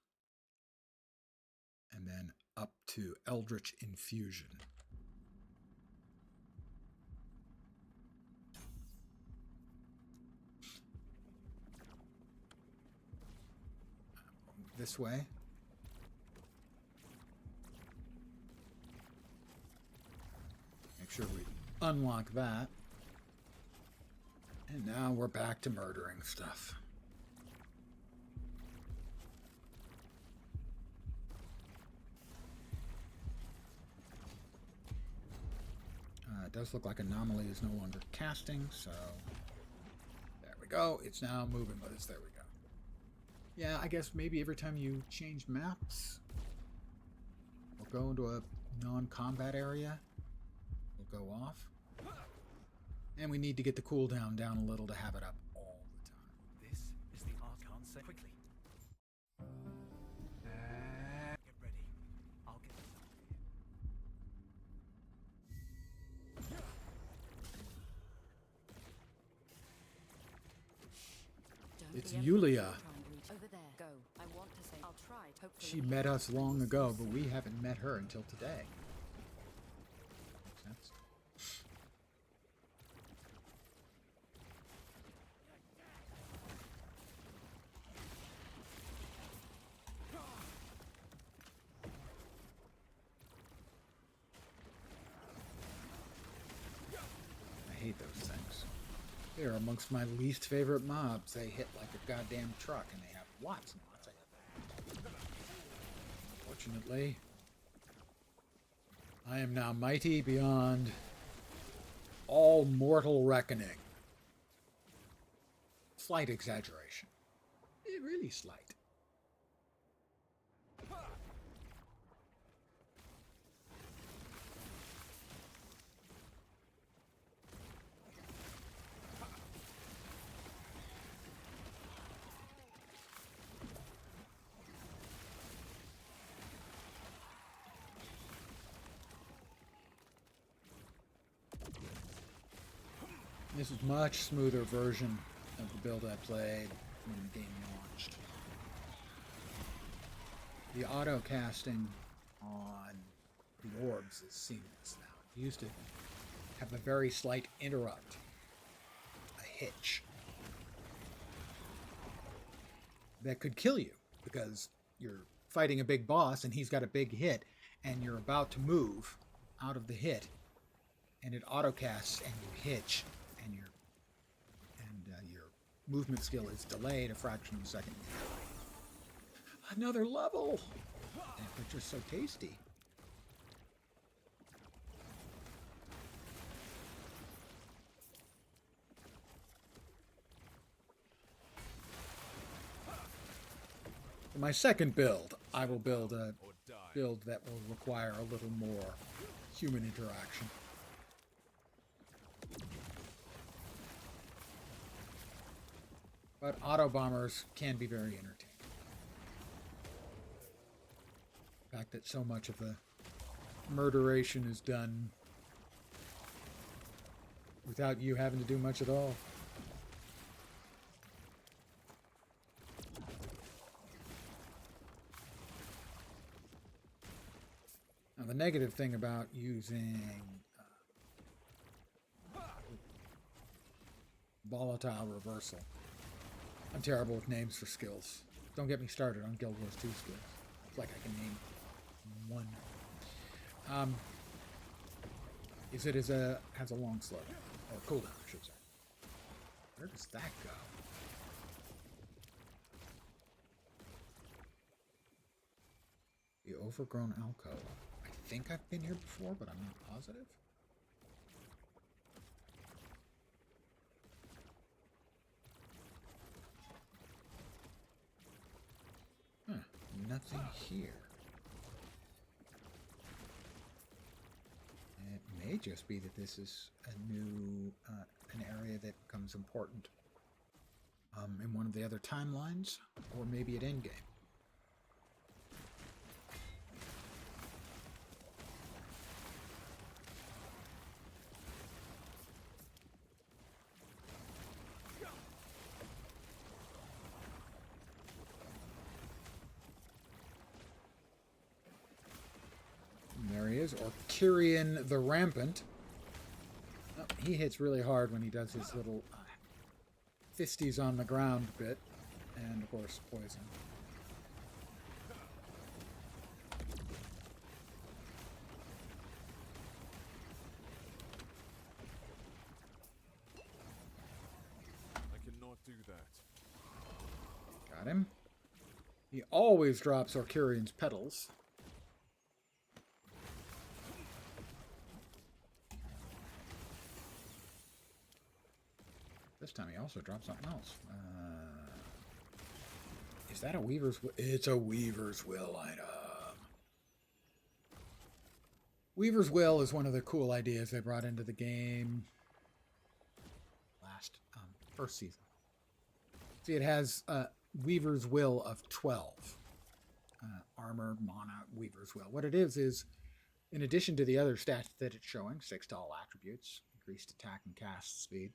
A: And then up to Eldritch Infusion. This way. Make sure we unlock that. And now we're back to murdering stuff. It does look like Anomaly is no longer casting, so there we go. It's now moving with us. There we go. Yeah, I guess maybe every time you change maps or go into a non-combat area, it'll go off. And we need to get the cooldown down a little to have it up all the time.
E: This is the Archon. Say quickly. Get ready. I'll get this out of here.
A: It's Yulia.
F: Over there. Go. I want to say I'll try. Hopefully.
A: She met us long ago, but we haven't met her until today. Makes sense. I hate those things. They're amongst my least favorite mobs. They hit like a goddamn truck, and they have lots and lots of them. Fortunately, I am now mighty beyond all mortal reckoning. Slight exaggeration. Really slight. This is a much smoother version of the build I played when the game launched. The auto casting on the orbs is seamless now. It used to have a very slight interrupt, a hitch, that could kill you because you're fighting a big boss and he's got a big hit and you're about to move out of the hit and it auto casts and you hitch. And your movement skill is delayed a fraction of a second. Another level! And they're just so tasty. For my second build, I will build a build that will require a little more human interaction. But auto bombers can be very entertaining. The fact that so much of the murderation is done without you having to do much at all. Now the negative thing about using volatile reversal. I'm terrible with names for skills. Don't get me started on Guild Wars 2 skills. It's like I can name one. Is it has a long slowdown or cooldown, I should say. Where does that go? The overgrown alcove. I think I've been here before, but I'm not positive. Huh, nothing here. It may just be that this is a new, an area that becomes important in one of the other timelines, or maybe at endgame. There he is, or Kyrian the Rampant. Oh, he hits really hard when he does his little fisties on the ground bit. And, of course, poison.
E: I cannot do that.
A: Got him. He always drops Orcurian's petals. This time he also dropped something else. Is that a Weaver's Will? It's a Weaver's Will item. Weaver's Will is one of the cool ideas they brought into the game last first season. See, it has Weaver's Will of 12. Armor, mana, Weaver's Will. What it is in addition to the other stats that it's showing, 6 to all attributes, increased attack and cast speed,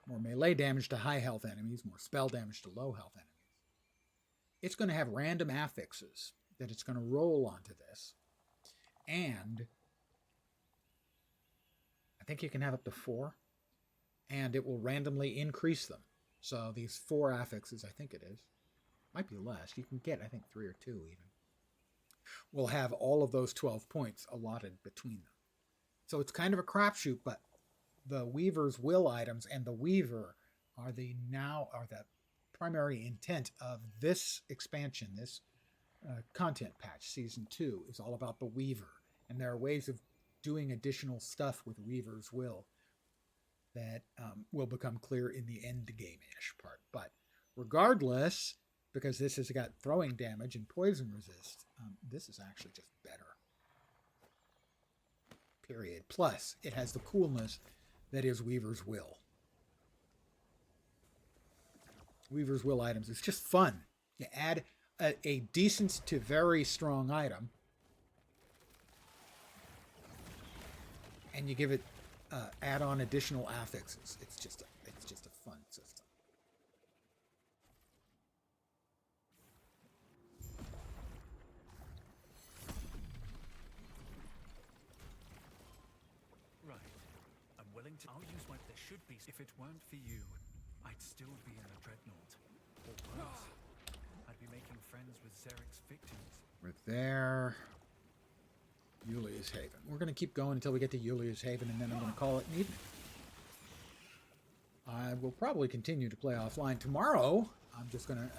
A: more melee damage to high health enemies, more spell damage to low health enemies. It's going to have random affixes that it's going to roll onto this. And I think you can have up to 4. And it will randomly increase them. So these 4 affixes, I think it is, might be less. You can get, I think, 3 or 2 even. Will have all of those 12 points allotted between them. So it's kind of a crapshoot, but the Weaver's Will items and the Weaver are the primary intent of this expansion, this content patch. Season 2 is all about the Weaver, and there are ways of doing additional stuff with Weaver's Will that will become clear in the end game-ish part. But regardless, because this has got throwing damage and poison resist, this is actually just better. Period. Plus, it has the coolness that is Weaver's Will. Weaver's Will items. It's just fun. You add a decent to very strong item, and you give it add on additional affixes. It's just a fun system.
E: Right. I'm willing to. I'll use what there should be. If it weren't for you, I'd still be in the Dreadnought. Or worse, I'd be making friends with Zarek's victims.
A: We're there. Yulia's Haven. We're going to keep going until we get to Yulia's Haven, and then I'm going to call it an evening. I will probably continue to play offline. Tomorrow, I'm just going to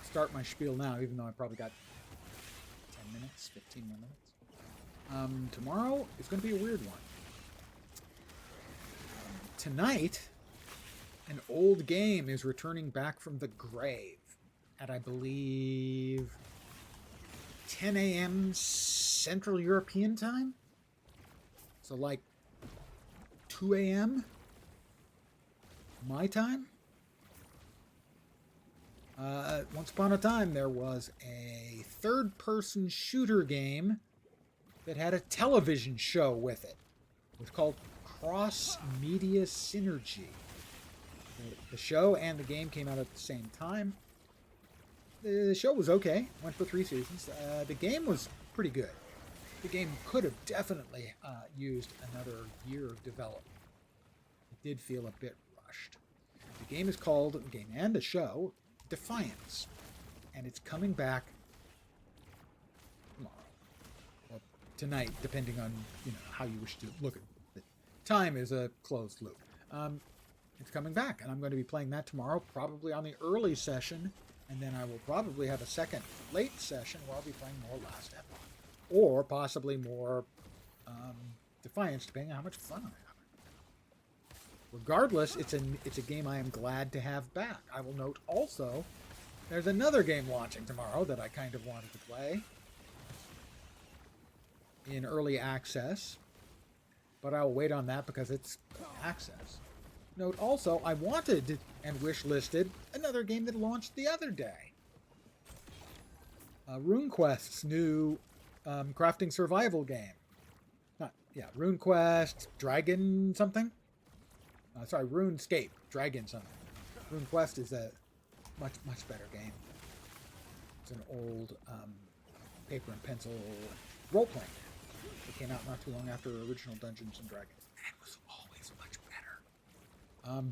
A: start my spiel now, even though I probably got 10 minutes, 15 more minutes. Tomorrow is going to be a weird one. Tonight, an old game is returning back from the grave at, I believe, 10 a.m. Central European time? So like 2 a.m. my time? Once upon a time, there was a third-person shooter game that had a television show with it. It was called Cross Media Synergy. The show and the game came out at the same time. The show was okay. Went for 3 seasons. The game was pretty good. The game could have definitely used another year of development. It did feel a bit rushed. The game is called, the game and the show, Defiance. And it's coming back tomorrow. Well, tonight, depending on how you wish to look at it. Time is a closed loop. It's coming back, and I'm going to be playing that tomorrow, probably on the early session, and then I will probably have a second late session where I'll be playing more Last Epoch, or possibly more Defiance, depending on how much fun I have. Regardless, it's a game I am glad to have back. I will note also, there's another game launching tomorrow that I kind of wanted to play in early access, but I'll wait on that because it's access. Note also, I wanted and wish-listed another game that launched the other day. RuneQuest's new crafting survival game. RuneQuest, Dragon something? Sorry, RuneScape, Dragon something. RuneQuest is a much, much better game. It's an old paper and pencil role-playing game. It came out not too long after original Dungeons & Dragons. And it was always much better.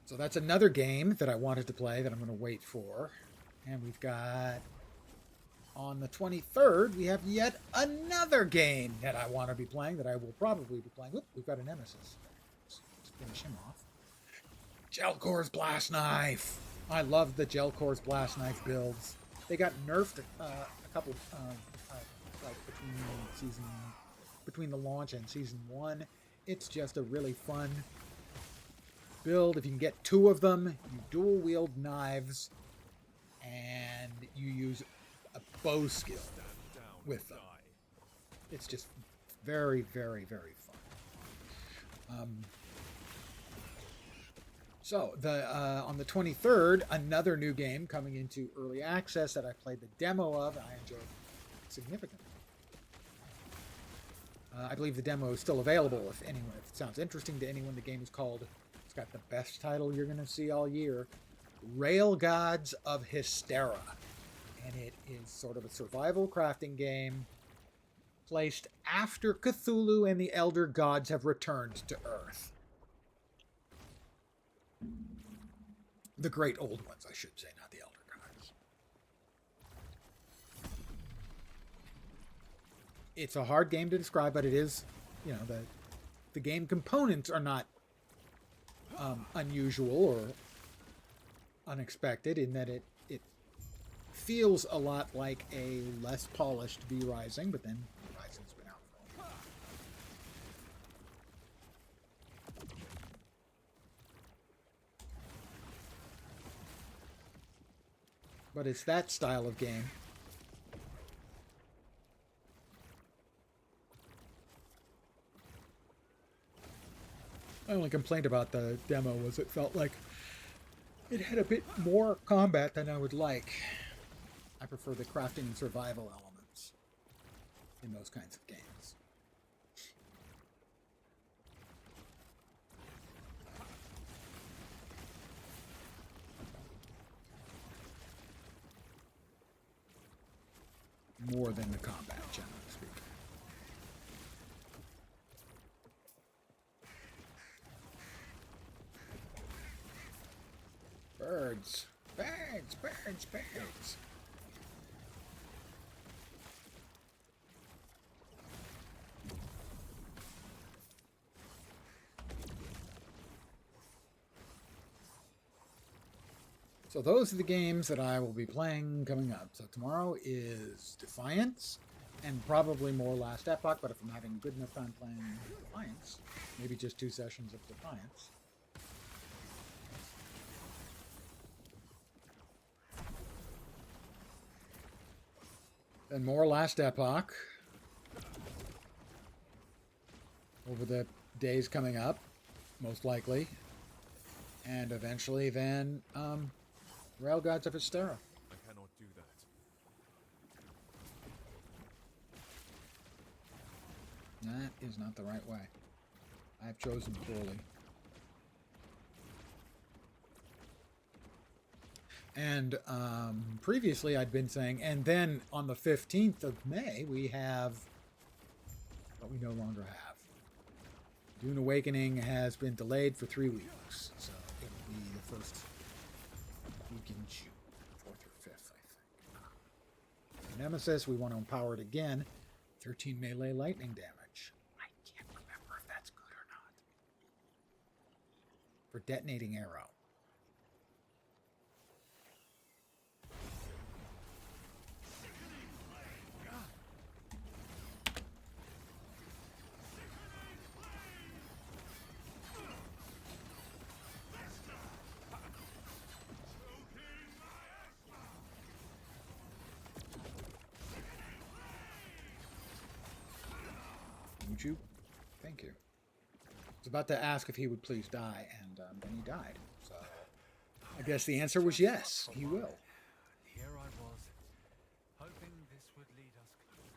A: So that's another game that I wanted to play that I'm going to wait for. And we've got... On the 23rd, we have yet another game that I want to be playing, that I will probably be playing. Oop, we've got a nemesis. Let's finish him off. Gelcor's Blast Knife. I love the Gelcor's Blast Knife builds. They got nerfed a couple, between the launch and Season 1. It's just a really fun build. If you can get two of them, you dual wield knives, and you use a bow skill with them. It's just very, very, very fun. So on the 23rd, another new game coming into early access that I played the demo of, and I enjoyed significantly. I believe the demo is still available if it sounds interesting to anyone. The game is called, it's got the best title you're going to see all year, Rail Gods of Hystera. And it is sort of a survival crafting game placed after Cthulhu and the Elder Gods have returned to Earth. The great old ones, I should say, not the Elder Gods. It's a hard game to describe, but it is, the game components are not unusual or unexpected in that it feels a lot like a less polished V-Rising, but then V-Rising's been out for a while. But it's that style of game. My only complaint about the demo was it felt like it had a bit more combat than I would like. I prefer the crafting and survival elements in those kinds of games. More than the combat, generally speaking. Birds. Birds, birds, birds. So those are the games that I will be playing coming up. So tomorrow is Defiance, and probably more Last Epoch, but if I'm having a good enough time playing Defiance, maybe just 2 sessions of Defiance. Then more Last Epoch over the days coming up, most likely. And eventually then, Rail Gods of Hystera.
G: I cannot do that.
A: That is not the right way. I have chosen poorly. And previously I'd been saying, and then on the 15th of May, we have what we no longer have. Dune Awakening has been delayed for 3 weeks, so it will be the first week in June, 4th or 5th, I think. Nemesis, we want to empower it again. 13 melee lightning damage. I can't remember if that's good or not. For detonating arrow. Would you? Thank you. I was about to ask if he would please die, and then he died. So I guess the answer was yes, he will.
E: Here I was, hoping this would lead us closer.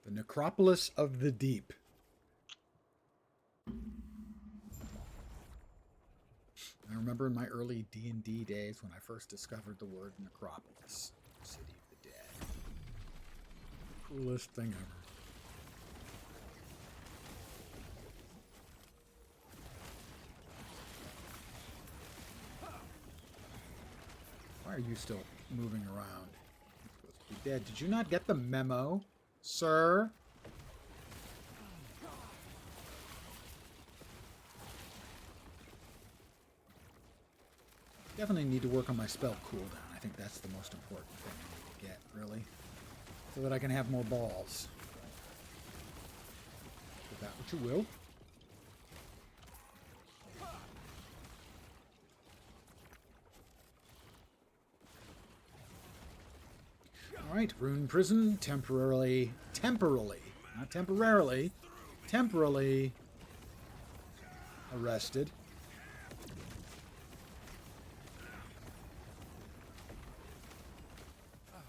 A: The Necropolis of the Deep. I remember in my early D&D days when I first discovered the word Necropolis, City of the Dead. Coolest thing ever. Why are you still moving around? You're supposed to be dead. Did you not get the memo, sir? Definitely need to work on my spell cooldown. I think that's the most important thing I need to get, really. So that I can have more balls. Do that what you will. Alright, Rune Prison, temporarily, not temporarily, temporarily arrested.
G: I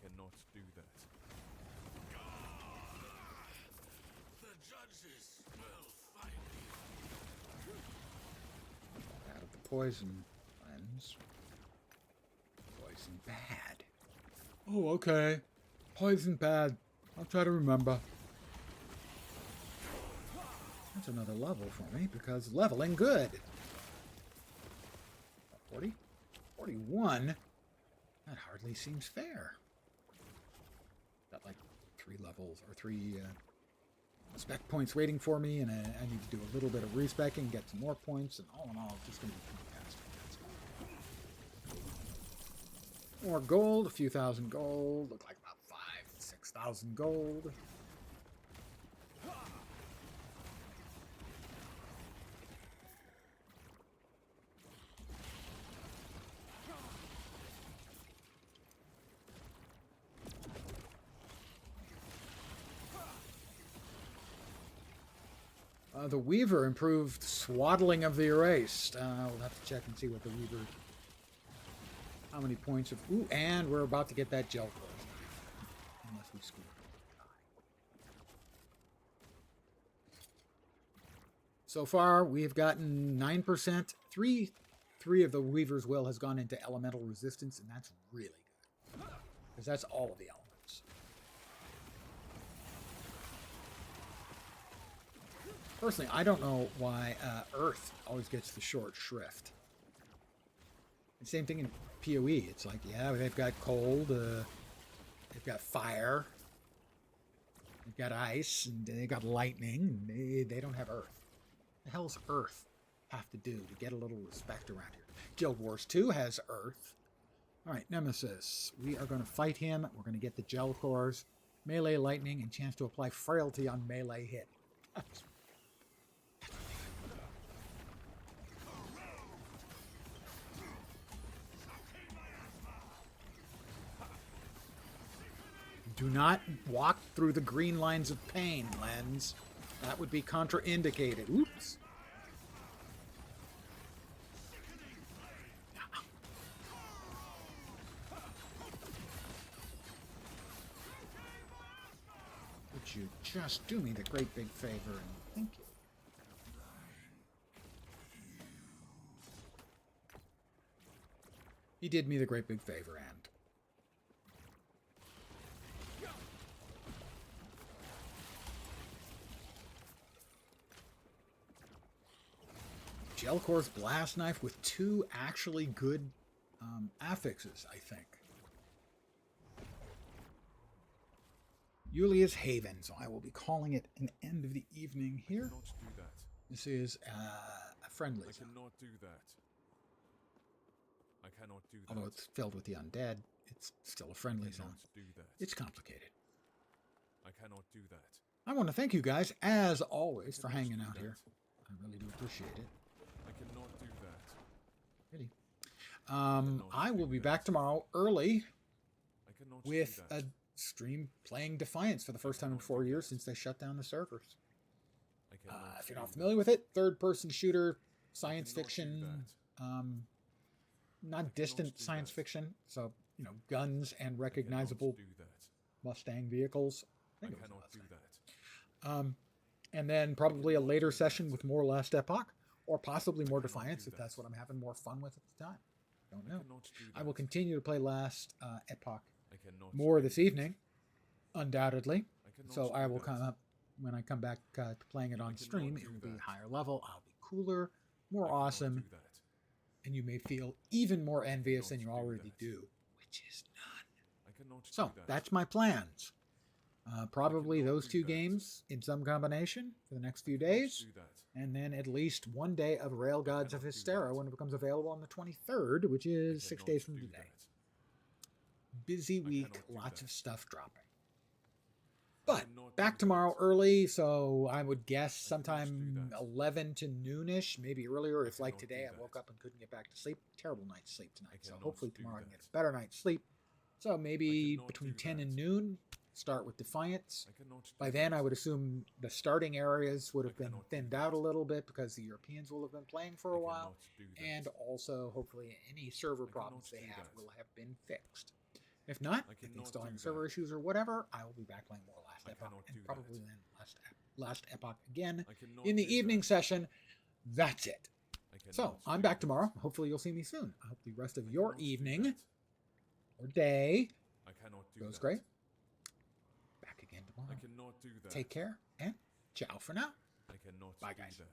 G: cannot do that.
B: The judges will find you.
A: Out of the poison lens. Poison bad. Oh, okay. Poison bad. I'll try to remember. That's another level for me, because leveling good. 40? 41? That hardly seems fair. Got like 3 levels, or 3 spec points waiting for me, and I need to do a little bit of respecking, get some more points, and all in all, it's just going to be fantastic. More gold, a few thousand gold, look like about 6,000 gold. The Weaver improved swaddling of the erased. We'll have to check and see what the Weaver... How many points of... Ooh, and we're about to get that gel close. Unless we screw it. So far, we have gotten 9%. Three of the Weaver's Will has gone into elemental resistance, and that's really good. Because that's all of the elements. Personally, I don't know why Earth always gets the short shrift. And same thing in PoE. It's like, yeah, they've got cold, they've got fire, they've got ice, and they've got lightning. And they don't have Earth. What the hell's Earth have to do to get a little respect around here? Guild Wars 2 has Earth. All right, Nemesis. We are going to fight him. We're going to get the gel cores, melee lightning, and chance to apply frailty on melee hit. Do not walk through the green lines of pain, Lens. That would be contraindicated. Oops. Would you just do me the great big favor and thank you? He did me the great big favor, and Gelcor's Blast Knife with 2 actually good affixes, I think. Yulia's Haven, so I will be calling it an end of the evening
G: I
A: here.
G: cannot do that.
A: This is a friendly
G: I
A: zone.
G: cannot do that. I cannot do that.
A: Although it's filled with the undead, it's still a friendly
G: I
A: zone.
G: cannot do that.
A: It's complicated.
G: I cannot do that.
A: I want to thank you guys, as always, for
G: cannot
A: hanging
G: do
A: out
G: that.
A: here. I really do appreciate it.
G: I cannot do that.
A: Really.
G: cannot
A: I will
G: do
A: be
G: that.
A: back tomorrow early
G: I cannot
A: with
G: do that.
A: a stream playing Defiance for the first time in 4 years since they shut down the servers.
G: I cannot
A: If you're
G: do
A: not
G: that.
A: familiar with it, third-person shooter, science
G: cannot do
A: fiction,
G: that.
A: not distant
G: do
A: science
G: that.
A: fiction, so, guns and
G: I cannot
A: recognizable
G: do that.
A: Mustang vehicles.
G: I
A: think it was a
G: cannot do
A: Mustang.
G: that.
A: And then probably a later session with more Last Epoch, or possibly more
G: cannot
A: Defiance
G: do
A: if that's
G: that.
A: what I'm having more fun with at the time. Don't
G: I
A: know.
G: cannot do that.
A: I will continue to play Last Epoch
G: I cannot
A: more
G: do
A: this
G: that.
A: evening, undoubtedly.
G: I cannot
A: So
G: do
A: I will
G: that.
A: come up when I come back to playing it on
G: cannot
A: stream.
G: do
A: It will be
G: that.
A: higher level. I'll be cooler, more
G: I cannot
A: awesome,
G: do that.
A: and you may feel even more envious than you
G: cannot do
A: already
G: that.
A: do, which is none.
G: I cannot
A: So
G: do that.
A: that's my plans. Probably
G: cannot
A: those
G: do
A: 2
G: that.
A: games in some combination for the next few
G: I cannot
A: days,
G: do that.
A: and then at least 1 day of Rail Gods of
G: cannot do
A: Hystera
G: that.
A: when it becomes available on the 23rd, which
G: I
A: is 6
G: cannot
A: days from
G: do
A: today.
G: that.
A: Busy week,
G: cannot do
A: lots
G: that.
A: of stuff dropping.
G: I
A: But
G: cannot
A: back
G: do
A: tomorrow
G: that.
A: early, so I would guess
G: cannot do
A: sometime
G: that.
A: 11 to noonish, maybe earlier. If like
G: cannot do
A: today I
G: that.
A: woke up and couldn't get back to sleep. Terrible night's sleep tonight. So
G: cannot
A: hopefully
G: do
A: tomorrow I can
G: that.
A: get a better night's sleep. So maybe
G: cannot
A: between
G: do
A: 10
G: that.
A: and noon, start with Defiance.
G: I cannot do
A: By then,
G: that.
A: I would assume the starting areas would have been
G: cannot do
A: thinned
G: that.
A: out a little bit because the Europeans will have been playing for a
G: I
A: while.
G: cannot do that.
A: And also, hopefully, any server
G: cannot
A: problems they
G: do
A: have
G: that.
A: will have been fixed. If not,
G: I
A: if they
G: cannot
A: still have
G: do
A: server
G: that.
A: issues or whatever, I will be back playing more Last
G: I
A: Epoch
G: cannot
A: and
G: do
A: probably
G: that.
A: then Last Epoch again
G: I cannot
A: in the
G: do
A: evening
G: that.
A: session. That's it.
G: I cannot
A: So I'm
G: do
A: back
G: that.
A: tomorrow. Hopefully, you'll see me soon. I hope the rest of
G: I
A: your
G: cannot do
A: evening
G: that.
A: or day
G: I cannot do
A: goes
G: that.
A: great. Back again
G: I
A: tomorrow.
G: cannot do that.
A: Take care and ciao for now.
G: I cannot
A: Bye,
G: do
A: guys.
G: that.